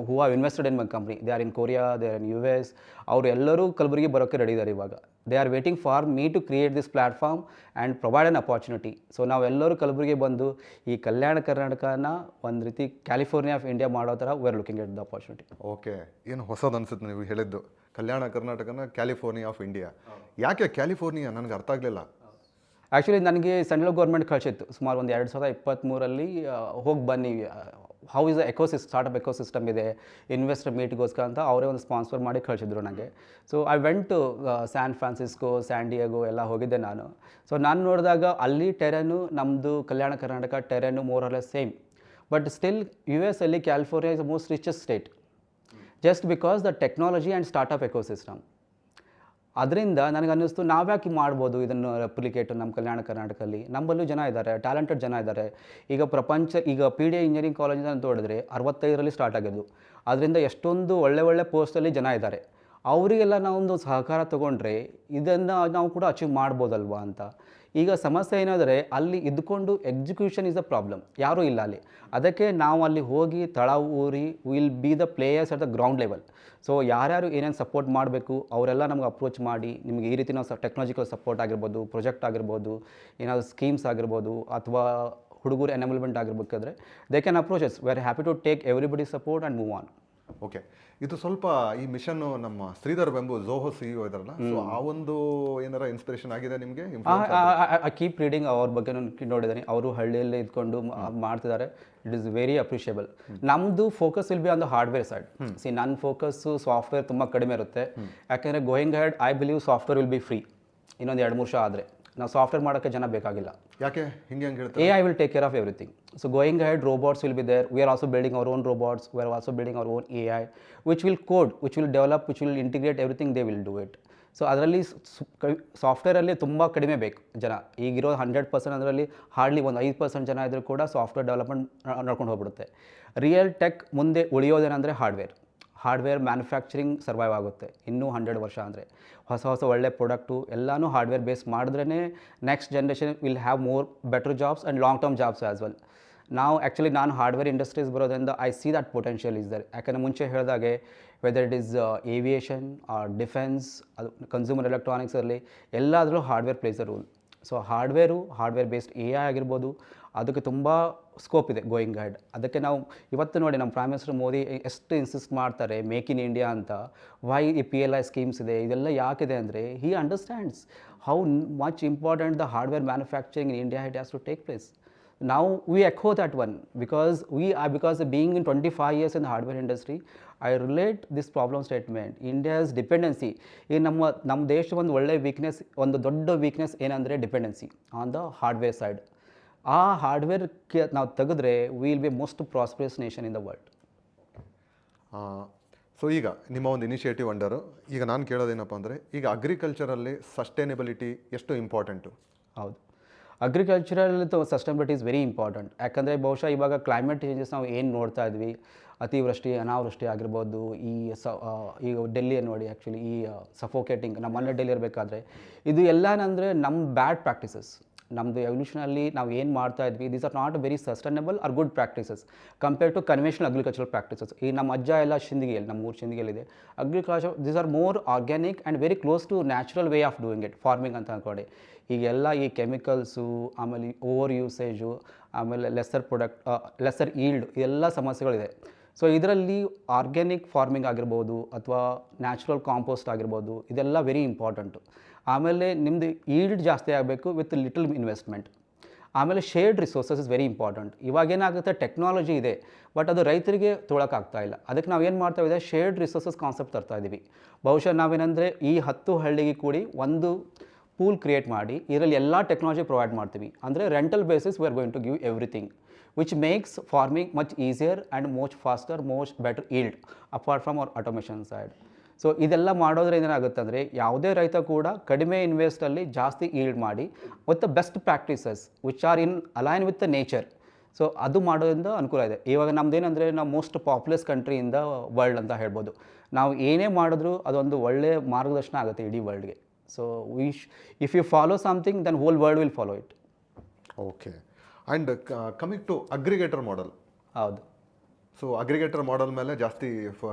who are invested in my company. They are in Korea, they are in US. ಅವರು ಎಲ್ಲರೂ ಕಲಬುರಗಿ ಬರೋಕ್ಕೆ ರೆಡಿ ಇದ್ದಾರೆ ಇವಾಗ. They are waiting for me to create this platform and provide an opportunity. So ನಾವೆಲ್ಲರೂ ಕಲಬುರಗಿ ಬಂದು ಈ ಕಲ್ಯಾಣ ಕರ್ನಾಟಕನ ಒಂದು ರೀತಿ ಕ್ಯಾಲಿಫೋರ್ನಿಯಾ ಆಫ್ ಇಂಡಿಯಾ ಮಾಡೋ ಥರ we are looking at the opportunity. Okay, ಏನು ಹೊಸದು ಅನಿಸುತ್ತೆ ನೀವು ಹೇಳಿದ್ದು, ಕಲ್ಯಾಣ ಕರ್ನಾಟಕನ ಕ್ಯಾಲಿಫೋರ್ನಿಯಾ ಆಫ್ ಇಂಡಿಯಾ. ಯಾಕೆ ಕ್ಯಾಲಿಫೋರ್ನಿಯಾ? ನನಗೆ ಅರ್ಥ ಆಗಲಿಲ್ಲ. ಆ್ಯಕ್ಚುಲಿ ನನಗೆ ಸೆಂಟ್ರಲ್ ಗೌರ್ಮೆಂಟ್ ಕಳಿಸಿತ್ತು ಸುಮಾರು ಒಂದು 2023 ಹೋಗಿ ಬನ್ನಿ, ಹೌ ಇಸ್ ಸ್ಟಾರ್ಟಪ್ ಎಕೋಸಿಸ್ಟಮ್ ಇದೆ, ಇನ್ವೆಸ್ಟರ್ ಮೀಟ್ಗೋಸ್ಕರ ಅಂತ ಅವರೇ ಒಂದು ಸ್ಪಾನ್ಸರ್ ಮಾಡಿ ಕಳಿಸಿದ್ರು ನನಗೆ. So I went to San Francisco, San Diego ಎಲ್ಲ ಹೋಗಿದ್ದೆ ನಾನು. ಸೊ ನಾನು ನೋಡಿದಾಗ ಅಲ್ಲಿ ಟೆರೆನು ನಮ್ಮದು Kalyana Karnataka terrain more or less same. But still US ಅಲ್ಲಿ California is the most richest state, just because the technology and startup ecosystem. ಅದರಿಂದ ನನಗೆ ಅನ್ನಿಸ್ತು ನಾವ್ಯಾಕೆ ಮಾಡ್ಬೋದು ಇದನ್ನು ರೆಪ್ಲಿಕೇಟು ನಮ್ಮ ಕಲ್ಯಾಣ ಕರ್ನಾಟಕದಲ್ಲಿ. ನಮ್ಮಲ್ಲೂ ಜನ ಇದ್ದಾರೆ, ಟ್ಯಾಲೆಂಟೆಡ್ ಜನ ಇದ್ದಾರೆ. ಈಗ ಈಗ PDI ಇಂಜಿನಿಯರಿಂಗ್ ಕಾಲೇಜಿಂದ ಅಂತ ನೋಡಿದ್ರೆ 65ರಲ್ಲಿ ಸ್ಟಾರ್ಟ್ ಆಗಿದ್ದು. ಅದರಿಂದ ಎಷ್ಟೊಂದು ಒಳ್ಳೆ ಪೋಸ್ಟಲ್ಲಿ ಜನ ಇದ್ದಾರೆ. ಅವರಿಗೆಲ್ಲ ನಾವೊಂದು ಸಹಕಾರ ತೊಗೊಂಡ್ರೆ ಇದನ್ನು ನಾವು ಕೂಡ ಅಚೀವ್ ಮಾಡ್ಬೋದಲ್ವಾ ಅಂತ. ಈಗ ಸಮಸ್ಯೆ ಏನಾದರೆ ಅಲ್ಲಿ ಇದ್ದುಕೊಂಡು ಎಕ್ಸಿಕ್ಯೂಷನ್ ಇಸ್ ಅ ಪ್ರಾಬ್ಲಮ್, ಯಾರೂ ಇಲ್ಲ ಅಲ್ಲಿ. ಅದಕ್ಕೆ ನಾವು ಅಲ್ಲಿ ಹೋಗಿ ತಳ ಊರಿ will be the players at the ground level. So ಯಾರ್ಯಾರು ಏನೇನು ಸಪೋರ್ಟ್ ಮಾಡಬೇಕು ಅವರೆಲ್ಲ ನಮ್ಗೆ ಅಪ್ರೋಚ್ ಮಾಡಿ, ನಿಮಗೆ ಈ ರೀತಿ ನಾವು ಟೆಕ್ನಾಲಜಿಕಲ್ ಸಪೋರ್ಟ್ ಆಗಿರ್ಬೋದು, ಪ್ರಾಜೆಕ್ಟ್ ಆಗಿರ್ಬೋದು, ಏನಾದರೂ ಸ್ಕೀಮ್ಸ್ ಆಗಿರ್ಬೋದು, ಅಥವಾ ಹುಡುಗರು ಎನೇಬಲ್ಮೆಂಟ್ ಆಗಿರ್ಬೇಕಾದ್ರೆ they can approaches. We are happy to take everybody support and move on. Okay, ಇದು ಸ್ವಲ್ಪ ಈ ಮಿಷನ್ನು ನಮ್ಮ ಶ್ರೀಧರ್ ಬೆಂಬು ಝೋಹೋ CEO ಇದಾರಲ್ಲ, ಸೊ ಆ ಒಂದು ಏನಾರ ಇನ್ಸ್ಪಿರೇಷನ್ ಆಗಿದೆ ನಿಮಗೆ? ಐ ಕೀಪ್ ರೀಡಿಂಗ್ ಅವ್ರ ಬಗ್ಗೆ ನೋಡಿದ್ದೀನಿ. ಅವರು ಹಳ್ಳಿಯಲ್ಲೇ ಇದ್ಕೊಂಡು ಮಾಡ್ತಿದ್ದಾರೆ. It is very appreciable. ನಮ್ಮದು focus will be on the hardware side. ನನ್ನ ಫೋಕಸ್ಸು ಸಾಫ್ಟ್ವೇರ್ ತುಂಬ ಕಡಿಮೆ ಇರುತ್ತೆ. ಯಾಕೆಂದರೆ going ahead I believe software will be free ಇನ್ನೊಂದು 2-3 ವರ್ಷ ಆದರೆ. ನಾವು ಸಾಫ್ಟ್ವೇರ್ ಮಾಡೋಕ್ಕೆ ಜನ ಬೇಕಾಗಿಲ್ಲ. ಯಾಕೆ ಹಿಂಗೆ ಹೇಳ್ತಾರೆ? AI will take care of everything. So going ahead, robots will be there. We are also building our own robots. We are also building our own AI, which will code, which will develop, which will integrate everything. They will do it. So ಅದರಲ್ಲಿ ಸಾಫ್ಟ್ವೇರಲ್ಲಿ ತುಂಬ ಕಡಿಮೆ ಬೇಕು ಜನ. ಈಗಿರೋ 100% ಅದರಲ್ಲಿ ಹಾರ್ಡ್ಲಿ ಒಂದು 5% ಜನ ಇದ್ದರೂ ಕೂಡ ಸಾಫ್ಟ್ವೇರ್ ಡೆವಲಪ್ಮೆಂಟ್ ನೋಡ್ಕೊಂಡು ಹೋಗ್ಬಿಡುತ್ತೆ. ರಿಯಲ್ ಟೆಕ್ ಮುಂದೆ ಉಳಿಯೋದೇನೆಂದರೆ ಹಾರ್ಡ್ವೇರ್ ಮ್ಯಾನುಫ್ಯಾಕ್ಚರಿಂಗ್ ಸರ್ವೈವ್ ಆಗುತ್ತೆ ಇನ್ನೂ 100 ವರ್ಷ. ಅಂದರೆ ಹೊಸ ಒಳ್ಳೆ ಪ್ರಾಡಕ್ಟು ಎಲ್ಲನೂ ಹಾರ್ಡ್ವೇರ್ ಬೇಸ್ ಮಾಡಿದ್ರೇ next generation will have more better jobs and long term jobs as well. ನಾನು ಹಾರ್ಡ್ವೇರ್ ಇಂಡಸ್ಟ್ರೀಸ್ ಬರೋದ್ರಿಂದ I see that potential is there. ಯಾಕಂದರೆ ಮುಂಚೆ ಹೇಳಿದಾಗೆ whether it is aviation or defence, ಅದು ಕನ್ಸ್ಯೂಮರ್ ಎಲೆಕ್ಟ್ರಾನಿಕ್ಸಲ್ಲಿ ಎಲ್ಲಾದರೂ hardware plays a role. So hardware based A I ಆಗಿರ್ಬೋದು, ಅದಕ್ಕೆ ತುಂಬ ಸ್ಕೋಪ್ ಇದೆ ಗೋಯಿಂಗ್ ಹ್ಯಾಡ್. ಅದಕ್ಕೆ ನಾವು ಇವತ್ತು ನೋಡಿ ನಮ್ಮ ಪ್ರೈಮ್ ಮಿನಿಸ್ಟರ್ ಮೋದಿ ಎಷ್ಟು ಇನ್ಸಿಸ್ಟ್ ಮಾಡ್ತಾರೆ ಮೇಕ್ ಇನ್ ಇಂಡಿಯಾ ಅಂತ. ವೈ ಈ PLI ಸ್ಕೀಮ್ಸ್ ಇದೆ, ಇದೆಲ್ಲ ಯಾಕಿದೆ ಅಂದರೆ he understands how much important the hardware manufacturing in India it has to take place. Now we echo that one because being in 25 years in the hardware industry, I relate this problem statement. India's dependency ಈ ನಮ್ಮ ದೇಶದ ಒಂದು ಒಳ್ಳೆ ವೀಕ್ನೆಸ್, ಒಂದು ದೊಡ್ಡ ವೀಕ್ನೆಸ್ ಏನಂದರೆ dependency on the hardware side. ಆ ಹಾರ್ಡ್ವೇರ್ಗೆ ನಾವು ತೆಗೆದ್ರೆ will be most prosperous nation in the world. So ಈಗ ನಿಮ್ಮ ಒಂದು ಇನಿಷಿಯೇಟಿವ್ ಅಂಡರು ಈಗ ನಾನು ಕೇಳೋದೇನಪ್ಪ ಅಂದರೆ, ಈಗ ಅಗ್ರಿಕಲ್ಚರಲ್ಲಿ ಸಸ್ಟೈನಬಿಲಿಟಿ ಎಷ್ಟು ಇಂಪಾರ್ಟೆಂಟು? ಹೌದು, agricultural sustainability is very important. ಯಾಕಂದರೆ ಬಹುಶಃ ಇವಾಗ ಕ್ಲೈಮೇಟ್ ಚೇಂಜಸ್ ನಾವು ಏನು ನೋಡ್ತಾ ಇದ್ವಿ, ಅತಿವೃಷ್ಟಿ ಅನಾವೃಷ್ಟಿ ಆಗಿರ್ಬೋದು, ಈಗ ಡೆಲ್ಲಿಯನ್ನು ನೋಡಿ, ಆ್ಯಕ್ಚುಲಿ ಈ ಸಫೋಕೇಟಿಂಗ್ ನಮ್ಮ ಮನೆ ಡೆಲ್ಲಿ ಇರಬೇಕಾದ್ರೆ ಇದು ಎಲ್ಲನಂದರೆ ನಮ್ಮ ಬ್ಯಾಡ್ ಪ್ರಾಕ್ಟೀಸಸ್. ನಮ್ಮದು ಎವಲ್ಯೂಷನಲ್ಲಿ ನಾವು ಏನು ಮಾಡ್ತಾ ಇದ್ವಿ, these are not very sustainable or good practices compared to conventional agricultural practices. ಈ ನಮ್ಮ ಅಜ್ಜ ಎಲ್ಲ ಶಿಂದಗಿಯಲ್ಲಿ, ನಮ್ಮ ಊರು ಶಿಂದಗಿಯಲ್ಲಿದೆ agriculture, these are more organic and very close to natural way of doing it farming ಅಂತ ಅಂದ್ಕೊಂಡು. ಈಗೆಲ್ಲ ಈ ಕೆಮಿಕಲ್ಸು, ಆಮೇಲೆ ಓವರ್ ಯೂಸೇಜು, ಆಮೇಲೆ ಲೆಸ್ಸರ್ ಈಲ್ಡ್, ಇದೆಲ್ಲ ಸಮಸ್ಯೆಗಳಿದೆ. ಸೊ ಇದರಲ್ಲಿ ಆರ್ಗ್ಯಾನಿಕ್ ಫಾರ್ಮಿಂಗ್ ಆಗಿರ್ಬೋದು ಅಥವಾ ನ್ಯಾಚುರಲ್ ಕಾಂಪೋಸ್ಟ್ ಆಗಿರ್ಬೋದು, ಇದೆಲ್ಲ ವೆರಿ ಇಂಪಾರ್ಟೆಂಟು. ಆಮೇಲೆ ನಿಮ್ಮದು ಈಲ್ಡ್ ಜಾಸ್ತಿ ಆಗಬೇಕು ವಿತ್ ಲಿಟಲ್ ಇನ್ವೆಸ್ಟ್ಮೆಂಟ್. ಆಮೇಲೆ shared resources is very important. ಇವಾಗೇನಾಗುತ್ತೆ, ಟೆಕ್ನಾಲಜಿ ಇದೆ ಬಟ್ ಅದು ರೈತರಿಗೆ ತೊಗೊಳಕ್ಕಾಗ್ತಾ ಇಲ್ಲ. ಅದಕ್ಕೆ ನಾವು ಏನು ಮಾಡ್ತಾ ಇದ್ದೀವಿ, ಶೇರ್ಡ್ ರಿಸೋರ್ಸಸ್ ಕಾನ್ಸೆಪ್ಟ್ ತರ್ತಾ ಇದ್ದೀವಿ. ಬಹುಶಃ ನಾವೇನಂದರೆ ಈ 10 ಹಳ್ಳಿಗೆ ಕೂಡಿ ಒಂದು ಪೂಲ್ ಕ್ರಿಯೇಟ್ ಮಾಡಿ ಇದರಲ್ಲಿ ಎಲ್ಲ ಟೆಕ್ನಾಲಜಿ ಪ್ರೊವೈಡ್ ಮಾಡ್ತೀವಿ. ಅಂದರೆ rental basis we are going to give everything which makes farming much easier and much faster, much better yield apart from our automation side. So ಇದೆಲ್ಲ ಮಾಡೋದ್ರಿಂದ ಏನಾಗುತ್ತೆ ಅಂದರೆ ಯಾವುದೇ ರೈತ ಕೂಡ ಕಡಿಮೆ ಇನ್ವೆಸ್ಟಲ್ಲಿ ಜಾಸ್ತಿ ಈಲ್ಡ್ ಮಾಡಿ with the best practices which are in align with the nature. So ಅದು ಮಾಡೋದ್ರಿಂದ ಅನುಕೂಲ ಇದೆ. ಇವಾಗ ನಮ್ಮದೇನೆಂದರೆ ನಾವು most populous country in the world ಅಂತ ಹೇಳ್ಬೋದು. ನಾವು ಏನೇ ಮಾಡಿದ್ರೂ ಅದೊಂದು ಒಳ್ಳೆಯ ಮಾರ್ಗದರ್ಶನ ಆಗುತ್ತೆ ಇಡೀ ವರ್ಲ್ಡ್ಗೆ. So if you follow something then whole world will follow it. Okay. And coming to aggregator model. ಹೌದು. ಸೊ ಅಗ್ರಿಗೇಟರ್ ಮಾಡೆಲ್ ಮೇಲೆ ಜಾಸ್ತಿ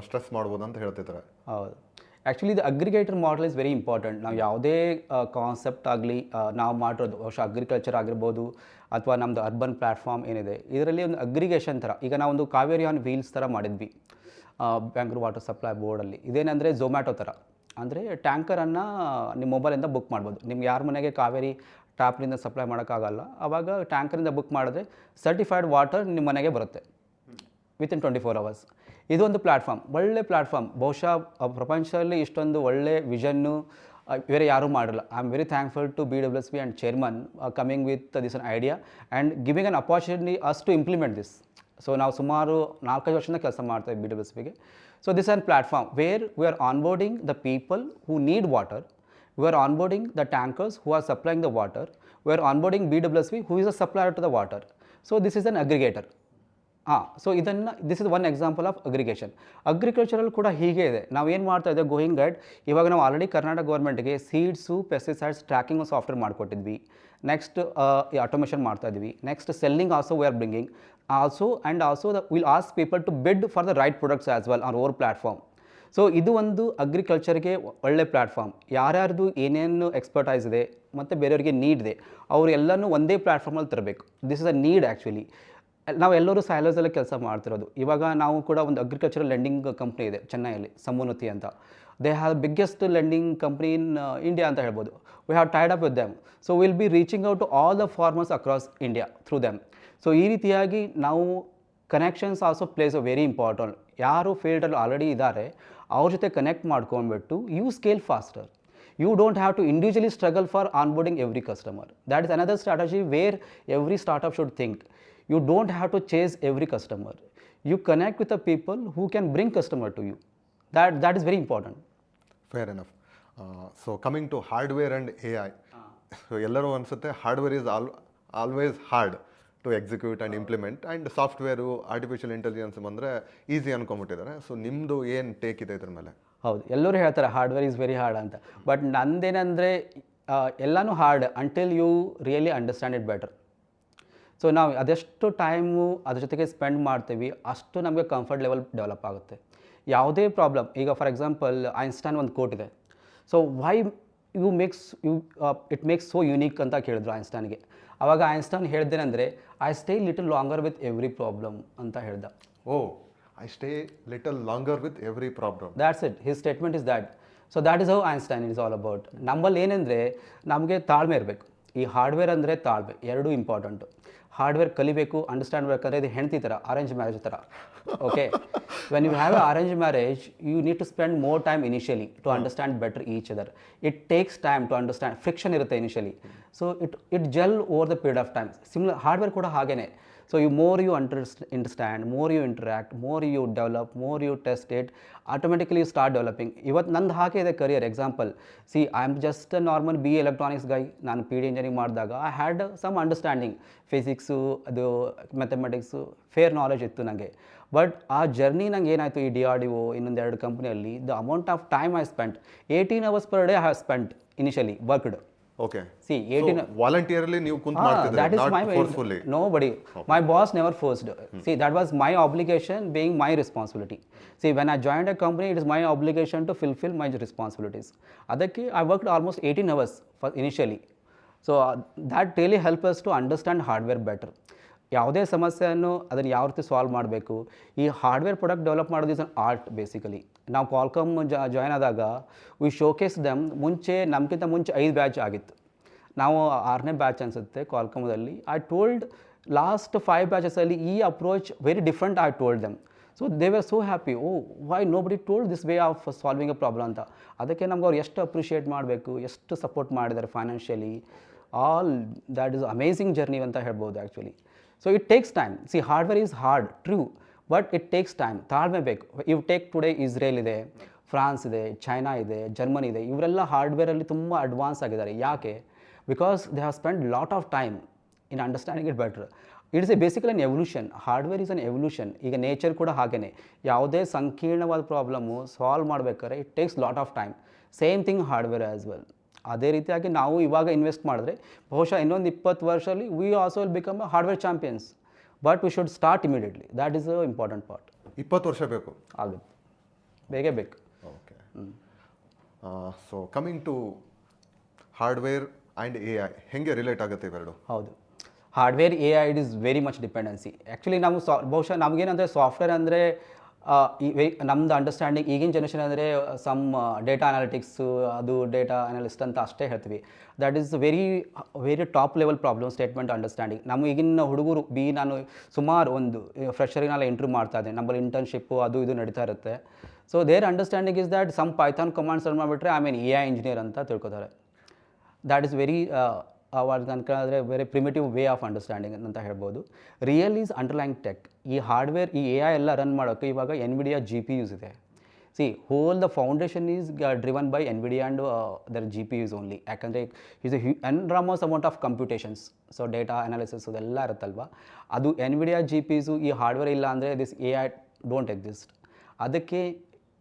ಸ್ಟ್ರೆಸ್ ಮಾಡ್ಬೋದು ಅಂತ ಹೇಳ್ತಿದ್ದಾರೆ. ಹೌದು, ಆ್ಯಕ್ಚುಲಿ ಇದು aggregator model is very important. ನಾವು ಯಾವುದೇ ಕಾನ್ಸೆಪ್ಟ್ ಆಗಲಿ ನಾವು ಮಾಡಿರೋದು ಬಹುಶಃ ಅಗ್ರಿಕಲ್ಚರ್ ಆಗಿರ್ಬೋದು ಅಥವಾ ನಮ್ಮದು ಅರ್ಬನ್ ಪ್ಲ್ಯಾಟ್ಫಾರ್ಮ್ ಏನಿದೆ, ಇದರಲ್ಲಿ ಒಂದು ಅಗ್ರಿಗೇಷನ್ ಥರ. ಈಗ ನಾವೊಂದು ಕಾವೇರಿ ಆನ್ ವೀಲ್ಸ್ ಥರ ಮಾಡಿದ್ವಿ ಬೆಂಗಳೂರು ವಾಟರ್ ಸಪ್ಲೈ ಬೋರ್ಡಲ್ಲಿ. ಇದೇನೆಂದರೆ ಝೊಮ್ಯಾಟೊ ಥರ. ಅಂದರೆ ಟ್ಯಾಂಕರನ್ನು ನಿಮ್ಮ ಮೊಬೈಲಿಂದ ಬುಕ್ ಮಾಡ್ಬೋದು. ನಿಮ್ಗೆ ಯಾರ ಮನೆಗೆ ಕಾವೇರಿ ಟ್ಯಾಪ್ನಿಂದ ಸಪ್ಲೈ ಮಾಡೋಕ್ಕಾಗಲ್ಲ, ಆವಾಗ ಟ್ಯಾಂಕರಿಂದ ಬುಕ್ ಮಾಡಿದ್ರೆ ಸರ್ಟಿಫೈಡ್ ವಾಟರ್ ನಿಮ್ಮ ಮನೆಗೆ ಬರುತ್ತೆ ವಿತಿನ್ 24 hours. ಇದೊಂದು ಪ್ಲ್ಯಾಟ್ಫಾರ್ಮ್, ಒಳ್ಳೆ ಪ್ಲ್ಯಾಟ್ಫಾರ್ಮ್. ಬಹುಶಃ ಪ್ರಪಂಚದಲ್ಲಿ ಇಷ್ಟೊಂದು ಒಳ್ಳೆ ವಿಷನ್ನು ಬೇರೆ ಯಾರೂ ಮಾಡಿಲ್ಲ. I am very thankful to BWSP and chairman coming with this an idea and giving an opportunity us to implement this. So ನಾವು ಸುಮಾರು 4-5 ವರ್ಷದಿಂದ ಕೆಲಸ ಮಾಡ್ತಾಯಿದ್ವಿ BWSPಗೆ. So this on platform where we are onboarding the people who need water, we are onboarding the tankers who are supplying the water, we are onboarding BWSP who is a supplier to the water. So this is an aggregator. So ಇದನ್ನು this is one example of aggregation. Agricultural ಕೂಡ ಹೀಗೆ ಇದೆ. ನಾವು ಏನು ಮಾಡ್ತಾ ಇದ್ದೇವೆ, ಗೋಯಿಂಗ್ ಗೈಡ್. ಇವಾಗ ನಾವು ಆಲ್ರೆಡಿ ಕರ್ನಾಟಕ ಗೌರ್ಮೆಂಟ್ಗೆ ಸೀಡ್ಸು ಪೆಸ್ಟಿಸೈಡ್ಸ್ ಟ್ರ್ಯಾಕಿಂಗ್ ಸಾಫ್ಟ್ವೇರ್ ಮಾಡಿಕೊಟ್ಟಿದ್ವಿ. ನೆಕ್ಸ್ಟ್ ಆಟೋಮೇಷನ್ ಮಾಡ್ತಾ ಇದ್ವಿ. Next selling also we are bringing also will ask people to bid for the right products as well on over platform. So ಇದು ಒಂದು ಅಗ್ರಿಕಲ್ಚರ್ಗೆ ಒಳ್ಳೆ ಪ್ಲ್ಯಾಟ್ಫಾರ್ಮ್. ಯಾರ್ಯಾರ್ದು ಏನೇನು ಎಕ್ಸ್ಪರ್ಟೈಸ್ ಇದೆ ಮತ್ತು ಬೇರೆಯವರಿಗೆ ನೀಡ್ ಇದೆ ಅವರೆಲ್ಲನೂ ಒಂದೇ ಪ್ಲ್ಯಾಟ್ಫಾರ್ಮಲ್ಲಿ ತರಬೇಕು. This is a need actually. ನಾವೆಲ್ಲರೂ ಸೈಲೋಸಲ್ಲೇ ಕೆಲಸ ಮಾಡ್ತಿರೋದು. ಇವಾಗ ನಾವು ಕೂಡ ಒಂದು ಅಗ್ರಿಕಲ್ಚರಲ್ ಲೆಂಡಿಂಗ್ ಕಂಪ್ನಿ ಇದೆ ಚೆನ್ನೈಯಲ್ಲಿ, ಸಮೋನ್ನತಿ ಅಂತ. They have biggest lending company in India ಅಂತ ಹೇಳ್ಬೋದು. We have tied up with them. So will be reaching out to all the farmers across India through them. So ಈ ರೀತಿಯಾಗಿ ನಾವು connections also plays a very important. ಯಾರು ಫೀಲ್ಡಲ್ಲಿ ಆಲ್ರೆಡಿ ಇದ್ದಾರೆ ಅವ್ರ ಜೊತೆ ಕನೆಕ್ಟ್ ಮಾಡ್ಕೊಂಡ್ಬಿಟ್ಟು you scale faster. You don't have to individually struggle for onboarding every customer. That is another strategy where every startup should think. You don't have to chase every customer. You connect with the people who can bring customer to you. That is very important. Fair enough. So coming to hardware and AI. So ಎಲ್ಲರೂ ಅನಿಸುತ್ತೆ hardware is always hard to execute and implement, and software artificial intelligence ಬಂದರೆ ಈಸಿ ಅಂದ್ಕೊಂಬಿಟ್ಟಿದ್ದಾರೆ. ಸೊ ನಿಮ್ಮದು ಏನು ಟೇಕ್ ಇದೆ ಇದ್ರ ಮೇಲೆ? ಹೌದು, ಎಲ್ಲರೂ ಹೇಳ್ತಾರೆ ಹಾರ್ಡ್ವೇರ್ ಈಸ್ ವೆರಿ ಹಾರ್ಡ್ ಅಂತ. ಬಟ್ ನಂದೇನೆಂದರೆ ಎಲ್ಲನೂ hard until you really understand it better. So ನಾವು ಅದೆಷ್ಟು ಟೈಮು ಅದ್ರ ಜೊತೆಗೆ ಸ್ಪೆಂಡ್ ಮಾಡ್ತೀವಿ ಅಷ್ಟು ನಮಗೆ ಕಂಫರ್ಟ್ ಲೆವೆಲ್ ಡೆವಲಪ್ ಆಗುತ್ತೆ. ಯಾವುದೇ ಪ್ರಾಬ್ಲಮ್, ಈಗ ಫಾರ್ ಎಕ್ಸಾಂಪಲ್ ಐನ್ಸ್ಟೈನ್ ಒಂದು ಕೋಟ್ ಇದೆ. So why it makes so unique ಅಂತ ಕೇಳಿದ್ರು ಐನ್ಸ್ಟೈನ್ಗೆ. ಆವಾಗ ಐನ್ಸ್ಟೈನ್ ಹೇಳ್ದೇನೆಂದರೆ I stay little longer with every problem ಅಂತ ಹೇಳ್ದ. Oh, I stay little longer with every problem. That's it, his statement is that. So that is how Einstein is all about. ನಮ್ಮಲ್ಲಿ ಏನಂದರೆ ನಮಗೆ ತಾಳ್ಮೆ ಇರಬೇಕು. ಈ ಹಾರ್ಡ್ವೇರ್ ಅಂದರೆ ತಾಳ್ಮೆ ಎರಡೂ ಇಂಪಾರ್ಟೆಂಟು. ಹಾರ್ಡ್ವೇರ್ ಕಲಿಬೇಕು, ಅಂಡರ್ಸ್ಟ್ಯಾಂಡ್ ಬೇಕಾದ್ರೆ ಇದು ಹೆಂಡತಿ ಥರ, ಅರೇಂಜ್ ಮ್ಯಾರೇಜ್ ಥರ. Okay, when you have a arrange marriage you need to spend more time initially to understand better each other. It takes time to understand. Friction ಇರುತ್ತೆ initially, so it gel over the period of time. Similar hardware ಕೂಡ ಹಾಗೇ. So more you understand, more you interact, more you develop, more you test it, automatically you start developing. ಇವತ್ತು ನಂದು ಹಾಗೆ ಇದೆ career. Example, see I am just a normal BA electronics guy. ನಾನು PD ಇಂಜಿನಿಯರಿಂಗ್ ಮಾಡಿದಾಗ I had some understanding, physics, ಅದು ಮ್ಯಾಥಮೆಟಿಕ್ಸು, ಫೇರ್ ನಾಲೆಜ್ ಇತ್ತು ನನಗೆ. ಬಟ್ ಆ ಜರ್ನಿ ನಂಗೆ ಏನಾಯಿತು, ಈ DRDO ಇನ್ನೊಂದು 2 ಕಂಪ್ನಿಯಲ್ಲಿ the amount of time I spent 18 hours per day I have spent initially worked. Okay. See, 18 voluntarily ನೀವು ಕುಂತು ಮಾಡ್ತಿದ್ರಿ, that is not my forcefully. Nobody. My boss never forced. See, that was my obligation, being my responsibility. See, when I joined a company, it is my obligation to fulfill my responsibilities. ಅದಕ್ಕೆ I worked almost 18 hours for initially. So that really helped us to understand hardware better. ಯಾವುದೇ ಸಮಸ್ಯೆಯನ್ನು ಅದನ್ನು ಯಾವ ರೀತಿ ಸಾಲ್ವ್ ಮಾಡಬೇಕು. ಈ ಹಾರ್ಡ್ವೇರ್ ಪ್ರಾಡಕ್ಟ್ ಡೆವಲಪ್ ಮಾಡೋದು ಇಸ್ ಅನ್ ಆರ್ಟ್ ಬೇಸಿಕಲಿ. ನಾವು ಕ್ವಾಲ್ಕಾಮ್ ಜಾಯ್ನ್ ಆದಾಗ ವಿ ಶೋಕೇಸ್ ದೆಮ್. ನಮಗಿಂತ ಮುಂಚೆ 5 ಬ್ಯಾಚ್ ಆಗಿತ್ತು. ನಾವು 6ನೇ ಬ್ಯಾಚ್ ಅನಿಸುತ್ತೆ ಕ್ವಾಲ್ಕಾಮದಲ್ಲಿ. ಐ ಟೋಲ್ಡ್ ಲಾಸ್ಟ್ 5 ಬ್ಯಾಚಸಲ್ಲಿ ಈ approach very different I told them. So they were so happy. Oh, why nobody told this way of solving a problem ಅಂತ. ಅದಕ್ಕೆ ನಮ್ಗೆ ಅವ್ರು ಎಷ್ಟು ಅಪ್ರಿಷಿಯೇಟ್ ಮಾಡಬೇಕು, ಎಷ್ಟು ಸಪೋರ್ಟ್ ಮಾಡಿದ್ದಾರೆ financially. All that is amazing journey ಅಂತ ಹೇಳ್ಬೋದು actually. So it takes time. C, hardware is hard, true, but it takes time. ತಾಳ್ಮೆ ಬೇಕು. ಇವು ಟೇಕ್ ಟುಡೇ ಇಸ್ರೇಲ್ ಇದೆ, ಫ್ರಾನ್ಸ್ ಇದೆ, ಚೈನಾ ಇದೆ, ಜರ್ಮನಿ ಇದೆ. ಇವರೆಲ್ಲ ಹಾರ್ಡ್ವೇರಲ್ಲಿ ತುಂಬ ಅಡ್ವಾನ್ಸ್ ಆಗಿದ್ದಾರೆ. ಯಾಕೆ? Because they have spend lot of time in understanding it better. It's A basically an evolution. Hardware is an evolution. ಈಗ ನೇಚರ್ ಕೂಡ ಹಾಗೇ. ಯಾವುದೇ ಸಂಕೀರ್ಣವಾದ ಪ್ರಾಬ್ಲಮ್ಮು ಸಾಲ್ವ್ ಮಾಡಬೇಕಾದ್ರೆ it takes lot of time. Same thing hardware as well. ಅದೇ ರೀತಿಯಾಗಿ ನಾವು ಇವಾಗ ಇನ್ವೆಸ್ಟ್ ಮಾಡಿದ್ರೆ ಬಹುಶಃ ಇನ್ನೊಂದು 20 ವರ್ಷದಲ್ಲಿ we also will become a hardware champions. But we should start immediately. That is a important part. 20 ವರ್ಷ ಬೇಕು ಆಗುತ್ತೆ, ಬೇಗೇ ಬೇಕು. Okay. So coming to hardware and AI, ಹೇಗೆ ರಿಲೇಟ್ ಆಗುತ್ತೆ ಇವೆರಡು? ಹೌದು, hardware AI it is very much dependency. Actually ನಾವು ಬಹುಶಃ ನಮಗೇನಂದರೆ ಸಾಫ್ಟ್ವೇರ್ ಅಂದರೆ ನಮ್ಮದು ಅಂಡರ್ಸ್ಟ್ಯಾಂಡಿಂಗ್ ಈಗಿನ ಜನ್ರೇಷನ್ ಅಂದರೆ ಸಮ್ ಡೇಟಾ ಅನಾಲಿಟಿಕ್ಸು, ಅದು ಡೇಟಾ ಅನಾಲಿಸ್ಟ್ ಅಂತ ಅಷ್ಟೇ ಹೇಳ್ತೀವಿ. That is very top level problem statement understanding. ನಮ್ಮ ಈಗಿನ ಹುಡುಗರು ನಾನು ಸುಮಾರು ಒಂದು ಫ್ರೆಷರಿಗೆಲ್ಲ ಇಂಟ್ರ್ಯೂ ಮಾಡ್ತಾ ಇದ್ದೇನೆ. ನಮ್ಮಲ್ಲಿ ಇಂಟರ್ನ್ಶಿಪ್ಪು ಅದು ಇದು ನಡೀತಾ ಇರುತ್ತೆ. So there understanding is that some Python commands run ಮಾಡಿಬಿಟ್ರೆ ಐ ಮೀನ್ AI ಇಂಜಿನಿಯರ್ ಅಂತ ತಿಳ್ಕೊತಾರೆ. ದ್ಯಾಟ್ ಈಸ್ ವೆರಿ ಅವ್ರಿಗೆ ಅನ್ಕೊಂಡ್ರೆ very primitive way of understanding ಅಂತ ಹೇಳ್ಬೋದು. Real is underlying tech. ಈ ಹಾರ್ಡ್ವೇರ್, ಈ AI ಎಲ್ಲ ರನ್ ಮಾಡೋಕ್ಕೆ ಇವಾಗ NVIDIA GPUs ಇದೆ. See, whole the foundation is driven by NVIDIA and their GPUs only. ಯಾಕಂದರೆ is enormous amount of computations. So data analysis ಅದೆಲ್ಲ ಇರುತ್ತಲ್ವ, ಅದು NVIDIA GPUs. ಈ ಹಾರ್ಡ್ವೇರ್ ಇಲ್ಲ ಅಂದರೆ ದಿಸ್ AI ಡೋಂಟ್ ಎಕ್ಸಿಸ್ಟ್. ಅದಕ್ಕೆ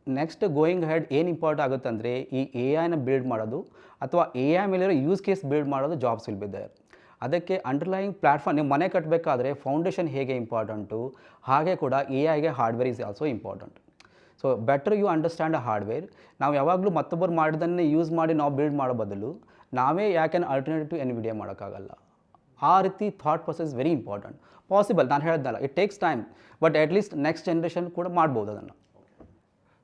ನೆಕ್ಸ್ಟ್ ಗೋಯಿಂಗ್ ಹೆಡ್ ಏನು ಇಂಪಾರ್ಟ್ ಆಗುತ್ತೆ ಅಂದರೆ ಈ AI ಬಿಲ್ಡ್ ಮಾಡೋದು ಅಥವಾ AI ಮೇಲಿರೋ ಯೂಸ್ ಕೇಸ್ ಬಿಲ್ಡ್ ಮಾಡೋದು ಜಾಬ್ಸ್ ವಿಲ್ ಬಿ ದೇರ್. ಅದಕ್ಕೆ ಅಂಡರ್ಲೈಯಿಂಗ್ ಪ್ಲ್ಯಾಟ್ಫಾರ್ಮ್, ನೀವು ಮನೆ ಕಟ್ಟಬೇಕಾದ್ರೆ ಫೌಂಡೇಶನ್ ಹೇಗೆ ಇಂಪಾರ್ಟೆಂಟು, ಹಾಗೆ ಕೂಡ AIಗೆ hardware is also important. So better you understand a hardware. ನಾವು ಯಾವಾಗಲೂ ಮತ್ತೊಬ್ಬರು ಮಾಡಿದ್ದನ್ನೇ ಯೂಸ್ ಮಾಡಿ ನಾವು ಬಿಲ್ಡ್ ಮಾಡೋ ಬದಲು ನಾವೇ ಯಾಕೆ ಆಲ್ಟರ್ನೇಟಿವ್ NVIDIA ಮಾಡೋಕ್ಕಾಗಲ್ಲ. ಆ ರೀತಿ thought process very important. Possible, ನಾನು ಹೇಳಿದ್ನಲ್ಲ, it takes time, but at least next generation ಕೂಡ ಮಾಡ್ಬೋದು ಅದನ್ನು.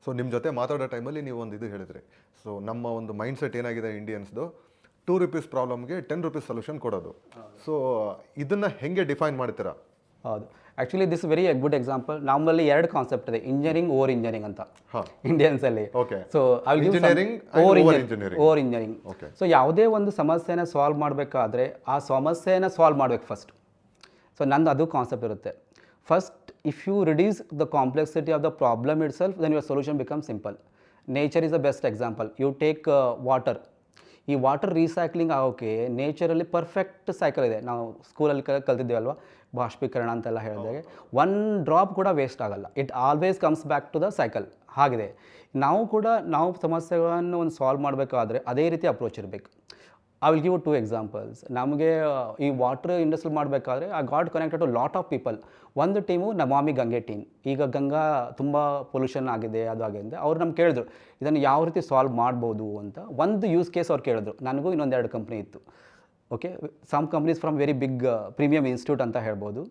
ಸೊ ನಿಮ್ಮ ಜೊತೆ ಮಾತಾಡೋ ಟೈಮಲ್ಲಿ ನೀವು ಒಂದು ಇದು ಹೇಳಿದ್ರಿ. ಸೊ ನಮ್ಮ ಒಂದು ಮೈಂಡ್ಸೆಟ್ ಏನಾಗಿದೆ ಇಂಡಿಯನ್ಸ್ದು, ₹2 ಪ್ರಾಬ್ಲಮ್ಗೆ ₹10 ಸೊಲ್ಯೂಷನ್ ಕೊಡೋದು. ಸೊ ಇದನ್ನು ಹೆಂಗೆ ಡಿಫೈನ್ ಮಾಡ್ತೀರಾ? ಹೌದು, actually this very good example. ನಮ್ಮಲ್ಲಿ 2 ಕಾನ್ಸೆಪ್ಟ್ ಇದೆ, ಇಂಜಿನಿಯರಿಂಗ್ ಓವರ್ ಇಂಜಿನಿಯರಿಂಗ್ ಅಂತ ಇಂಡಿಯನ್ಸಲ್ಲಿ. Okay. So engineering over engineering. So ಯಾವುದೇ ಒಂದು ಸಮಸ್ಯೆನ ಸಾಲ್ವ್ ಮಾಡಬೇಕಾದ್ರೆ ಆ ಸಮಸ್ಯೆನ ಸಾಲ್ವ್ ಮಾಡಬೇಕು ಫಸ್ಟ್. ಸೊ ನಂದು ಅದು ಕಾನ್ಸೆಪ್ಟ್ ಇರುತ್ತೆ. First, if you reduce the complexity of the problem itself, then your solution becomes simple. Nature is the best example. You take water. ಈ ವಾಟರ್ ರೀಸೈಕ್ಲಿಂಗ್ ಆಗೋಕ್ಕೆ ನೇಚರಲ್ಲಿ ಪರ್ಫೆಕ್ಟ್ ಸೈಕಲ್ ಇದೆ. ನಾವು ಸ್ಕೂಲಲ್ಲಿ ಕಲ್ತಿದ್ದೇವಲ್ವ, ಬಾಷ್ಪೀಕರಣ ಅಂತೆಲ್ಲ ಹೇಳಿದಾಗೆ 1 ಡ್ರಾಪ್ ಕೂಡ ವೇಸ್ಟ್ ಆಗಲ್ಲ. It always comes back to the cycle. ಹಾಗಿದೆ ನಾವು ಸಮಸ್ಯೆಗಳನ್ನು ಒಂದು ಸಾಲ್ವ್ ಮಾಡಬೇಕಾದ್ರೆ ಅದೇ ರೀತಿ ಅಪ್ರೋಚ್ ಇರಬೇಕು. I will give 2 examples. ನಮಗೆ ಈ ವಾಟರ್ ಇಂಡಸ್ಟ್ರಿ ಮಾಡಬೇಕಾದ್ರೆ I got connected to lot of people. ಒಂದು ಟೀಮು ನಮಾಮಿ ಗಂಗೆ ಟೀಮ್. ಈಗ ಗಂಗಾ ತುಂಬ ಪೊಲ್ಯೂಷನ್ ಆಗಿದೆ, ಅದು ಆಗಿದೆ. ಅವ್ರು ನಮ್ಗೆ ಕೇಳಿದ್ರು ಇದನ್ನು ಯಾವ ರೀತಿ ಸಾಲ್ವ್ ಮಾಡ್ಬೋದು ಅಂತ. ಒಂದು ಯೂಸ್ ಕೇಸ್ ಅವ್ರು ಕೇಳಿದ್ರು. ನನಗೂ ಇನ್ನೊಂದೆರಡು ಕಂಪ್ನಿ ಇತ್ತು. Okay, some companies from very big premium institute ಅಂತ ಹೇಳ್ಬೋದು.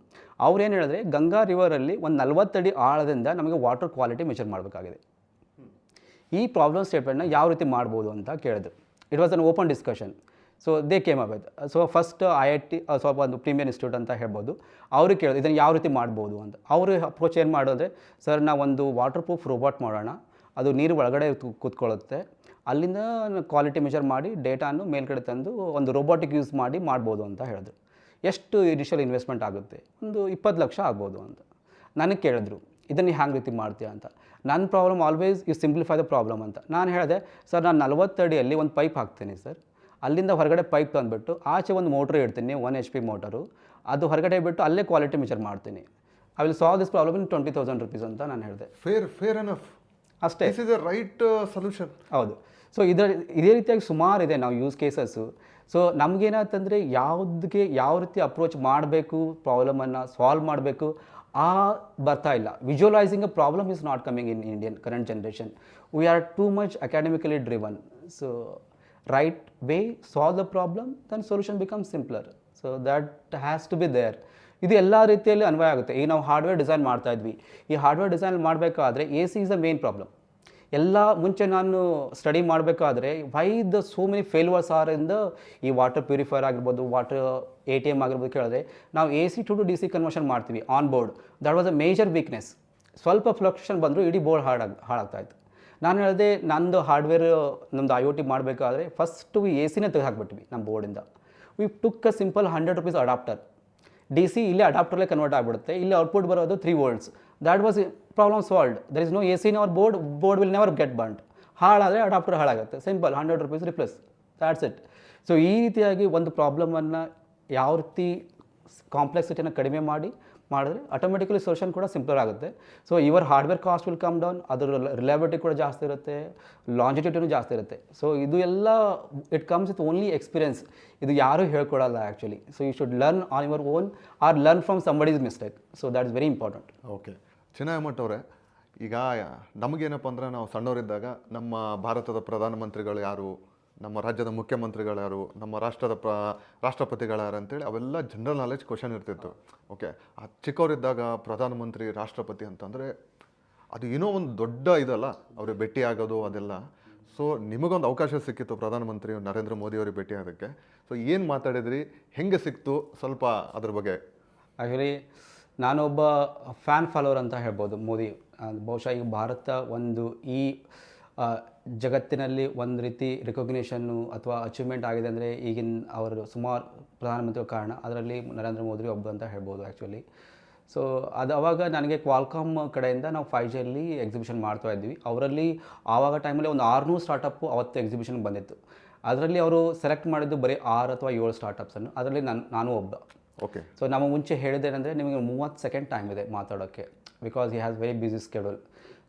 ಅವ್ರು ಏನು ಹೇಳಿದ್ರೆ, ಗಂಗಾ ರಿವರಲ್ಲಿ ಒಂದು 40 ಅಡಿ ಆಳದಿಂದ ನಮಗೆ ವಾಟರ್ ಕ್ವಾಲಿಟಿ ಮೆಷರ್ ಮಾಡಬೇಕಾಗಿದೆ. ಈ ಪ್ರಾಬ್ಲಮ್ ಸ್ಟೇಟ್ಮೆಂಟ್ನ ಯಾವ ರೀತಿ ಮಾಡ್ಬೋದು ಅಂತ ಕೇಳಿದ್ರು. It was an open discussion. So they came up with. So first IIT ಸ್ವಲ್ಪ ಒಂದು ಪ್ರೀಮಿಯರ್ ಇನ್ಸ್ಟಿಟ್ಯೂಟ್ ಅಂತ ಹೇಳ್ಬೋದು. ಅವ್ರಿಗೆ ಕೇಳಿದ್ರು ಇದನ್ನು ಯಾವ ರೀತಿ ಮಾಡ್ಬೋದು ಅಂತ. ಅವರು ಅಪ್ರೋಚ್ ಏನು ಮಾಡೋದ್ರೆ, ಸರ್ ನಾವೊಂದು ವಾಟರ್ ಪ್ರೂಫ್ ರೋಬೋಟ್ ಮಾಡೋಣ, ಅದು ನೀರು ಒಳಗಡೆ ಕೂತ್ಕೊಳ್ಳುತ್ತೆ, ಅಲ್ಲಿಂದ ಕ್ವಾಲಿಟಿ ಮೆಷರ್ ಮಾಡಿ ಡೇಟಾನು ಮೇಲ್ಗಡೆ ತಂದು ಒಂದು ರೋಬೋಟಿಕ್ ಯೂಸ್ ಮಾಡಿ ಮಾಡ್ಬೋದು ಅಂತ ಹೇಳಿದ್ರು. ಎಷ್ಟು ಇನಿಷಿಯಲ್ ಇನ್ವೆಸ್ಟ್ಮೆಂಟ್ ಆಗುತ್ತೆ? ಒಂದು 20 ಲಕ್ಷ ಆಗ್ಬೋದು ಅಂತ. ನನಗೆ ಕೇಳಿದ್ರು ಇದನ್ನು ಹ್ಯಾಂಗೆ ರೀತಿ ಮಾಡ್ತೀಯಾ ಅಂತ. ನನ್ನ problem always you simplify the problem ಅಂತ. ನಾನು ಹೇಳಿದೆ, ಸರ್ ನಾನು 40 ಅಡಿಯಲ್ಲಿ ಒಂದು ಪೈಪ್ ಹಾಕ್ತೀನಿ ಸರ್, ಅಲ್ಲಿಂದ ಹೊರಗಡೆ ಪೈಪ್ ತಂದುಬಿಟ್ಟು ಆಚೆ ಒಂದು ಮೋಟ್ರ್ ಇಡ್ತೀನಿ, 1 HP ಮೋಟರು, ಅದು ಹೊರಗಡೆ ಬಿಟ್ಟು ಅಲ್ಲೇ ಕ್ವಾಲಿಟಿ ಮೆಷರ್ ಮಾಡ್ತೀನಿ. I will solve this problem in 20,000 rupees ಅಂತ ನಾನು ಹೇಳಿದೆ. Fair enough. ಅಷ್ಟೇ. This is the right solution. ಹೌದು. ಸೊ ಇದೇ ರೀತಿಯಾಗಿ ಸುಮಾರು ಇದೆ ನಾವು ಯೂಸ್ ಕೇಸಸ್ಸು. ಸೊ ನಮಗೇನಾಯ್ತಂದರೆ ಯಾವುದಕ್ಕೆ ಯಾವ ರೀತಿ ಅಪ್ರೋಚ್ ಮಾಡಬೇಕು, ಪ್ರಾಬ್ಲಮನ್ನು ಸಾಲ್ವ್ ಮಾಡಬೇಕು ಬರ್ತಾ ಇಲ್ಲ. Visualizing a problem is not coming in Indian current generation. We are too much academically driven. So right way solve the problem, then solution become simpler. So that has to be there. ಇದು ಎಲ್ಲ ರೀತಿಯಲ್ಲಿ ಅನ್ವಯ ಆಗುತ್ತೆ. ಈಗ ನಾವು ಹಾರ್ಡ್ವೇರ್ ಡಿಸೈನ್ ಮಾಡ್ತಾ ಇದ್ವಿ. ಈ ಹಾರ್ಡ್ವೇರ್ ಡಿಸೈನ್ ಮಾಡಬೇಕಾದ್ರೆ AC is the main problem. ಎಲ್ಲ ಮುಂಚೆ ನಾನು ಸ್ಟಡಿ ಮಾಡಬೇಕಾದ್ರೆ why the so many failures R in the ಈ ವಾಟರ್ ಪ್ಯೂರಿಫೈಯರ್ ಆಗಿರ್ಬೋದು, ವಾಟರ್ ATM ಆಗಿರ್ಬೋದು ಕೇಳಿದ್ರೆ ನಾವು AC to DC ಕನ್ವರ್ಷನ್ ಮಾಡ್ತೀವಿ on board. That was a major weakness. ಸ್ವಲ್ಪ ಫ್ಲಕ್ಚುಯೇಷನ್ ಬಂದರೂ ಇಡೀ ಬೋರ್ಡ್ ಹಾಳಾಗ್ತಾಯಿತ್ತು. ನಾನು ಹೇಳಿದೆ, ನಂದು ಹಾರ್ಡ್ವೇರ್ ನಮ್ಮದು IoT ಮಾಡಬೇಕಾದ್ರೆ ಫಸ್ಟು AC ತೆಗೆದು ಹಾಕ್ಬಿಟ್ವಿ ನಮ್ಮ ಬೋರ್ಡಿಂದ. We took a simple 100 rupees adapter. DC ಇಲ್ಲಿ ಅಡಾಪ್ಟರ್ಲೇ ಕನ್ವರ್ಟ್ ಆಗಿಬಿಡುತ್ತೆ. ಇಲ್ಲಿ ಔಟ್ಪುಟ್ ಬರೋದು 3 volts. That was problem solved. There is no AC in our board will never get burnt. ಹಾಳಾದರೆ ಅಡಾಪ್ಟರ್ ಹಾಳಾಗುತ್ತೆ. Simple 100 rupees replace, that's it. So ಈ ರೀತಿಯಾಗಿ ಒಂದು ಪ್ರಾಬ್ಲಮನ್ನು ಯಾವ ರೀತಿ ಕಾಂಪ್ಲೆಕ್ಸಿಟಿಯನ್ನು ಕಡಿಮೆ ಮಾಡಿದ್ರೆ ಆಟೋಮೆಟಿಕಲಿ ಸೊಲ್ಯೂಷನ್ ಕೂಡ ಸಿಂಪಲ್ ಆಗುತ್ತೆ. So your hardware cost will come down, ಅದರ ರಿಲಯಬಿಲಿಟಿ ಕೂಡ ಜಾಸ್ತಿ ಇರುತ್ತೆ, ಲಾಂಜಿಟಿವಿಟಿನೂ ಜಾಸ್ತಿ ಇರುತ್ತೆ. ಸೊ ಇದು ಎಲ್ಲ it comes with only experience. ಇದು ಯಾರೂ ಹೇಳ್ಕೊಡಲ್ಲ actually. So you should learn on your own or learn from somebody's mistake. So that is very important. Okay, Chinnayamath ಅವರೇ, ಈಗ ನಮಗೇನಪ್ಪ ಅಂದರೆ ನಾವು ಸಣ್ಣವರಿದ್ದಾಗ ನಮ್ಮ ಭಾರತದ ಪ್ರಧಾನಮಂತ್ರಿಗಳು ಯಾರು, ನಮ್ಮ ರಾಜ್ಯದ ಮುಖ್ಯಮಂತ್ರಿಗಳು ಯಾರು, ನಮ್ಮ ರಾಷ್ಟ್ರಪತಿಗಳು ಯಾರು ಅಂತೇಳಿ ಅವೆಲ್ಲ ಜನರಲ್ ನಾಲೆಜ್ ಕ್ವಶನ್ ಇರ್ತಿತ್ತು. ಓಕೆ, ಚಿಕ್ಕವರಿದ್ದಾಗ ಪ್ರಧಾನಮಂತ್ರಿ ರಾಷ್ಟ್ರಪತಿ ಅಂತಂದರೆ ಅದು ಏನೋ ಒಂದು ದೊಡ್ಡ ಇದಲ್ಲ, ಅವ್ರಿಗೆ ಭೇಟಿ ಆಗೋದು ಅದೆಲ್ಲ. ಸೊ ನಿಮಗೊಂದು ಅವಕಾಶ ಸಿಕ್ಕಿತ್ತು ಪ್ರಧಾನಮಂತ್ರಿ ನರೇಂದ್ರ ಮೋದಿ ಅವ್ರಿಗೆ ಭೇಟಿ ಆಗೋಕ್ಕೆ. ಸೊ ಏನು ಮಾತಾಡಿದ್ರಿ, ಹೆಂಗೆ ಸಿಕ್ತು, ಸ್ವಲ್ಪ ಅದ್ರ ಬಗ್ಗೆ. ಆ್ಯಕ್ಚುಲಿ ನಾನೊಬ್ಬ ಫ್ಯಾನ್ ಫಾಲೋವರ್ ಅಂತ ಹೇಳ್ಬೋದು ಮೋದಿ. ಬಹುಶಃ ಈಗ ಭಾರತ ಒಂದು ಈ ಜಗತ್ತಿನಲ್ಲಿ ಒಂದು ರೀತಿ ರೆಕಗ್ನಿಷನ್ನು ಅಥವಾ ಅಚೀವ್ಮೆಂಟ್ ಆಗಿದೆ ಅಂದರೆ ಈಗಿನ ಅವರು ಸುಮಾರು ಪ್ರಧಾನಮಂತ್ರಿ ಕಾರಣ. ಅದರಲ್ಲಿ ನರೇಂದ್ರ ಮೋದಿ ಒಬ್ಬ ಅಂತ ಹೇಳ್ಬೋದು ಆ್ಯಕ್ಚುಲಿ. ಸೊ ಅದು ಅವಾಗ ನನಗೆ ಕ್ವಾಲ್ಕಾಮ್ ಕಡೆಯಿಂದ ನಾವು 5Gಯಲ್ಲಿ ಎಕ್ಸಿಬಿಷನ್ ಮಾಡ್ತಾ ಇದ್ವಿ. ಅವರಲ್ಲಿ ಆವಾಗ ಟೈಮಲ್ಲಿ ಒಂದು 600 ಸ್ಟಾರ್ಟಪ್ಪು ಅವತ್ತು ಎಕ್ಸಿಬಿಷನ್ಗೆ ಬಂದಿತ್ತು. ಅದರಲ್ಲಿ ಅವರು ಸೆಲೆಕ್ಟ್ ಮಾಡಿದ್ದು ಬರೀ 6 ಅಥವಾ 7 ಸ್ಟಾರ್ಟಪ್ಸನ್ನು. ಅದರಲ್ಲಿ ನಾನು ಒಬ್ಬ. ಓಕೆ. ಸೊ ನಮ್ಮ ಮುಂಚೆ ಹೇಳಿದ್ದೇನೆಂದರೆ ನಿಮಗೆ 30 ಸೆಕೆಂಡ್ ಟೈಮ್ ಇದೆ ಮಾತಾಡೋಕ್ಕೆ, because he has very busy schedule.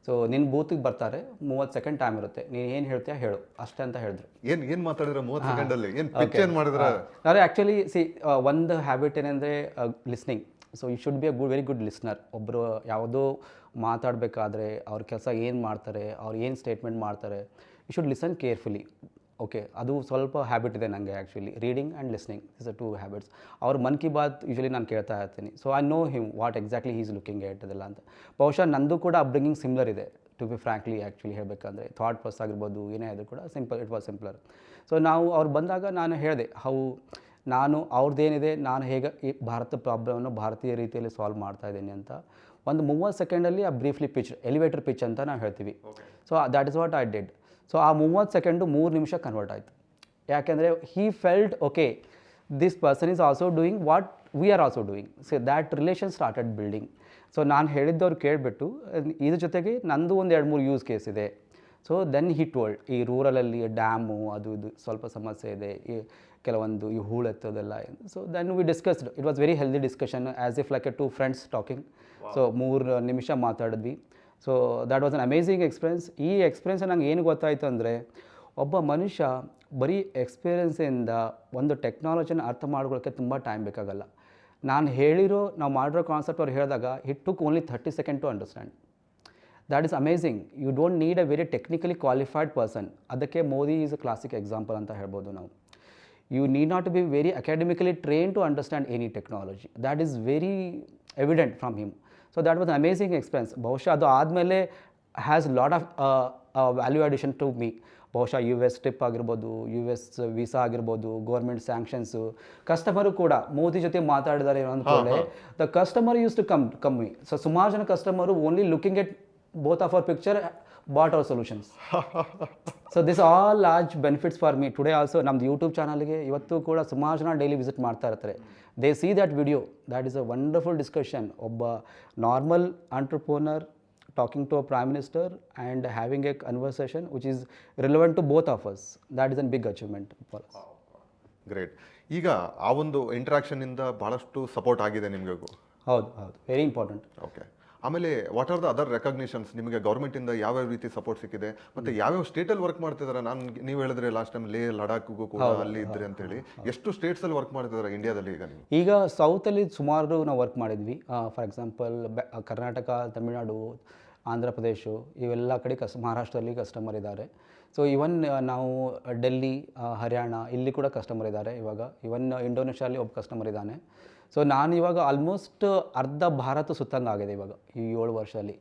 So ನಿನ್ನ ಬೂತಿಗೆ ಬರ್ತಾರೆ, 30 ಸೆಕೆಂಡ್ ಟೈಮ್ ಇರುತ್ತೆ, ನೀನು ಏನು ಹೇಳ್ತೀಯಾ ಹೇಳು ಅಷ್ಟೇ ಅಂತ ಹೇಳಿದ್ರು. ಏನು ಮಾತಾಡಿದ್ರೆ 30 ಸೆಕೆಂಡಲ್ಲಿ ಏನು ಪಿಚ್ ಏನು ಮಾಡಿದ್ರೆ? ನಾನು ಆ್ಯಕ್ಚುಲಿ ಒಂದು ಹ್ಯಾಬಿಟ್ ಏನಂದರೆ listening. So you should be a very good listener. ಒಬ್ಬರು ಯಾವುದೋ ಮಾತಾಡಬೇಕಾದ್ರೆ ಅವ್ರ ಕೆಲಸ ಏನು ಮಾಡ್ತಾರೆ, ಅವ್ರು ಏನು ಸ್ಟೇಟ್ಮೆಂಟ್ ಮಾಡ್ತಾರೆ, you should listen carefully. Okay, ಅದು ಸ್ವಲ್ಪ ಹ್ಯಾಬಿಟ್ ಇದೆ ನನಗೆ actually. Reading and listening is a 2 habits. ಅವ್ರ ಮನ್ ಕಿ ಬಾತ್ ಯೂಶಲಿ ನಾನು ಕೇಳ್ತಾ ಇರ್ತೀನಿ. So I know him what exactly he is looking at ಅದೆಲ್ಲ ಅಂತ. ಬಹುಶಃ ನಂದು ಕೂಡ ಅಪ್ಬ್ರಿಂಗಿಂಗ್ ಸಿಮ್ಲರ್ ಇದೆ, ಟು ಬಿ ಫ್ರ್ಯಾಂಕ್ಲಿ ಆ್ಯಕ್ಚುಲಿ ಹೇಳಬೇಕಂದ್ರೆ. ಥಾಟ್ ಪ್ರೊಸೆಸ್ ಆಗಿರ್ಬೋದು, ಏನೇ ಆದರೂ ಕೂಡ ಇಟ್ ವಾಸ್ ಸಿಂಪ್ಲರ್. ಸೊ ನಾವು ಅವ್ರು ಬಂದಾಗ ನಾನು ಹೇಳಿದೆ ನಾನು ಅವ್ರದ್ದೇನಿದೆ, ನಾನು ಹೇಗೆ ಈ ಭಾರತ ಪ್ರಾಬ್ಲಮನ್ನು ಭಾರತೀಯ ರೀತಿಯಲ್ಲಿ ಸಾಲ್ವ್ ಮಾಡ್ತಾ ಇದ್ದೀನಿ ಅಂತ. ಒಂದು 30 ಸೆಕೆಂಡಲ್ಲಿ ಆ ಬ್ರೀಫ್ಲಿ ಪಿಚ್, ಎಲಿವೇಟರ್ ಪಿಚ್ ಅಂತ ನಾವು ಹೇಳ್ತೀವಿ. So that is what I did. So ಆ 30 ಸೆಕೆಂಡು 3 ನಿಮಿಷ ಕನ್ವರ್ಟ್ ಆಯಿತು. ಯಾಕೆಂದರೆ he felt okay, this person is also doing what we are also doing. So that relation started building. So ನಾನು ಹೇಳಿದ್ದವ್ರು ಕೇಳಿಬಿಟ್ಟು ಇದ್ರ ಜೊತೆಗೆ ನಂದು ಒಂದು 2-3 ಯೂಸ್ ಕೇಸ್ ಇದೆ. ಸೊ ದೆನ್ ಹಿ ಟೋಲ್ಡ್, ಈ ರೂರಲಲ್ಲಿ ಡ್ಯಾಮು ಅದು ಇದು ಸ್ವಲ್ಪ ಸಮಸ್ಯೆ ಇದೆ, ಈ ಕೆಲವೊಂದು ಈ ಹೂಳೆತ್ತೋದೆಲ್ಲ. So then we discussed. It was very healthy discussion, as if like a 2 friends talking. So 3 ನಿಮಿಷ ಮಾತಾಡಿದ್ವಿ. So that was an amazing experience. ಈ ಎಕ್ಸ್ಪೀರಿಯನ್ಸ್ ನಂಗೆ ಏನು ಗೊತ್ತಾಯಿತು ಅಂದರೆ, ಒಬ್ಬ ಮನುಷ್ಯ ಬರೀ ಎಕ್ಸ್ಪೀರಿಯನ್ಸಿಂದ ಒಂದು ಟೆಕ್ನಾಲಜಿನ ಅರ್ಥ ಮಾಡ್ಕೊಳ್ಳೋಕ್ಕೆ ತುಂಬ ಟೈಮ್ ಬೇಕಾಗಲ್ಲ. ನಾನು ನಾವು ಮಾಡಿರೋ ಕಾನ್ಸೆಪ್ಟ್ ಅವ್ರು ಹೇಳಿದಾಗ it took only 30 second to understand. That is amazing. You don't need a very technically qualified person. ಅದಕ್ಕೆ Modi is a classic example ಅಂತ ಹೇಳ್ಬೋದು ನಾವು. You need not to be very academically trained to understand any technology. That is very evident from him. So that was an amazing experience. ಬಹುಶಃ ಅದು ಆದಮೇಲೆ has lot of value addition to me. ಬಹುಶಃ US ಟ್ರಿಪ್ ಆಗಿರ್ಬೋದು, US ವೀಸಾ ಆಗಿರ್ಬೋದು, ಗೌರ್ಮೆಂಟ್ ಸ್ಯಾಂಕ್ಷನ್ಸು, ಕಸ್ಟಮರು ಕೂಡ ಮೋದಿ ಜೊತೆ ಮಾತಾಡಿದ್ದಾರೆ ಅಂದ್ಕೊಳ್ಳೆ ದ ಕಸ್ಟಮರ್ ಯೂಸ್ ಟು ಕಮ್ಮಿ. ಸೊ ಸುಮಾರು ಜನ customer only looking at both of our picture but our solutions. So this all large benefits for me. Today also ನಮ್ದು ಯೂಟ್ಯೂಬ್ ಚಾನಲ್ಗೆ ಇವತ್ತು ಕೂಡ ಸುಮಾರು ಜನ ಡೈಲಿ ವಿಸಿಟ್ ಮಾಡ್ತಾ ಇರ್ತಾರೆ. They see that video. That is a wonderful discussion. ಒಬ್ಬ normal entrepreneur talking to a prime minister and having a conversation which is relevant to both of us. That is a big achievement for us. Great. ಈಗ ಆ ಒಂದು ಇಂಟ್ರಾಕ್ಷನ್ ಇಂದ ಬಹಳಷ್ಟು ಸಪೋರ್ಟ್ ಆಗಿದೆ ನಿಮಗೆ. ಹೌದು, ವೆರಿ ಇಂಪಾರ್ಟೆಂಟ್. ಓಕೆ. ಆಮೇಲೆ what are the other recognitions? ನಿಮಗೆ ಗೌರ್ಮೆಂಟಿಂದ ಯಾವ್ಯಾವ ರೀತಿ ಸಪೋರ್ಟ್ ಸಿಕ್ಕಿದೆ, ಮತ್ತೆ ಯಾವ್ಯಾವ ಸ್ಟೇಟಲ್ಲಿ ವರ್ಕ್ ಮಾಡ್ತಿದ್ದಾರೆ? ನೀವು ಹೇಳಿದ್ರೆ ಲಾಸ್ಟ್ ಟೈಮ್ ಲಡಾಖ್ಗೂ ಕೂಡ ಅಲ್ಲಿ ಇದ್ರಿ ಅಂತೇಳಿ. ಎಷ್ಟು ಸ್ಟೇಟ್ಸಲ್ಲಿ ವರ್ಕ್ ಮಾಡ್ತಿದ್ದಾರೆ ಇಂಡಿಯಾದಲ್ಲಿ ಈಗ ನೀವು? ಈಗ ಸೌತಲ್ಲಿ ಸುಮಾರು ನಾವು ವರ್ಕ್ ಮಾಡಿದ್ವಿ. ಫಾರ್ ಎಕ್ಸಾಂಪಲ್ ಕರ್ನಾಟಕ, ತಮಿಳುನಾಡು, ಆಂಧ್ರ ಪ್ರದೇಶ ಇವೆಲ್ಲ ಕಡೆ ಮಹಾರಾಷ್ಟ್ರದಲ್ಲಿ ಕಸ್ಟಮರ್ ಇದ್ದಾರೆ. ಸೊ ಇವನ್ ನಾವು ಡೆಲ್ಲಿ, ಹರಿಯಾಣ ಇಲ್ಲಿ ಕೂಡ ಕಸ್ಟಮರ್ ಇದ್ದಾರೆ. ಇವಾಗ ಇವನ್ ಇಂಡೋನೇಷ್ಯಾಲಿ ಒಬ್ಬ ಕಸ್ಟಮರ್ ಇದ್ದಾನೆ. ಸೊ ನಾನು ಇವಾಗ ಆಲ್ಮೋಸ್ಟ್ ಅರ್ಧ ಭಾರತ ಸುತ್ತಂಗಾಗಿದೆ ಇವಾಗ ಈ 7 ವರ್ಷದಲ್ಲಿ.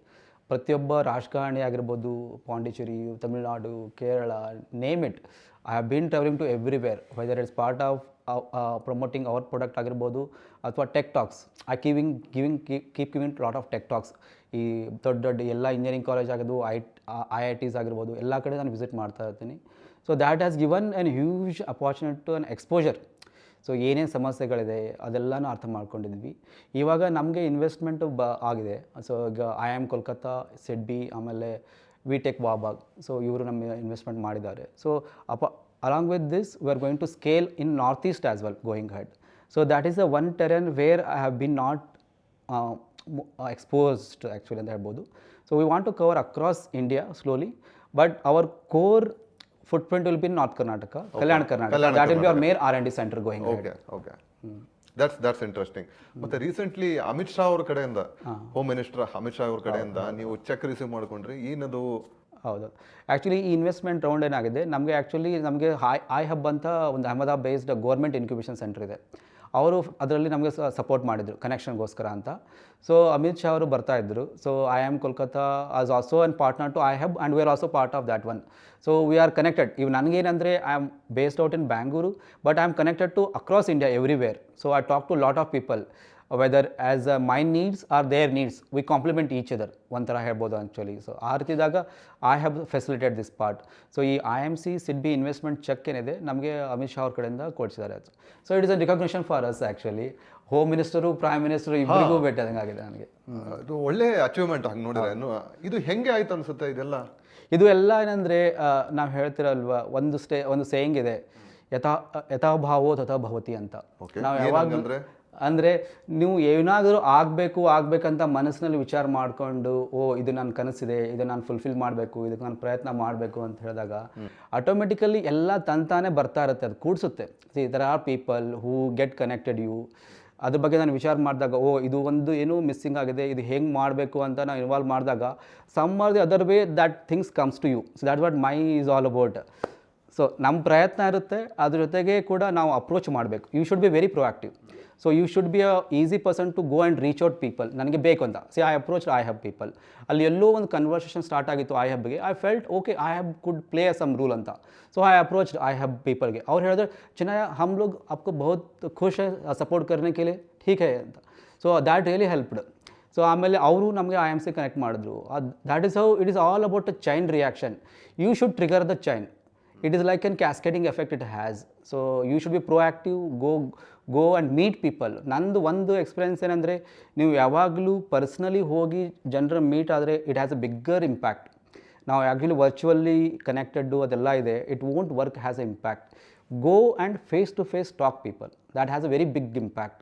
ಪ್ರತಿಯೊಬ್ಬ ರಾಜಕಾರಣಿ ಆಗಿರ್ಬೋದು, Pondicherry, Tamil Nadu, Kerala, name it, I have been travelling to everywhere. Whether it's part of promoting our product ಆಗಿರ್ಬೋದು ಅಥವಾ tech talks. I keep giving lot of tech talks. ಈ ದೊಡ್ಡ ಎಲ್ಲ ಇಂಜಿನಿಯರಿಂಗ್ ಕಾಲೇಜ್ ಆಗಿರ್ಬೋದು, IITs ಆಗಿರ್ಬೋದು, ಎಲ್ಲ ಕಡೆ ನಾನು ವಿಸಿಟ್ ಮಾಡ್ತಾ ಇರ್ತೀನಿ. So that has given an huge opportunity to an exposure. So ಏನೇನು ಸಮಸ್ಯೆಗಳಿದೆ ಅದೆಲ್ಲನೂ ಅರ್ಥ ಮಾಡ್ಕೊಂಡಿದ್ವಿ. ಇವಾಗ ನಮಗೆ ಇನ್ವೆಸ್ಟ್ಮೆಂಟು ಆಗಿದೆ. ಸೊ ಈಗ IIM ಕೋಲ್ಕತ್ತಾ, ಸಿಡ್ಬಿ, ಆಮೇಲೆ ವಿಟೆಕ್ ವಾಬಾಗ್, ಸೊ ಇವರು ನಮ್ಮ ಇನ್ವೆಸ್ಟ್ಮೆಂಟ್ ಮಾಡಿದ್ದಾರೆ. So along with this we are going to scale in north east as well going head. So that is the one terrain where I have been not exposed actually ಅಂತ ಹೇಳ್ಬೋದು. So we want to cover across India slowly, but our core footprint will be in North Karnataka, Kalyan Karnataka. That will be our main R&D center going ahead. Okay. That's interesting. ಮತ್ತೆ ರೀಸೆಂಟ್ಲಿ ಅಮಿತ್ ಶಾ ಅವ್ರ ಕಡೆಯಿಂದ, ಹೋಮ್ ಮಿನಿಸ್ಟರ್ ಅಮಿತ್ ಶಾ ಅವ್ರ ಕಡೆಯಿಂದ ನೀವು ಚೆಕ್ ರಿಸೀವ್ ಮಾಡ್ಕೊಂಡ್ರಿ. ಏನದು? ಹೌದು, ಆ್ಯಕ್ಚುಲಿ ಈ ಇನ್ವೆಸ್ಟ್ಮೆಂಟ್ ರೌಂಡ್ ಏನಾಗಿದೆ, ನಮಗೆ ಐ ಹಬ್ ಅಂತ ಒಂದು Ahmedabad based government incubation centre ಇದೆ. ಅವರು ಅದರಲ್ಲಿ ನಮಗೆ ಸಪೋರ್ಟ್ ಮಾಡಿದರು ಕನೆಕ್ಷನ್ಗೋಸ್ಕರ ಅಂತ. ಸೊ ಅಮಿತ್ ಶಾ ಅವರು ಬರ್ತಾಯಿದ್ರು. So IIM Kolkata as also an partner to I hub and we are also part of that one. So we are connected. ಇವು ನನಗೇನಂದರೆ I am based out in Bangalore, but I am connected to across India everywhere. So I talk to lot of people, whether as my needs are their needs, we complement each other ಒಂಥರ ಹೇಳ್ಬೋದು ಆ್ಯಕ್ಚುಲಿ. ಸೊ ಆ ರೀತಿದಾಗ I have facilitate this part. So ಈ IMC ಸಿಡ್ಬಿ ಇನ್ವೆಸ್ಟ್ಮೆಂಟ್ ಚೆಕ್ ಏನಿದೆ ನಮಗೆ ಅಮಿತ್ ಶಾ ಅವ್ರ ಕಡೆಯಿಂದ ಕೊಡಿಸಿದ್ದಾರೆ. So it is a recognition for us actually. Home minister, prime minister ಇಬ್ಬರಿಗೂ ಭೇಟಿಯಾದಂಗೆ ಆಗಿದೆ ನನಗೆ. ಅದು ಒಳ್ಳೆ ಅಚೀವ್ಮೆಂಟ್ ಹಂಗೆ ನೋಡಿದ್ರೆ. ಇದು ಹೆಂಗೆ ಆಯ್ತು ಅನ್ಸುತ್ತೆ ಇದೆಲ್ಲ? ಇದು ಎಲ್ಲ ಏನಂದರೆ ನಾವು ಹೇಳ್ತಿರಲ್ವ, ಒಂದು ಸೇಯಿಂಗ್ ಇದೆ, ಯಥಾ ಭಾವೋ ತಥಾ ಭವತಿ ಅಂತ. ನಾವು ಯಾವಾಗ ಅಂದರೆ ನೀವು ಏನಾದರೂ ಆಗಬೇಕಂತ ಮನಸ್ಸಿನಲ್ಲಿ ವಿಚಾರ ಮಾಡಿಕೊಂಡು, ಇದು ನನ್ನ ಕನಸಿದೆ, ಇದು ನಾನು ಫುಲ್ಫಿಲ್ ಮಾಡಬೇಕು, ಇದಕ್ಕೆ ನಾನು ಪ್ರಯತ್ನ ಮಾಡಬೇಕು ಅಂತ ಹೇಳಿದಾಗ ಆಟೋಮೆಟಿಕಲಿ ಎಲ್ಲ ತಂತಾನೆ ಬರ್ತಾ ಇರುತ್ತೆ, ಅದು ಕೂಡಿಸುತ್ತೆ. There are people who get connected you. ಅದ್ರ ಬಗ್ಗೆ ನಾನು ವಿಚಾರ ಮಾಡಿದಾಗ, ಇದು ಒಂದು ಏನೋ ಮಿಸ್ಸಿಂಗ್ ಆಗಿದೆ, ಇದು ಹೆಂಗೆ ಮಾಡಬೇಕು ಅಂತ ನಾವು ಇನ್ವಾಲ್ವ್ ಮಾಡಿದಾಗ some are the other way that things comes to you. So that what my is all about. So ನಮ್ಮ ಪ್ರಯತ್ನ ಇರುತ್ತೆ, ಅದ್ರ ಜೊತೆಗೆ ಕೂಡ ನಾವು ಅಪ್ರೋಚ್ ಮಾಡಬೇಕು. You should be very proactive. So you should be a easy person to go and reach out people. ನನಗೆ ಬೇಕು ಅಂತ I approach I hub people. ಅಲ್ಲಿ ಎಲ್ಲೋ ಒಂದು ಕನ್ವರ್ಸೇಷನ್ ಸ್ಟಾರ್ಟ್ ಆಗಿತ್ತು ಐ ಹಬ್ಗೆ. I felt okay I hub could play some role ಅಂತ. So I approach I hub ಪೀಪಲ್ಗೆ. ಅವ್ರು ಹೇಳಿದ್ರೆ, ಚಿನ್ನಯ್ಯ हम लोग आपको बहुत खुश है सपोर्ट करने के लिए, ठीक है ಅಂತ. So that really helped. So ಆಮೇಲೆ ಅವರು ನಮಗೆ IMC ಕನೆಕ್ಟ್ ಮಾಡಿದ್ರು. That is how it is all about a chain reaction. You should trigger the chain. It is like a cascading effect it has. So you should be proactive, go and meet people. ನಂದು ಒಂದು ಎಕ್ಸ್ಪೀರಿಯನ್ಸ್ ಏನಂದರೆ, ನೀವು ಯಾವಾಗಲೂ ಪರ್ಸ್ನಲಿ ಹೋಗಿ ಜನರ ಮೀಟ್ ಆದರೆ it has a bigger impact. ನಾವು ಆ್ಯಕ್ಚುಲಿ ವರ್ಚುವಲ್ಲಿ ಕನೆಕ್ಟೆಡ್ಡು ಅದೆಲ್ಲ ಇದೆ, it won't work has a impact. Go and face to face talk people. that has a very big impact.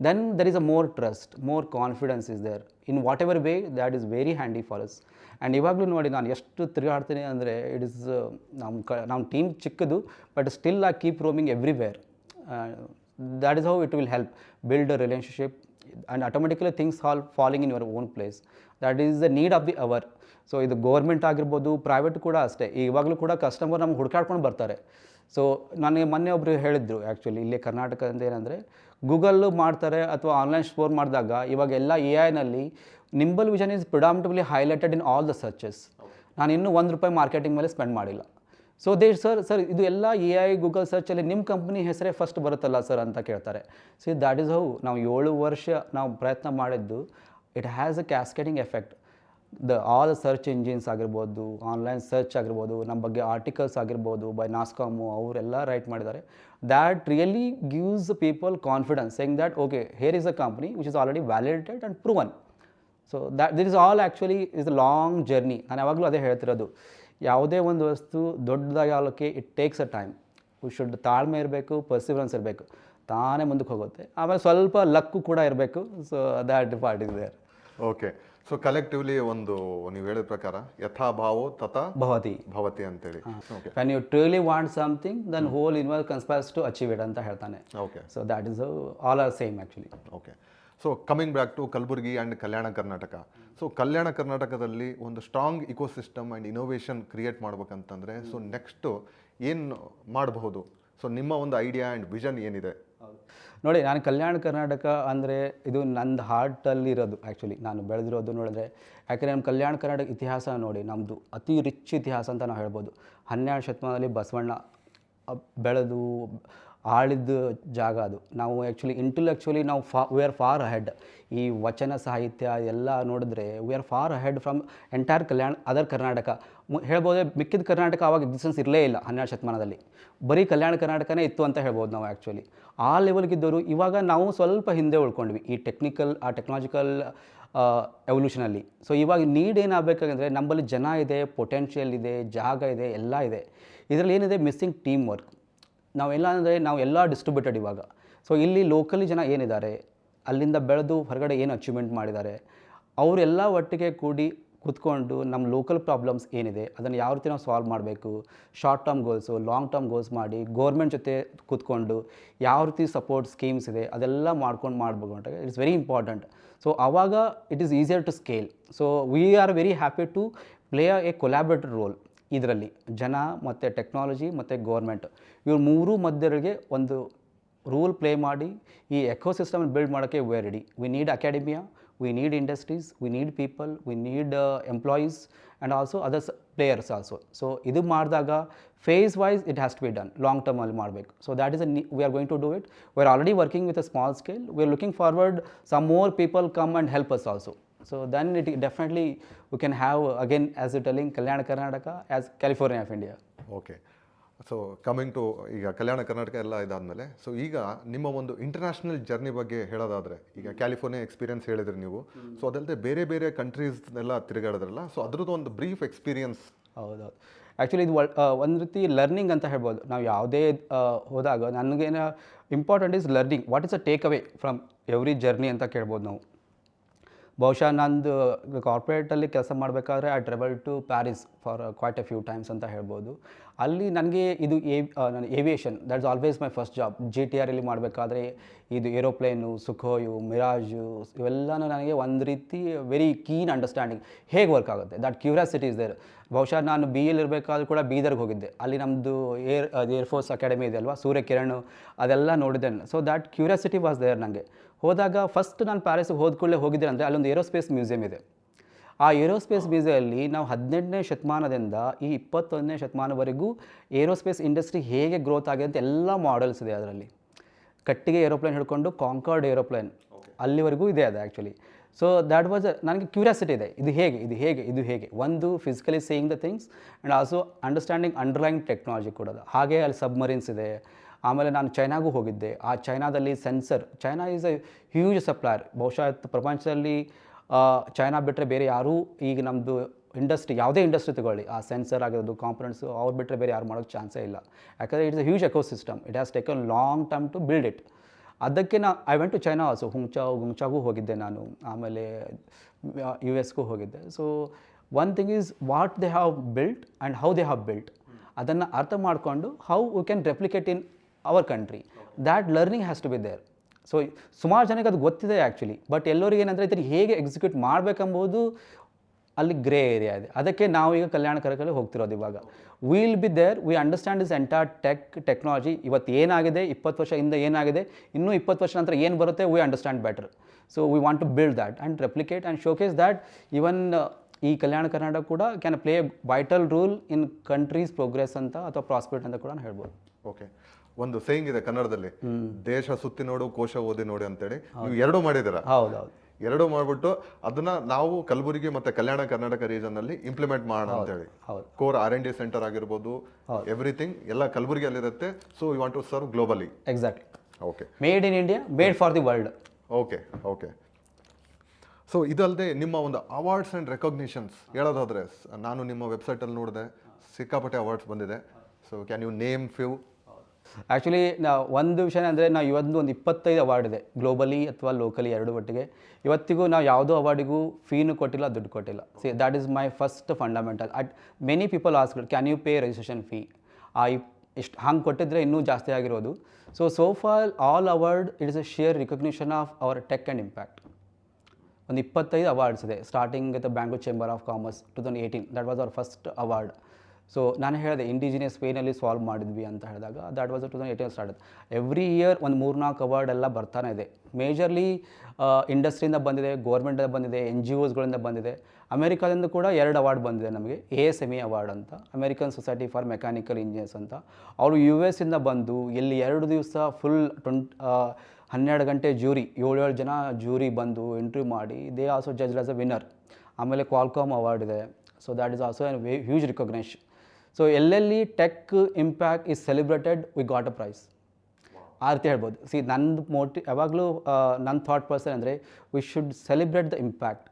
Then there is a more trust, more confidence is there in whatever way. That is very handy for us. And ಇವಾಗಲೂ ನೋಡಿ ನಾನು ಎಷ್ಟು ತಿರುಗಾಡ್ತೀನಿ ಅಂದರೆ ಇಟ್ ಇಸ್ ನಮ್ಮ ಟೀಮ್ ಚಿಕ್ಕದು, but still I keep roaming everywhere. that is how it will help build a relationship, and automatically things all falling in your own place. That is the need of the hour. So ಇದು ಗೌರ್ಮೆಂಟ್ ಆಗಿರ್ಬೋದು, ಪ್ರೈವೇಟ್ ಕೂಡ ಅಷ್ಟೇ. ಇವಾಗಲೂ ಕೂಡ ಕಸ್ಟಮರ್ ನಮ್ಗೆ ಹುಡ್ಕಾಡ್ಕೊಂಡು ಬರ್ತಾರೆ. ಸೊ ನನಗೆ ಮೊನ್ನೆ ಒಬ್ಬರು ಹೇಳಿದ್ರು, ಆ್ಯಕ್ಚುಲಿ ಇಲ್ಲೇ ಕರ್ನಾಟಕದಿಂದ ಏನಂದರೆ, ಗೂಗಲ್ಲು ಮಾಡ್ತಾರೆ ಅಥವಾ ಆನ್ಲೈನ್ ಸ್ಟೋರ್ ಮಾಡಿದಾಗ ಇವಾಗ ಎಲ್ಲ ಎ ಐನಲ್ಲಿ nimble vision is predominantly highlighted in all the searches. ನಾನು ಇನ್ನೂ ₹1 ಮಾರ್ಕೆಟಿಂಗ್ ಮೇಲೆ ಸ್ಪೆಂಡ್ ಮಾಡಿಲ್ಲ. ಸೊ ಸರ್ ಇದು ಎಲ್ಲ ಎ ಐ ಗೂಗಲ್ ಸರ್ಚಲ್ಲಿ ನಿಮ್ಮ ಕಂಪ್ನಿ ಹೆಸರೇ ಫಸ್ಟ್ ಬರುತ್ತಲ್ಲ ಸರ್ ಅಂತ ಕೇಳ್ತಾರೆ. ಸೊ ದ್ಯಾಟ್ ಈಸ್ ಹೌ ನಾವು 7 ವರ್ಷ ನಾವು ಪ್ರಯತ್ನ ಮಾಡಿದ್ದು. It has a cascading effect. All search engines ಆಗಿರ್ಬೋದು, ಆನ್ಲೈನ್ ಸರ್ಚ್ ಆಗಿರ್ಬೋದು, ನಮ್ಮ ಬಗ್ಗೆ ಆರ್ಟಿಕಲ್ಸ್ ಆಗಿರ್ಬೋದು ಬೈ ನಾಸ್ಕಾಮು ಅವರೆಲ್ಲ ರೈಟ್ ಮಾಡಿದ್ದಾರೆ. That really gives people confidence saying that okay, here is a company which is already validated and proven. So this is all actually is a long journey. ನಾನು ಯಾವಾಗಲೂ ಅದೇ ಹೇಳ್ತಿರೋದು, ಯಾವುದೇ ಒಂದು ವಸ್ತು ದೊಡ್ಡದಾಗಿ ಆಗೋಕ್ಕೆ it takes a time. We should ತಾಳ್ಮೆ ಇರಬೇಕು, ಪರ್ಸಿವರೆನ್ಸ್ ಇರಬೇಕು, ತಾನೇ ಮುಂದಕ್ಕೆ ಹೋಗುತ್ತೆ. ಆಮೇಲೆ ಸ್ವಲ್ಪ ಲಕ್ಕು ಕೂಡ ಇರಬೇಕು. So that part is there. Okay. So collectively ಒಂದು ನೀವು ಹೇಳಿದ ಪ್ರಕಾರ ಯಥಾ ಭಾವೋ ತಥಾ ಭವತಿ ಅಂತೇಳಿ. When you truly want something then whole universe conspires to achieve it ಅಂತ ಹೇಳ್ತಾನೆ. Okay. So that is all are same actually. Okay. So coming back to Kalaburagi and Kalyana Karnataka. So Kalyana ಕರ್ನಾಟಕದಲ್ಲಿ ಒಂದು strong ecosystem and innovation create ಮಾಡ್ಬೇಕಂತಂದರೆ ಸೊ ನೆಕ್ಸ್ಟು ಏನು ಮಾಡಬಹುದು? ಸೊ ನಿಮ್ಮ ಒಂದು ಐಡಿಯಾ ಆ್ಯಂಡ್ ವಿಷನ್ ಏನಿದೆ? ನೋಡಿ, ನಾನು ಕಲ್ಯಾಣ ಕರ್ನಾಟಕ ಅಂದರೆ ಇದು ನನ್ನ ಹಾರ್ಟಲ್ಲಿರೋದು. ಆ್ಯಕ್ಚುಲಿ ನಾನು ಬೆಳೆದಿರೋದು ನೋಡಿದ್ರೆ, ಯಾಕೆಂದರೆ ನಮ್ಮ ಕಲ್ಯಾಣ ಕರ್ನಾಟಕ ಇತಿಹಾಸ ನೋಡಿ, ನಮ್ಮದು ಅತಿ ರಿಚ್ ಇತಿಹಾಸ ಅಂತ ನಾವು ಹೇಳ್ಬೋದು. 12ನೇ ಶತಮಾನದಲ್ಲಿ ಬಸವಣ್ಣ ಬೆಳೆದು ಆಳಿದ ಜಾಗ ಅದು. ನಾವು ಆ್ಯಕ್ಚುಲಿ ಇಂಟೆಲೆಕ್ಚುಲಿ ನಾವು ವಿ ಆರ್ ಫಾರ್ ಅಹೆಡ್. ಈ ವಚನ ಸಾಹಿತ್ಯ ಎಲ್ಲ ನೋಡಿದ್ರೆ we are for ahead from entire other Karnataka. ಹೇಳ್ಬೋದು, ಮಿಕ್ಕಿದ ಕರ್ನಾಟಕ ಆವಾಗ ಎಕ್ಸಿಸ್ಟೆನ್ಸ್ ಇರಲೇ ಇಲ್ಲ 12ನೇ ಶತಮಾನದಲ್ಲಿ. ಬರೀ ಕಲ್ಯಾಣ ಕರ್ನಾಟಕನೇ ಇತ್ತು ಅಂತ ಹೇಳ್ಬೋದು ನಾವು. ಆ್ಯಕ್ಚುಲಿ ಆ ಲೆವೆಲ್ಗಿದ್ದವರು ಇವಾಗ ನಾವು ಸ್ವಲ್ಪ ಹಿಂದೆ ಉಳ್ಕೊಂಡ್ವಿ ಈ ಟೆಕ್ನಾಲಜಿಕಲ್ ಎವಲ್ಯೂಷನಲ್ಲಿ. ಸೊ ಇವಾಗ ನೀಡ್ ಏನಾಗಬೇಕಾಗಂದರೆ, ನಮ್ಮಲ್ಲಿ ಜನ ಇದೆ, ಪೊಟೆನ್ಷಿಯಲ್ ಇದೆ, ಜಾಗ ಇದೆ, ಎಲ್ಲ ಇದೆ. ಇದರಲ್ಲಿ ಏನಿದೆ, ಮಿಸ್ಸಿಂಗ್ ಟೀಮ್ ವರ್ಕ್. ನಾವೆಲ್ಲ ಅಂದರೆ ನಾವೆಲ್ಲ ಡಿಸ್ಟ್ರಿಬ್ಯೂಟೆಡ್ ಇವಾಗ. ಸೊ ಇಲ್ಲಿ ಲೋಕಲಿ ಜನ ಏನಿದ್ದಾರೆ, ಅಲ್ಲಿಂದ ಬೆಳೆದು ಹೊರಗಡೆ ಏನು ಅಚೀವ್ಮೆಂಟ್ ಮಾಡಿದ್ದಾರೆ, ಅವರೆಲ್ಲ ಒಟ್ಟಿಗೆ ಕೂಡಿ ಕೂತ್ಕೊಂಡು ನಮ್ಮ ಲೋಕಲ್ ಪ್ರಾಬ್ಲಮ್ಸ್ ಏನಿದೆ ಅದನ್ನು ಯಾವ ರೀತಿ ನಾವು ಸಾಲ್ವ್ ಮಾಡಬೇಕು, short term goals, long term goals ಮಾಡಿ ಗೌರ್ಮೆಂಟ್ ಜೊತೆ ಕೂತ್ಕೊಂಡು ಯಾವ ರೀತಿ ಸಪೋರ್ಟ್ ಸ್ಕೀಮ್ಸ್ ಇದೆ ಅದೆಲ್ಲ ಮಾಡ್ಕೊಂಡು ಮಾಡಬೇಕು ಅಂತ ಇಟ್ಸ್ ವೆರಿ ಇಂಪಾರ್ಟೆಂಟ್. ಸೊ ಆವಾಗ it is easier to scale. So we are very happy to play a collaborative role ಇದರಲ್ಲಿ. ಜನ ಮತ್ತು ಟೆಕ್ನಾಲಜಿ ಮತ್ತು ಗೌರ್ಮೆಂಟ್ ಇವ್ರು ಮೂರೂ ಮಧ್ಯರಿಗೆ ಒಂದು ರೂಲ್ ಪ್ಲೇ ಮಾಡಿ ಈ ಎಕೋಸಿಸ್ಟಮ್ ಬಿಲ್ಡ್ ಮಾಡೋಕ್ಕೆ we are ready. We need academia, we need industries, we need people, we need employees and also other players also. So idu ಮಾಡಿದಾಗ phase wise it has to be done, long term ಅಲ್ಲಿ ಮಾಡಬೇಕು. So that is we are going to do it. We are already working with a small scale. We are looking forward some more people come and help us also. So then it definitely we can have again, as you telling, Kalyana Karnataka as California of India. Okay. So coming to ಈಗ ಕಲ್ಯಾಣ ಕರ್ನಾಟಕ ಎಲ್ಲ ಇದಾದಮೇಲೆ, ಸೊ ಈಗ ನಿಮ್ಮ ಒಂದು ಇಂಟರ್ನ್ಯಾಷನಲ್ ಜರ್ನಿ ಬಗ್ಗೆ ಹೇಳೋದಾದರೆ, ಈಗ ಕ್ಯಾಲಿಫೋರ್ನಿಯಾ ಎಕ್ಸ್ಪೀರಿಯನ್ಸ್ ಹೇಳಿದ್ರಿ ನೀವು. ಸೊ ಅದಲ್ಲದೆ ಬೇರೆ ಬೇರೆ ಕಂಟ್ರೀಸ್ನೆಲ್ಲ ತಿರುಗಾಡಿದ್ರಲ್ಲ, ಸೊ ಅದ್ರದ್ದು ಒಂದು ಬ್ರೀಫ್ ಎಕ್ಸ್ಪೀರಿಯನ್ಸ್. ಹೌದೌದು. ಆ್ಯಕ್ಚುಲಿ ಇದು ಒಂದು ರೀತಿ ಲರ್ನಿಂಗ್ ಅಂತ ಹೇಳ್ಬೋದು. ನಾವು ಯಾವುದೇ ಹೋದಾಗ ನನಗೇನು important is learning. What is a takeaway from every journey ಅಂತ ಕೇಳ್ಬೋದು ನಾವು. ಬಹುಶಃ ನಂದು ಕಾರ್ಪೊರೇಟಲ್ಲಿ ಕೆಲಸ ಮಾಡಬೇಕಾದ್ರೆ I travel to Paris for quite a few times ಅಂತ ಹೇಳ್ಬೋದು. ಅಲ್ಲಿ ನನಗೆ ಇದು ನನ್ನ aviation that is always my first job. GTRಲ್ಲಿ ಮಾಡಬೇಕಾದ್ರೆ ಇದು ಏರೋಪ್ಲೇನು, ಸುಖೋಯು, ಮಿರಾಜು ಇವೆಲ್ಲನೂ ನನಗೆ ಒಂದು ರೀತಿ ವೆರಿ ಕೀನ್ ಅಂಡರ್ಸ್ಟ್ಯಾಂಡಿಂಗ್ ಹೇಗೆ ವರ್ಕ್ ಆಗುತ್ತೆ. That curiosity is there. ಬಹುಶಃ ನಾನು BL ಇರಬೇಕಾದ್ರೂ ಕೂಡ ಬೀದರ್ಗೆ ಹೋಗಿದ್ದೆ. ಅಲ್ಲಿ ನಮ್ಮದು ಏರ್ಫೋರ್ಸ್ ಅಕಾಡೆಮಿ ಇದೆ ಅಲ್ವಾ, ಸೂರ್ಯಕಿರಣ್, ಅದೆಲ್ಲ ನೋಡಿದ್ದೆ. So that curiosity was there ನನಗೆ. ಹೋದಾಗ ಫಸ್ಟ್ ನಾನು ಪ್ಯಾರಿಸ್ಗೆ ಹೋದ್ಕೊಳ್ಳೆ ಹೋಗಿದ್ದೆ ಅಂದರೆ ಅಲ್ಲೊಂದು ಏರೋಸ್ಪೇಸ್ ಮ್ಯೂಸಿಯಂ ಇದೆ. ಆ ಏರೋಸ್ಪೇಸ್ ಮ್ಯೂಸಿಯಮಲ್ಲಿ ನಾವು 18ನೇ ಶತಮಾನದಿಂದ ಈ 21ನೇ ಶತಮಾನವರೆಗೂ ಏರೋಸ್ಪೇಸ್ ಇಂಡಸ್ಟ್ರಿ ಹೇಗೆ ಗ್ರೋತ್ ಆಗಿದೆ ಅಂತ ಎಲ್ಲ ಮಾಡೆಲ್ಸ್ ಇದೆ ಅದರಲ್ಲಿ. ಕಟ್ಟಿಗೆ ಏರೋಪ್ಲೇನ್ ಹಿಡ್ಕೊಂಡು ಕಾಂಕರ್ಡ್ ಏರೋಪ್ಲೇನ್ ಅಲ್ಲಿವರೆಗೂ ಇದೆ ಅದು ಆ್ಯಕ್ಚುಲಿ. ಸೊ ದ್ಯಾಟ್ ವಾಸ್ ನನಗೆ ಕ್ಯೂರಿಯಾಸಿಟಿ ಇದೆ, ಇದು ಹೇಗೆ ಒಂದು physically saying the things and also understanding underline technology ಕೊಡೋದು. ಹಾಗೆ ಅಲ್ಲಿ ಸಬ್ಮರೀನ್ಸ್ ಇದೆ. ಆಮೇಲೆ ನಾನು ಚೈನಾಗೂ ಹೋಗಿದ್ದೆ. ಆ ಚೈನಾದಲ್ಲಿ sensor, China is a huge supplier. ಬಹುಶಃ ಪ್ರಪಂಚದಲ್ಲಿ ಚೈನಾ ಬಿಟ್ಟರೆ ಬೇರೆ ಯಾರೂ ಈಗ ನಮ್ಮದು ಇಂಡಸ್ಟ್ರಿ, ಯಾವುದೇ ಇಂಡಸ್ಟ್ರಿ ತಗೊಳ್ಳಿ, ಆ ಸೆನ್ಸರ್ ಆಗಿರೋದು, ಕಾಂಪೊನೆಂಟ್ಸು, ಅವ್ರು ಬಿಟ್ಟರೆ ಬೇರೆ ಯಾರು ಮಾಡೋಕ್ಕೆ ಚಾನ್ಸೇ ಇಲ್ಲ. ಯಾಕಂದರೆ it's a huge ecosystem. It has taken long time to build it. ಅದಕ್ಕೆ I went to China also, ಹುಂಗ್ಚಾಗೂ ಹೋಗಿದ್ದೆ ನಾನು, ಆಮೇಲೆ ಯು ಎಸ್ಗೂ ಹೋಗಿದ್ದೆ. So one thing is what they have built and how they have built, ಅದನ್ನು ಅರ್ಥ ಮಾಡಿಕೊಂಡು how we can replicate in our country, that learning has to be there. So ಸುಮಾರು ಜನಕ್ಕೆ ಅದು ಗೊತ್ತಿದೆ ಆ್ಯಕ್ಚುಲಿ, ಬಟ್ ಎಲ್ಲರಿಗೆ ಏನಂದರೆ ಇದನ್ನು ಹೇಗೆ ಎಕ್ಸಿಕ್ಯೂಟ್ ಮಾಡಬೇಕೆಂಬುದು ಅಲ್ಲಿ ಗ್ರೇ ಏರಿಯಾ ಇದೆ. ಅದಕ್ಕೆ ನಾವು ಈಗ ಕಲ್ಯಾಣ ಕರ್ನಾಟಕದಲ್ಲಿ ಹೋಗ್ತಿರೋದು ಇವಾಗ. Will be there, we understand this entire technology. ಇವತ್ತು ಏನಾಗಿದೆ, 20 ವರ್ಷ ಹಿಂದೆ ಏನಾಗಿದೆ, ಇನ್ನೂ 20 ವರ್ಷ ನಂತರ ಏನು ಬರುತ್ತೆ, we understand better. So we want to build that and replicate and showcase that even ಈ ಕಲ್ಯಾಣ ಕರ್ನಾಟಕ ಕೂಡ can play a vital role in countries progress ಅಂತ ಅಥವಾ ಪ್ರಾಸ್ಪೆಕ್ಟ್ ಅಂತ ಕೂಡ ಹೇಳ್ಬೋದು. ಓಕೆ, ಒಂದು ಸೇಯಿಂಗ್ ಇದೆ ಕನ್ನಡದಲ್ಲಿ, ದೇಶ ಸುತ್ತಿ ನೋಡು ಕೋಶ ಓದಿ ನೋಡಿ ಅಂತೇಳಿ. ನೀವು ಎರಡೂ ಮಾಡಿದ್ದೀರಾ? ಹೌದೌದು, ಎರಡೂ ಮಾಡ್ಬಿಟ್ಟು ಅದನ್ನ ನಾವು ಕಲಬುರಗಿ ಮತ್ತೆ ಕಲ್ಯಾಣ ಕರ್ನಾಟಕ ರೀಜನ್ ಅಲ್ಲಿ ಇಂಪ್ಲಿಮೆಂಟ್ ಮಾಡೋಣ ಅಂತೇಳಿ. ಕೋರ್ R&D ಸೆಂಟರ್ ಆಗಿರ್ಬೋದು, ಎವ್ರಿಥಿಂಗ್ ಎಲ್ಲ ಕಲಬುರಗಿಯಲ್ಲಿರುತ್ತೆ. So you want to serve globally. Exactly. Okay, made in India, made for the world. Okay okay. So ಇದಲ್ಲದೆ ನಿಮ್ಮ ಒಂದು ಅವಾರ್ಡ್ಸ್ ಆ್ಯಂಡ್ ರೆಕಗ್ನಿಷನ್ಸ್ ಹೇಳೋದಾದ್ರೆ, ನಾನು ನಿಮ್ಮ ವೆಬ್ಸೈಟಲ್ಲಿ ನೋಡಿದೆ ಸಿಕ್ಕಾಪಟ್ಟೆ ಅವಾರ್ಡ್ಸ್ ಬಂದಿದೆ. So can you name few? Actually ಒಂದು ವಿಷಯ ಅಂದರೆ ನಾವು ಇವತ್ತು ಒಂದು 25 ಅವಾರ್ಡ್ ಇದೆ, ಗ್ಲೋಬಲಿ ಅಥವಾ ಲೋಕಲಿ ಎರಡು ಒಟ್ಟಿಗೆ. ಇವತ್ತಿಗೂ ನಾವು ಯಾವುದೋ ಅವಾರ್ಡಿಗೂ ಫೀನು ಕೊಟ್ಟಿಲ್ಲ, ದುಡ್ಡು ಕೊಟ್ಟಿಲ್ಲ. See that is my first fundamental. At many people ask can you pay registration fee, ಇಷ್ಟು ಹಂಗೆ ಕೊಟ್ಟಿದ್ರೆ ಇನ್ನೂ ಜಾಸ್ತಿ ಆಗಿರೋದು. So for all award it is a sheer recognition of our tech and impact. ಒಂದು 25 ಅವಾರ್ಡ್ಸ್ ಇದೆ, starting with Bangalore chamber of commerce 2018, that was our first award. So ನಾನು ಹೇಳಿದೆ ಇಂಡಿಜಿನಿಯಸ್ ವೇನಲ್ಲಿ ಸಾಲ್ವ್ ಮಾಡಿದ್ವಿ ಅಂತ ಹೇಳಿದಾಗ, that was 2018 start. Every year ಒಂದು 3-4 ಅವಾರ್ಡ್ ಎಲ್ಲ ಬರ್ತಾನೆ ಇದೆ. ಮೇಜರ್ಲಿ ಇಂಡಸ್ಟ್ರಿಯಿಂದ ಬಂದಿದೆ, ಗೌರ್ಮೆಂಟಿಂದ ಬಂದಿದೆ, NGOsಗಳಿಂದ ಬಂದಿದೆ. ಅಮೆರಿಕಾದಿಂದ ಕೂಡ 2 ಅವಾರ್ಡ್ ಬಂದಿದೆ ನಮಗೆ, ASME ಅವಾರ್ಡ್ ಅಂತ, American society for mechanical engineers ಅಂತ. ಅವರು US ಇಂದ ಬಂದು ಇಲ್ಲಿ 2 ದಿವಸ ಫುಲ್ 12 ಗಂಟೆ ಜ್ಯೂರಿ, 7 ಜನ ಜ್ಯೂರಿ ಬಂದು ಇಂಟರ್ವ್ಯೂ ಮಾಡಿ, they also judge as a winner. ಆಮೇಲೆ ಕ್ವಾಲ್ಕಾಮ್ ಅವಾರ್ಡ್ ಇದೆ. So that is also a huge recognition. So ಎಲ್ಲೆಲ್ಲಿ tech impact is celebrated, we got a prize ಆ ರೀತಿ ಹೇಳ್ಬೋದು. ಸಿ ನಂದು ಯಾವಾಗಲೂ ನನ್ನ ಥಾಟ್ ಪರ್ಸನ್ ಅಂದರೆ we should celebrate the impact,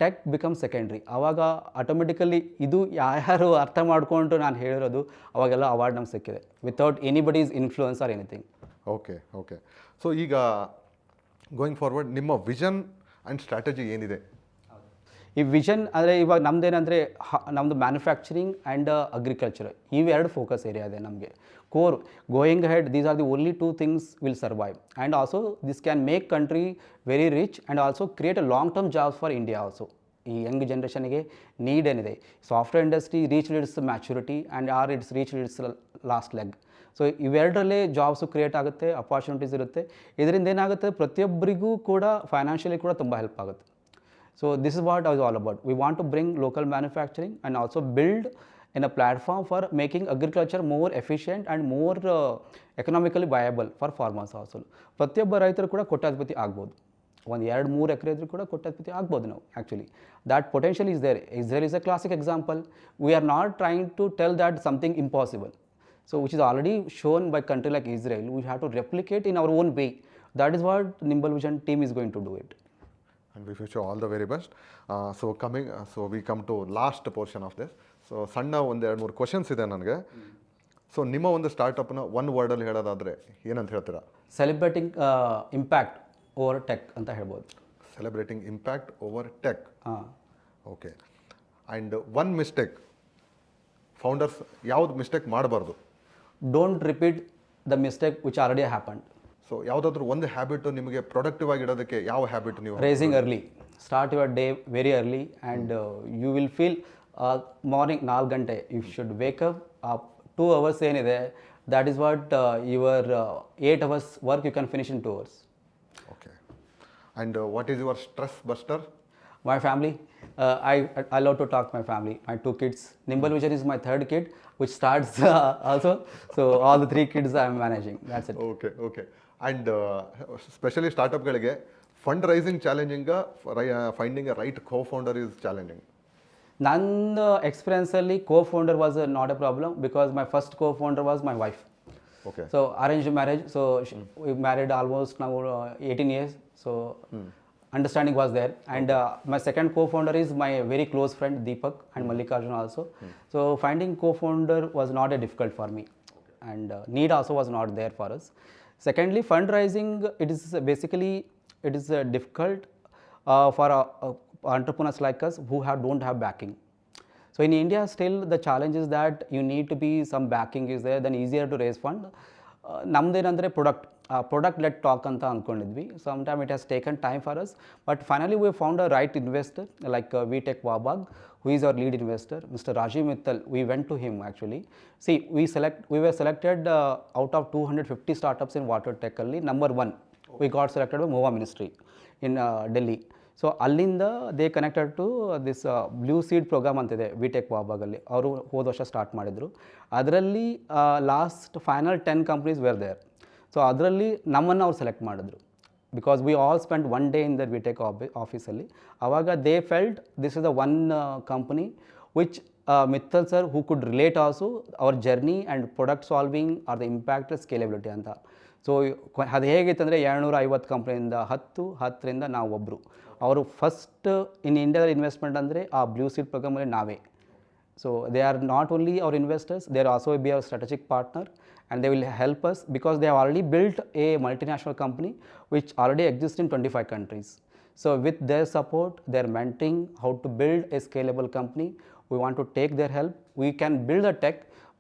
tech become secondary. ಆವಾಗ ಆಟೋಮೆಟಿಕಲಿ ಇದು ಯಾರು ಅರ್ಥ ಮಾಡಿಕೊಂಡು ನಾನು ಹೇಳಿರೋದು, ಅವಾಗೆಲ್ಲ ಅವಾರ್ಡ್ ನಮ್ಗೆ ಸಿಕ್ಕಿದೆ without anybody's influence or anything. Okay okay. So ಈಗ ಗೋಯಿಂಗ್ ಫಾರ್ವರ್ಡ್ ನಿಮ್ಮ ವಿಷನ್ ಆ್ಯಂಡ್ ಸ್ಟ್ರಾಟಜಿ ಏನಿದೆ? ಈ ವಿಷನ್ ಅಂದರೆ ಇವಾಗ ನಮ್ಮದೇನಂದರೆ ನಮ್ಮದು ಮ್ಯಾನುಫ್ಯಾಕ್ಚರಿಂಗ್ ಆ್ಯಂಡ್ ಅಗ್ರಿಕಲ್ಚರ್, ಇವೆರಡು ಫೋಕಸ್ ಏರಿಯಾ ಇದೆ ನಮಗೆ. Core going head, these are the only 2 things will survive and also this can make country very rich and also create a long term jobs for India also. ಈ ಯಂಗ್ ಜನ್ರೇಷನ್ಗೆ ನೀಡ್ ಏನಿದೆ, software industry reach its maturity and its reach its last leg. So ಇವೆರಡರಲ್ಲೇ ಜಾಬ್ಸು ಕ್ರಿಯೇಟ್ ಆಗುತ್ತೆ, ಅಪಾರ್ಚುನಿಟೀಸ್ ಇರುತ್ತೆ. ಇದರಿಂದ ಏನಾಗುತ್ತೆ, ಪ್ರತಿಯೊಬ್ಬರಿಗೂ ಕೂಡ ಫೈನಾನ್ಷಿಯಲಿ ಕೂಡ ತುಂಬ ಹೆಲ್ಪ್ ಆಗುತ್ತೆ. So this is what I was all about. We want to bring local manufacturing and also build in a platform for making agriculture more efficient and more economically viable for farmers also. ಪ್ರತಿಯೊಬ್ಬ ರೈತರು ಕೂಡ ಕೋಟ್ಯಾಧಿಪತಿ ಆಗ್ಬೋದು. ಒಂದು 2-3 ಎಕರೆ ಇದ್ರೂ ಕೂಡ ಕೋಟ್ಯಾಧಿಪತಿ ಆಗ್ಬೋದು ನಾವು. Actually that potential is there. Israel is a classic example. We are not trying to tell that something impossible. So which is already shown by country like Israel. We have to replicate in our own way. That is what Nimble Vision team is going to do it. And we wish you all the very best. So we come to last portion of this. So ಸಣ್ಣ ಒಂದು 2-3 ಕ್ವಶನ್ಸ್ ಇದೆ ನನಗೆ. ಸೊ ನಿಮ್ಮ ಒಂದು ಸ್ಟಾರ್ಟಪ್ನ ಒಂದು ವರ್ಡಲ್ಲಿ ಹೇಳೋದಾದರೆ ಏನಂತ ಹೇಳ್ತೀರಾ? ಸೆಲೆಬ್ರೇಟಿಂಗ್ ಇಂಪ್ಯಾಕ್ಟ್ ಓವರ್ ಟೆಕ್ ಅಂತ ಹೇಳ್ಬೋದು. Celebrating impact over tech. ಹಾಂ, okay. And one mistake, founders ಯಾವ್ದು ಮಿಸ್ಟೇಕ್ ಮಾಡಬಾರ್ದು? Don't repeat the mistake which already happened. So ಯಾವುದಾದ್ರೂ ಒಂದು ಹ್ಯಾಬಿಟ್ ನಿಮಗೆ ಪ್ರೊಡಕ್ಟಿವ್ ಆಗಿಡೋದಕ್ಕೆ ಯಾವ ಹ್ಯಾಬಿಟ್ ನೀವು? Rising early, start your day very early and you will feel morning 4 ಗಂಟೆ ಯು ಶುಡ್ ವೇಕಪ್. 2 hours ಏನಿದೆ, that is what your 8 hours work you can finish in 2 hours. Okay. And what is your stress buster? My family, I love to talk to my family, my 2 kids. Nimble Vision is my 3rd kid, which starts also. So all the 3 kids I am managing. That's it. Okay okay. And specially ಸ್ಟಾರ್ಟಪ್ಗಳಿಗೆ fund raising challenging, finding a right co founder is challenging. ನನ್ನ ಎಕ್ಸ್ಪೀರಿಯನ್ಸಲ್ಲಿ co-founder was not a problem because my first co-founder was my wife. Okay. So arranged marriage. So we married almost now 18 years. So understanding was there. And my second co-founder is my very close friend Deepak and Mallikarjun also. So finding co-founder was not a difficult for me. And need also was not there for us. Secondly, fundraising, it is basically, it is difficult for entrepreneurs like us who don't have backing. So in India, still the challenge is that you need to be some backing is there, then easier to raise fund. ನಮ್ದೇನಂದರೆ ಪ್ರಾಡಕ್ಟ್ ಲೆಟ್ ಟಾಕ್ ಅಂತ ಅಂದ್ಕೊಂಡಿದ್ವಿ. Some time it has taken time for us, but finally we found a right investor like Vatech Wabag, who is our lead investor, Mr. Rajiv Mittal. We went to him actually. See, we were selected out of 250 startups in water tech alli, number 1. We got selected by MOVA ministry in Delhi. So ಅಲ್ಲಿಂದ they connected to this blue seed programme ಅಂತಿದೆ ವಿಟೆಕ್ ವಾಬಾಗಲ್ಲಿ. ಅವರು ಹೋದ ವರ್ಷ ಸ್ಟಾರ್ಟ್ ಮಾಡಿದರು. ಅದರಲ್ಲಿ last final 10 companies were there. So ಅದರಲ್ಲಿ ನಮ್ಮನ್ನು ಅವ್ರು ಸೆಲೆಕ್ಟ್ ಮಾಡಿದ್ರು, because we all spend 1 day in the Vatech ಆಫೀಸಲ್ಲಿ. ಆವಾಗ they felt this is the one company which Mittal sir who could relate also our journey and product solving are the impact scalability ಅಂತ. ಸೊ ಅದು ಹೇಗಿತ್ತಂದರೆ 250 ಕಂಪ್ನಿಯಿಂದ 10ರಿಂದ ನಾವು ಒಬ್ಬರು. ಅವರು ಫಸ್ಟ್ ಇನ್ ಇಂಡಿಯಾದಲ್ಲಿ ಇನ್ವೆಸ್ಟ್ಮೆಂಟ್ ಅಂದರೆ ಆ ಬ್ಲೂ ಸೀಡ್ ಪ್ರೋಗ್ರಾಮಲ್ಲಿ ನಾವೇ. So they are not only hour investors, they are also be our strategic partner, and they will help us because they have already built a multinational company which already exists in 25 countries. So with their support, their mentoring how to build a scalable company, we want to take their help. We can build a tech,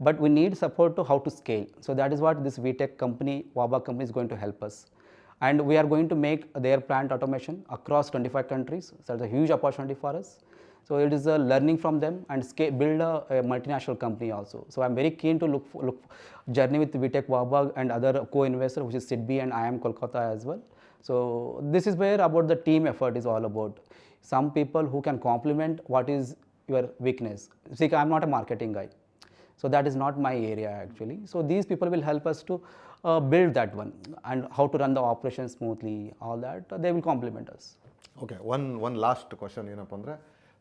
but we need support to how to scale. So that is what this VTech company, Waba company, is going to help us. And we are going to make their plant automation across 25 countries. So that's a huge opportunity for us. So it is a learning from them and build a multinational company also. So I'm very keen to look journey with VTech Wabag and other co-investor, which is SIDBI and IIM Kolkata as well. So this is where about the team effort is all about. Some people who can complement what is your weakness. See, I'm not a marketing guy, so that is not my area actually. So these people will help us to build that one and how to run the operation smoothly, all that they will complement us. Okay, one last question ಏನಪ್ಪ ಅಂದರೆ,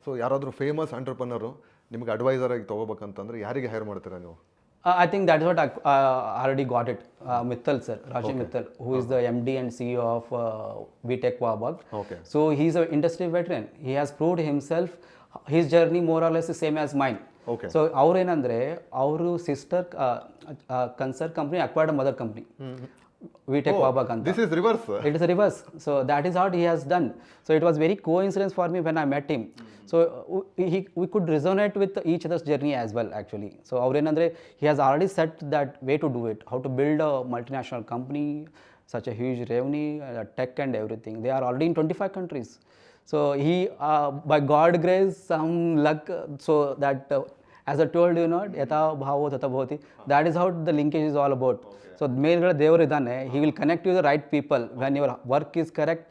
ಸೊ ಯಾರಾದರೂ ಫೇಮಸ್ ಎಂಟರ್ಪ್ರನರು ನಿಮಗೆ ಅಡ್ವೈಸರ್ ಆಗಿ ತೊಗೋಬೇಕಂತಂದ್ರೆ ಯಾರಿಗೆ ಹೈರ್ ಮಾಡ್ತೀರಾ ನೀವು? I think that is what I already got it. Mittal sir, Rajiv Mittal, who is the MD and CEO of VTech Wabag. Okay. So he is an industry veteran. He has proved himself. His journey more or less is same as mine. Okay. So ಅವ್ರು ಏನಂದರೆ ಅವರು sister concern company acquired mother company VTech Wabag ಅಂತ. This is reverse. It is a reverse. So that is what he has done. So it was very coincidence for me when I met him. So we could resonate with each other's journey as well actually. So ಅವ್ರೇನಂದರೆ he has already set that way to do it, how to build a multinational company, such a huge revenue, tech and everything. They are already in 25 countries. So he, by God grace, some luck, so that as I told you, not yata bhavo tata bhavati. That is how the linkage is all about. So ಮೇಲ್ಗಡೆ ದೇವರು ಇದ್ದಾನೆ, he will connect you the right people when your work is correct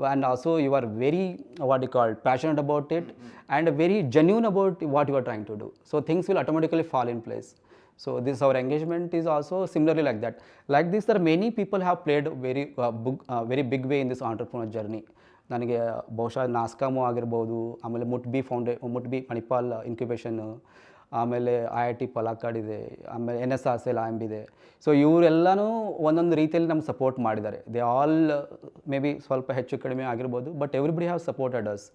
and also you are very what you call passionate about it and very genuine about what you are trying to do. So things will automatically fall in place. So this our engagement is also similarly like that. Like this, there are many people have played very big way in this entrepreneur journey. ನನಗೆ ಬಹುಶಃ ನಾಸ್ಕಾಮು ಆಗಿರ್ಬೋದು, ಆಮೇಲೆ ಮುಟ್ಬಿ ಮಣಿಪಾಲ್ ಇನ್ಕ್ಯುಬೇಷನ್, ಆಮೇಲೆ IIT ಪಲಾಕಾಡ್ ಇದೆ, ಆಮೇಲೆ NSRCL IMB ಇದೆ. ಸೊ ಇವರೆಲ್ಲನೂ ಒಂದೊಂದು ರೀತಿಯಲ್ಲಿ ನಮ್ಗೆ ಸಪೋರ್ಟ್ ಮಾಡಿದ್ದಾರೆ. ದೇ ಆಲ್ ಮೇ ಬಿ ಸ್ವಲ್ಪ ಹೆಚ್ಚು ಕಡಿಮೆ ಆಗಿರ್ಬೋದು, but everybody have supported us.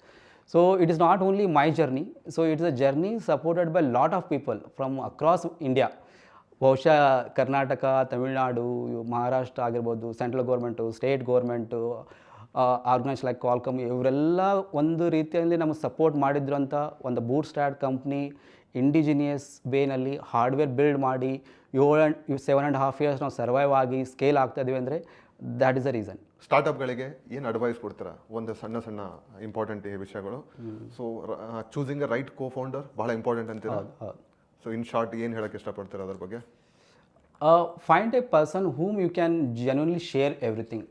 So it is not only my journey, so it is a journey supported by lot of people from across India. ಬಹುಶಃ ಕರ್ನಾಟಕ, ತಮಿಳ್ನಾಡು, ಮಹಾರಾಷ್ಟ್ರ ಆಗಿರ್ಬೋದು, central government, state government, organise like Qualcomm, ಇವರೆಲ್ಲ ಒಂದು ರೀತಿಯಲ್ಲಿ ನಮಗೆ ಸಪೋರ್ಟ್ ಮಾಡಿದ್ರು ಅಂತ ಒಂದು ಬೂಟ್ ಸ್ಟಾರ್ಟ್ ಕಂಪ್ನಿ ಇಂಡಿಜಿನಿಯಸ್ ವೇನಲ್ಲಿ ಹಾರ್ಡ್ವೇರ್ ಬಿಲ್ಡ್ ಮಾಡಿ 7.5 years ನಾವು ಸರ್ವೈವ್ ಆಗಿ ಸ್ಕೇಲ್ ಆಗ್ತಾ ಇದೀವಿ ಅಂದರೆ ದ್ಯಾಟ್ ಇಸ್ ದ ರೀಸನ್. ಸ್ಟಾರ್ಟಪ್ಗಳಿಗೆ ಏನು ಅಡ್ವೈಸ್ ಕೊಡ್ತೀರಾ? ಒಂದು ಸಣ್ಣ ಸಣ್ಣ ಇಂಪಾರ್ಟೆಂಟ್ ವಿಷಯಗಳು. So choosing a right co founder ಭಾಳ ಇಂಪಾರ್ಟೆಂಟ್ ಅಂತೀರಾ? ಸೊ ಇನ್ ಶಾರ್ಟ್ ಏನು ಹೇಳಕ್ಕೆ ಇಷ್ಟಪಡ್ತೀರಾ ಅದ್ರ ಬಗ್ಗೆ? Find a person whom you can genuinely share everything.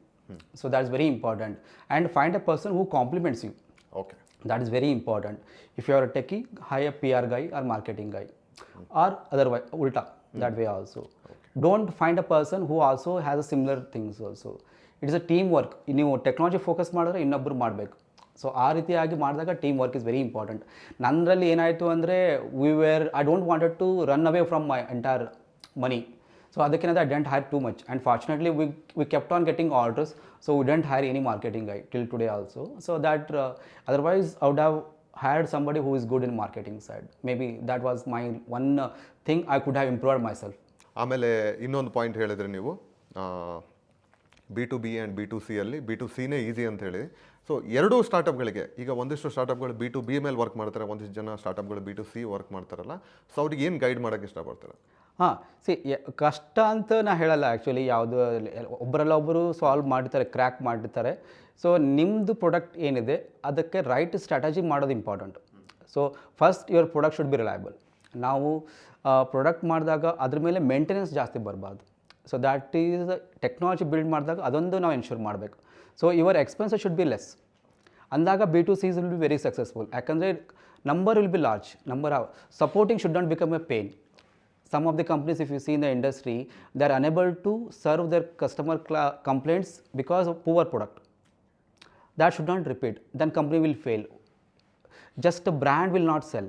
So that is very important. And find a person who compliments you. Okay. That is very important. If you are a techie, hire a PR guy or marketing guy, or otherwise ulta that way also. Don't find a person who also has a similar things also. It is a team work. ನೀವು ಟೆಕ್ನಾಲಜಿ ಫೋಕಸ್ ಮಾಡಿದ್ರೆ ಇನ್ನೊಬ್ಬರು ಮಾಡಬೇಕು. ಸೊ ಆ ರೀತಿಯಾಗಿ ಮಾಡಿದಾಗ team work is very important. ನನ್ನಲ್ಲಿ ಏನಾಯಿತು ಅಂದರೆ I don't wanted to run away from my entire money. So ಅದಕ್ಕೇನಾದ್ರೆ I didn't hire too much, and fortunately we kept on getting orders, so we didn't hire any marketing guy till today also. So that otherwise I would have hired somebody who is good in marketing side. Maybe that was my one thing I could have improved myself. ಆಮೇಲೆ ಇನ್ನೊಂದು ಪಾಯಿಂಟ್ ಹೇಳಿದ್ರೆ ನೀವು B2B ಆ್ಯಂಡ್ B2C ಅಲ್ಲಿ B2Cನೇ ಈಸಿ ಅಂತ ಹೇಳಿ. ಸೊ ಎರಡೂ ಸ್ಟಾರ್ಟಪ್ಗಳಿಗೆ ಈಗ ಒಂದಿಷ್ಟು ಸ್ಟಾರ್ಟಪ್ಗಳು B2B ಮೇಲೆ ವರ್ಕ್ ಮಾಡ್ತಾರೆ, ಒಂದಿಷ್ಟು ಜನ ಸ್ಟಾರ್ಟಪ್ಗಳು B2C ವರ್ಕ್ ಮಾಡ್ತಾರಲ್ಲ, ಸೊ ಅವ್ರಿಗೆ ಏನು ಗೈಡ್ ಮಾಡೋಕ್ಕೆ ಇಷ್ಟಪಡ್ತಾರೆ? ಹಾಂ, ಕಷ್ಟ ಅಂತ ನಾ ಹೇಳಲ್ಲ ಆ್ಯಕ್ಚುಲಿ. ಯಾವುದು ಒಬ್ಬರಲ್ಲ ಒಬ್ಬರು ಸಾಲ್ವ್ ಮಾಡ್ತಾರೆ, ಕ್ರ್ಯಾಕ್ ಮಾಡಿರ್ತಾರೆ. ಸೊ ನಿಮ್ಮದು ಪ್ರಾಡಕ್ಟ್ ಏನಿದೆ ಅದಕ್ಕೆ ರೈಟ್ ಸ್ಟ್ರಾಟಜಿ ಮಾಡೋದು important. So first your product should be reliable. ನಾವು ಪ್ರಾಡಕ್ಟ್ ಮಾಡಿದಾಗ ಅದ್ರ ಮೇಲೆ ಮೇಂಟೆನೆನ್ಸ್ ಜಾಸ್ತಿ ಬರಬಾರ್ದು. So that is technology build ಮಾಡಿದಾಗ ಅದೊಂದು ನಾವು ಎನ್ಶೂರ್ ಮಾಡಬೇಕು. So your expenses should be less. ಅಂದಾಗ B2Cs will be very successful. ಯಾಕಂದರೆ number will be large. Supporting should not become a pain. Some of the companies, if you see in the industry, they are unable to serve their customer complaints because of poor product. That should not repeat. Then company will fail. Just a brand will not sell.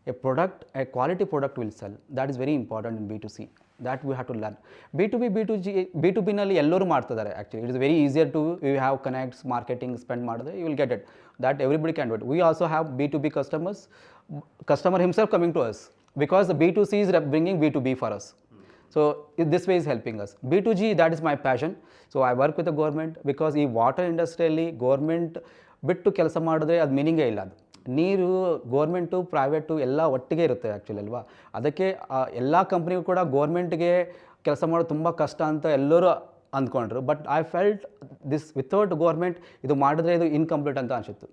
A product, a quality product will sell. That is very important in B2C. That we have to learn. B2B, B2B ನಲ್ಲಿ ಎಲ್ಲರೂ ಮಾಡ್ತಿದ್ದಾರೆ actually. It is very easier to you have connects, marketing spend ಮಾಡಿದ್ರೆ you will get it. That everybody can do it. We also have B2B customers, customer himself coming to us. Because the B2C is bringing B2B for us. So this way is helping us. B2G, that is my passion. So I work with the government because ಈ ವಾಟರ್ ಇಂಡಸ್ಟ್ರಿಯಲ್ಲಿ ಗೌರ್ಮೆಂಟ್ ಬಿಟ್ಟು ಕೆಲಸ ಮಾಡಿದ್ರೆ ಅದು ಮೀನಿಂಗೇ ಇಲ್ಲ. ಅದು ನೀರು ಗೌರ್ಮೆಂಟು ಪ್ರೈವೇಟು ಎಲ್ಲ ಒಟ್ಟಿಗೆ ಇರುತ್ತೆ ಆ್ಯಕ್ಚುಲಿ ಅಲ್ವಾ. ಅದಕ್ಕೆ ಎಲ್ಲ ಕಂಪ್ನಿಗೂ ಕೂಡ ಗೌರ್ಮೆಂಟ್ಗೆ ಕೆಲಸ ಮಾಡೋದು ತುಂಬ ಕಷ್ಟ ಅಂತ ಎಲ್ಲರೂ ಅಂದ್ಕೊಂಡ್ರು. But I felt this without government ಇದು ಮಾಡಿದ್ರೆ ಇದು ಇನ್ಕಂಪ್ಲೀಟ್ ಅಂತ ಅನಿಸಿತ್ತು.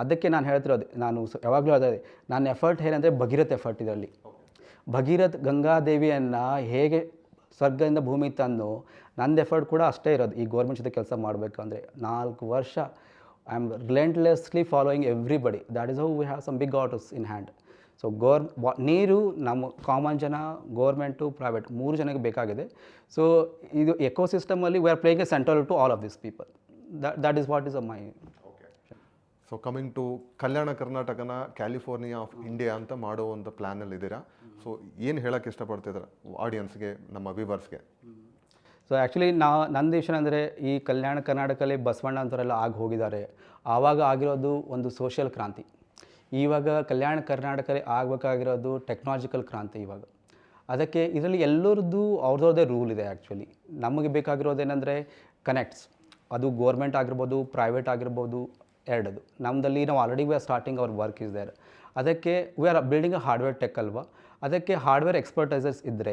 ಅದಕ್ಕೆ ನಾನು ಹೇಳ್ತಿರೋದು, ನಾನು ಯಾವಾಗಲೂ ಅದೇ ನನ್ನ ಎಫರ್ಟ್ ಏನಂದರೆ ಭಗೀರಥ್ ಎಫರ್ಟ್. ಇದರಲ್ಲಿ ಭಗೀರಥ್ ಗಂಗಾದೇವಿಯನ್ನು ಹೇಗೆ ಸ್ವರ್ಗದಿಂದ ಭೂಮಿ ತಂದು ನಂದು ಎಫರ್ಟ್ ಕೂಡ ಅಷ್ಟೇ ಇರೋದು. ಈ ಗೌರ್ಮೆಂಟ್ ಜೊತೆ ಕೆಲಸ ಮಾಡಬೇಕು ಅಂದರೆ 4 ವರ್ಷ I am relentlessly following everybody. That is how we have some big orders in hand. So ನೀರು ನಮ್ಮ ಕಾಮನ್ ಜನ, ಗೌರ್ಮೆಂಟು, ಪ್ರೈವೇಟ್ 3 ಜನಕ್ಕೆ ಬೇಕಾಗಿದೆ. ಸೊ ಇದು ಎಕೋಸಿಸ್ಟಮಲ್ಲಿ we are playing a central to all of this people. That is what is my. So coming to Kalyana ಕರ್ನಾಟಕನ ಕ್ಯಾಲಿಫೋರ್ನಿಯಾ ಆಫ್ ಇಂಡಿಯಾ ಅಂತ ಮಾಡೋ ಒಂದು ಪ್ಲ್ಯಾನಲ್ಲಿ ಇದ್ದೀರಾ. ಸೊ ಏನು ಹೇಳೋಕ್ಕೆ ಇಷ್ಟಪಡ್ತಿದ್ದಾರೆ ಆಡಿಯನ್ಸ್ಗೆ, ನಮ್ಮ ವ್ಯೂವರ್ಸ್ಗೆ? ಸೊ ಆ್ಯಕ್ಚುಲಿ ನನ್ನ ವಿಷಯ ಅಂದರೆ ಈ ಕಲ್ಯಾಣ ಕರ್ನಾಟಕದಲ್ಲಿ ಬಸವಣ್ಣ ಅಂತವರೆಲ್ಲ ಆಗಿ ಹೋಗಿದ್ದಾರೆ. ಆವಾಗ ಆಗಿರೋದು ಒಂದು ಸೋಷಿಯಲ್ ಕ್ರಾಂತಿ. ಇವಾಗ ಕಲ್ಯಾಣ ಕರ್ನಾಟಕದಲ್ಲಿ ಆಗಬೇಕಾಗಿರೋದು ಟೆಕ್ನಾಲಜಿಕಲ್ ಕ್ರಾಂತಿ ಇವಾಗ. ಅದಕ್ಕೆ ಇದರಲ್ಲಿ ಎಲ್ಲರದ್ದು ಅವ್ರದ್ದೇ ರೂಲ್ ಇದೆ ಆ್ಯಕ್ಚುಲಿ. ನಮಗೆ ಬೇಕಾಗಿರೋದೇನೆಂದರೆ ಕನೆಕ್ಟ್ಸ್. ಅದು ಗೋರ್ಮೆಂಟ್ ಆಗಿರ್ಬೋದು, ಪ್ರೈವೇಟ್ ಆಗಿರ್ಬೋದು, ಎರಡದು. ನಮ್ಮದಲ್ಲಿ ನಾವು already we are starting our work is there. ಅದಕ್ಕೆ we are building a hardware tech ಅಲ್ವಾ. ಅದಕ್ಕೆ ಹಾರ್ಡ್ವೇರ್ ಎಕ್ಸ್ಪರ್ಟೈಸರ್ಸ್ ಇದ್ದರೆ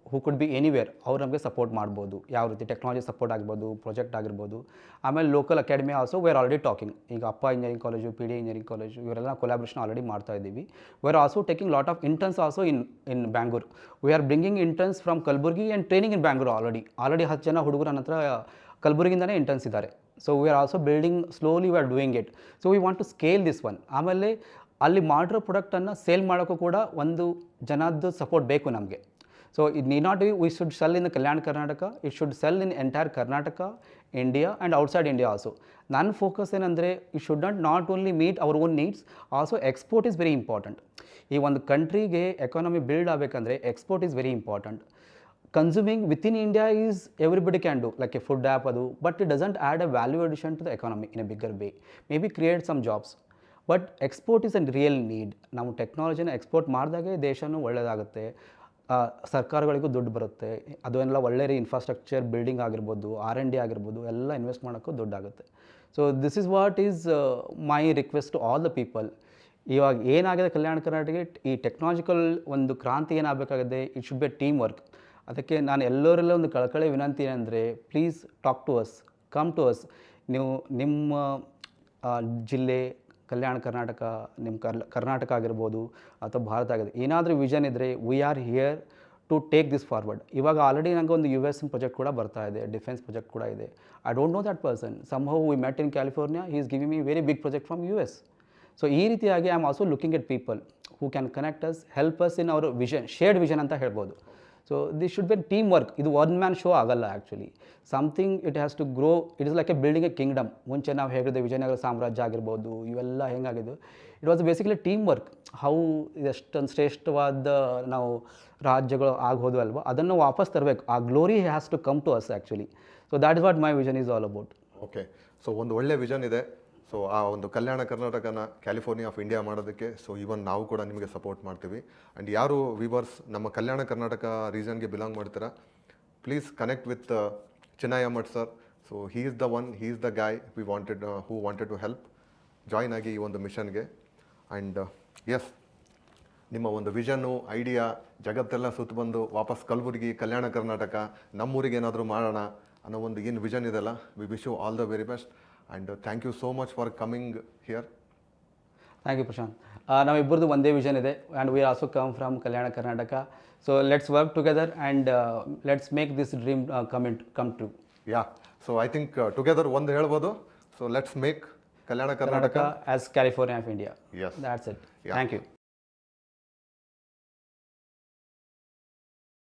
ಹೂ ಕುಡ್ ಬಿ ಎನಿವೇರ್, ಅವ್ರು ನಮಗೆ ಸಪೋರ್ಟ್ ಮಾಡ್ಬೋದು. ಯಾವ ರೀತಿ ಟೆಕ್ನಾಲಜಿ ಸಪೋರ್ಟ್ ಆಗಿರ್ಬೋದು, ಪ್ರಾಜೆಕ್ಟ್ ಆಗಿರ್ಬೋದು. ಆಮೇಲೆ local academy also we are already talking. ಈಗ Appa engineering college, PD engineering college, ಇವರೆಲ್ಲ ಕೊಲಾಬ್ರೇಷನ್ ಆಲ್ರೆಡಿ ಮಾಡ್ತಾ ಇದ್ದೀವಿ. We are also taking lot of interns also in Bangalore. We are bringing interns from Kalaburagi and training in Bangalore. Already 10 ಜನ ಹುಡುಗರು ನನ್ನ ಹತ್ರ ಕಲಬುರ್ಗಿಂದನೇ ಇಂಟರ್ನ್ಸ್ ಇದ್ದಾರೆ. So we are also building slowly, we are doing it. So we want to scale this one. ಆಮೇಲೆ ಅಲ್ಲಿ ಮಾಡಿರೋ ಪ್ರಾಡಕ್ಟನ್ನು ಸೇಲ್ ಮಾಡೋಕ್ಕೂ ಕೂಡ ಒಂದು ಜನದ್ದು ಸಪೋರ್ಟ್ ಬೇಕು ನಮಗೆ. So it need not we should sell in Kalyana Karnataka, it should sell in entire Karnataka, India and outside India also. ನನ್ನ ಫೋಕಸ್ ಏನಂದರೆ it should not only meet our own needs, also export is very important. ಈ ಒಂದು ಕಂಟ್ರಿಗೆ ಎಕಾನಮಿ ಬಿಲ್ಡ್ ಆಗಬೇಕಂದ್ರೆ export is very important. Consuming within India is everybody can do, like a food app adu, but it doesn't add a value addition to the economy in a bigger way. Maybe create some jobs, but export is a real need. ನಾವು ಟೆಕ್ನಾಲಜಿನ ಎಕ್ಸ್ಪೋರ್ಟ್ ಮಾಡಿದಾಗೆ ದೇಶನೂ ಒಳ್ಳೆಯದಾಗುತ್ತೆ, ಸರ್ಕಾರಗಳಿಗೂ ದುಡ್ಡು ಬರುತ್ತೆ. ಅದನ್ನೆಲ್ಲ ಒಳ್ಳೆ ಇನ್ಫ್ರಾಸ್ಟ್ರಕ್ಚರ್ ಬಿಲ್ಡಿಂಗ್ ಆಗಿರ್ಬೋದು, R&D ಆಗಿರ್ಬೋದು, ಎಲ್ಲ ಇನ್ವೆಸ್ಟ್ ಮಾಡೋಕ್ಕೂ ದುಡ್ಡಾಗುತ್ತೆ. So this is what is my request to all the people. ಇವಾಗ ಏನಾಗಿದೆ ಕಲ್ಯಾಣ ಕರ್ನಾಟಕಕ್ಕೆ, ಈ ಟೆಕ್ನಾಲಜಿಕಲ್ ಒಂದು ಕ್ರಾಂತಿ ಏನಾಗಬೇಕಾಗಿದೆ, it should be a team work. ಅದಕ್ಕೆ ನಾನು ಎಲ್ಲರೆಲ್ಲ ಒಂದು ಕಳಕಳಿ ವಿನಂತಿ ಏನಂದರೆ, please talk to us, come to us. ನೀವು ನಿಮ್ಮ ಜಿಲ್ಲೆ, ಕಲ್ಯಾಣ ಕರ್ನಾಟಕ, ನಿಮ್ಮ ಕರ್ನಾಟಕ ಆಗಿರ್ಬೋದು ಅಥವಾ ಭಾರತ ಆಗಿದೆ, ಏನಾದರೂ ವಿಷನ್ ಇದ್ದರೆ we are here to take this forward. ಇವಾಗ ಆಲ್ರೆಡಿ ನನಗೆ ಒಂದು US ಪ್ರಾಜೆಕ್ಟ್ ಕೂಡ ಬರ್ತಾ ಇದೆ, ಡಿಫೆನ್ಸ್ ಪ್ರಾಜೆಕ್ಟ್ ಕೂಡ ಇದೆ. I don't know that person, somehow we met in California, he is giving me very big project from US. So ಈ ರೀತಿಯಾಗಿ I am also looking at people who can connect us, help us in our vision, shared vision ಅಂತ ಹೇಳ್ಬೋದು. So this should be team work. ಇದು ಒನ್ ಮ್ಯಾನ್ ಶೋ ಆಗಲ್ಲ actually. Something it has to grow. It is like a building a kingdom. ಮುಂಚೆ ನಾವು ಹೇಳಿದೆ ವಿಜಯನಗರ ಸಾಮ್ರಾಜ್ಯ ಆಗಿರ್ಬೋದು, ಇವೆಲ್ಲ ಹೆಂಗಾಗಿದ್ದು, it was basically team work. How ಎಷ್ಟೊಂದು ಶ್ರೇಷ್ಠವಾದ ನಾವು ರಾಜ್ಯಗಳು ಆಗೋದು ಅಲ್ವಾ, ಅದನ್ನು ವಾಪಸ್ ತರಬೇಕು. ಆ glory has to come to us actually. So that is what my vision is all about. Okay, so ಒಂದು ಒಳ್ಳೆ ವಿಷನ್ ಇದೆ. ಸೊ ಆ ಒಂದು ಕಲ್ಯಾಣ ಕರ್ನಾಟಕನ ಕ್ಯಾಲಿಫೋರ್ನಿಯಾ ಆಫ್ ಇಂಡಿಯಾ ಮಾಡೋದಕ್ಕೆ ಸೊ ಇವನ್ ನಾವು ಕೂಡ ನಿಮಗೆ ಸಪೋರ್ಟ್ ಮಾಡ್ತೀವಿ. ಆ್ಯಂಡ್ ಯಾರು ವಿವರ್ಸ್ ನಮ್ಮ ಕಲ್ಯಾಣ ಕರ್ನಾಟಕ ರೀಜನ್ಗೆ ಬಿಲಾಂಗ್ ಮಾಡ್ತೀರಾ, please connect with Chinay Ahmad sir. So he is the one, he is the guy we wanted, who wanted to help join ಆಗಿ ಈ ಒಂದು ಮಿಷನ್ಗೆ. ಆ್ಯಂಡ್ ಎಸ್, ನಿಮ್ಮ ಒಂದು ವಿಷನ್ನು, ಐಡಿಯಾ ಜಗತ್ತೆಲ್ಲ ಸುತ್ತ ಬಂದು ವಾಪಸ್ ಕಲಬುರಗಿ, ಕಲ್ಯಾಣ ಕರ್ನಾಟಕ, ನಮ್ಮೂರಿಗೆ ಏನಾದರೂ ಮಾಡೋಣ ಅನ್ನೋ ಒಂದು ಏನು ವಿಷನ್ ಇದೆಲ್ಲ, we wish you all the very best and thank you so much for coming here. Thank you Prashant. ನಾವಿಬ್ಬರದು ಒಂದೇ ವಿಷನ್ ಇದೆ and we also come from Kalyana Karnataka. So let's work together and let's make this dream come true. Yeah, so I think together ಒಂದು ಹೇಳ್ಬೋದು. So let's make Kalyana Karnataka as California of India. Yes. That's it. Yeah. Thank you.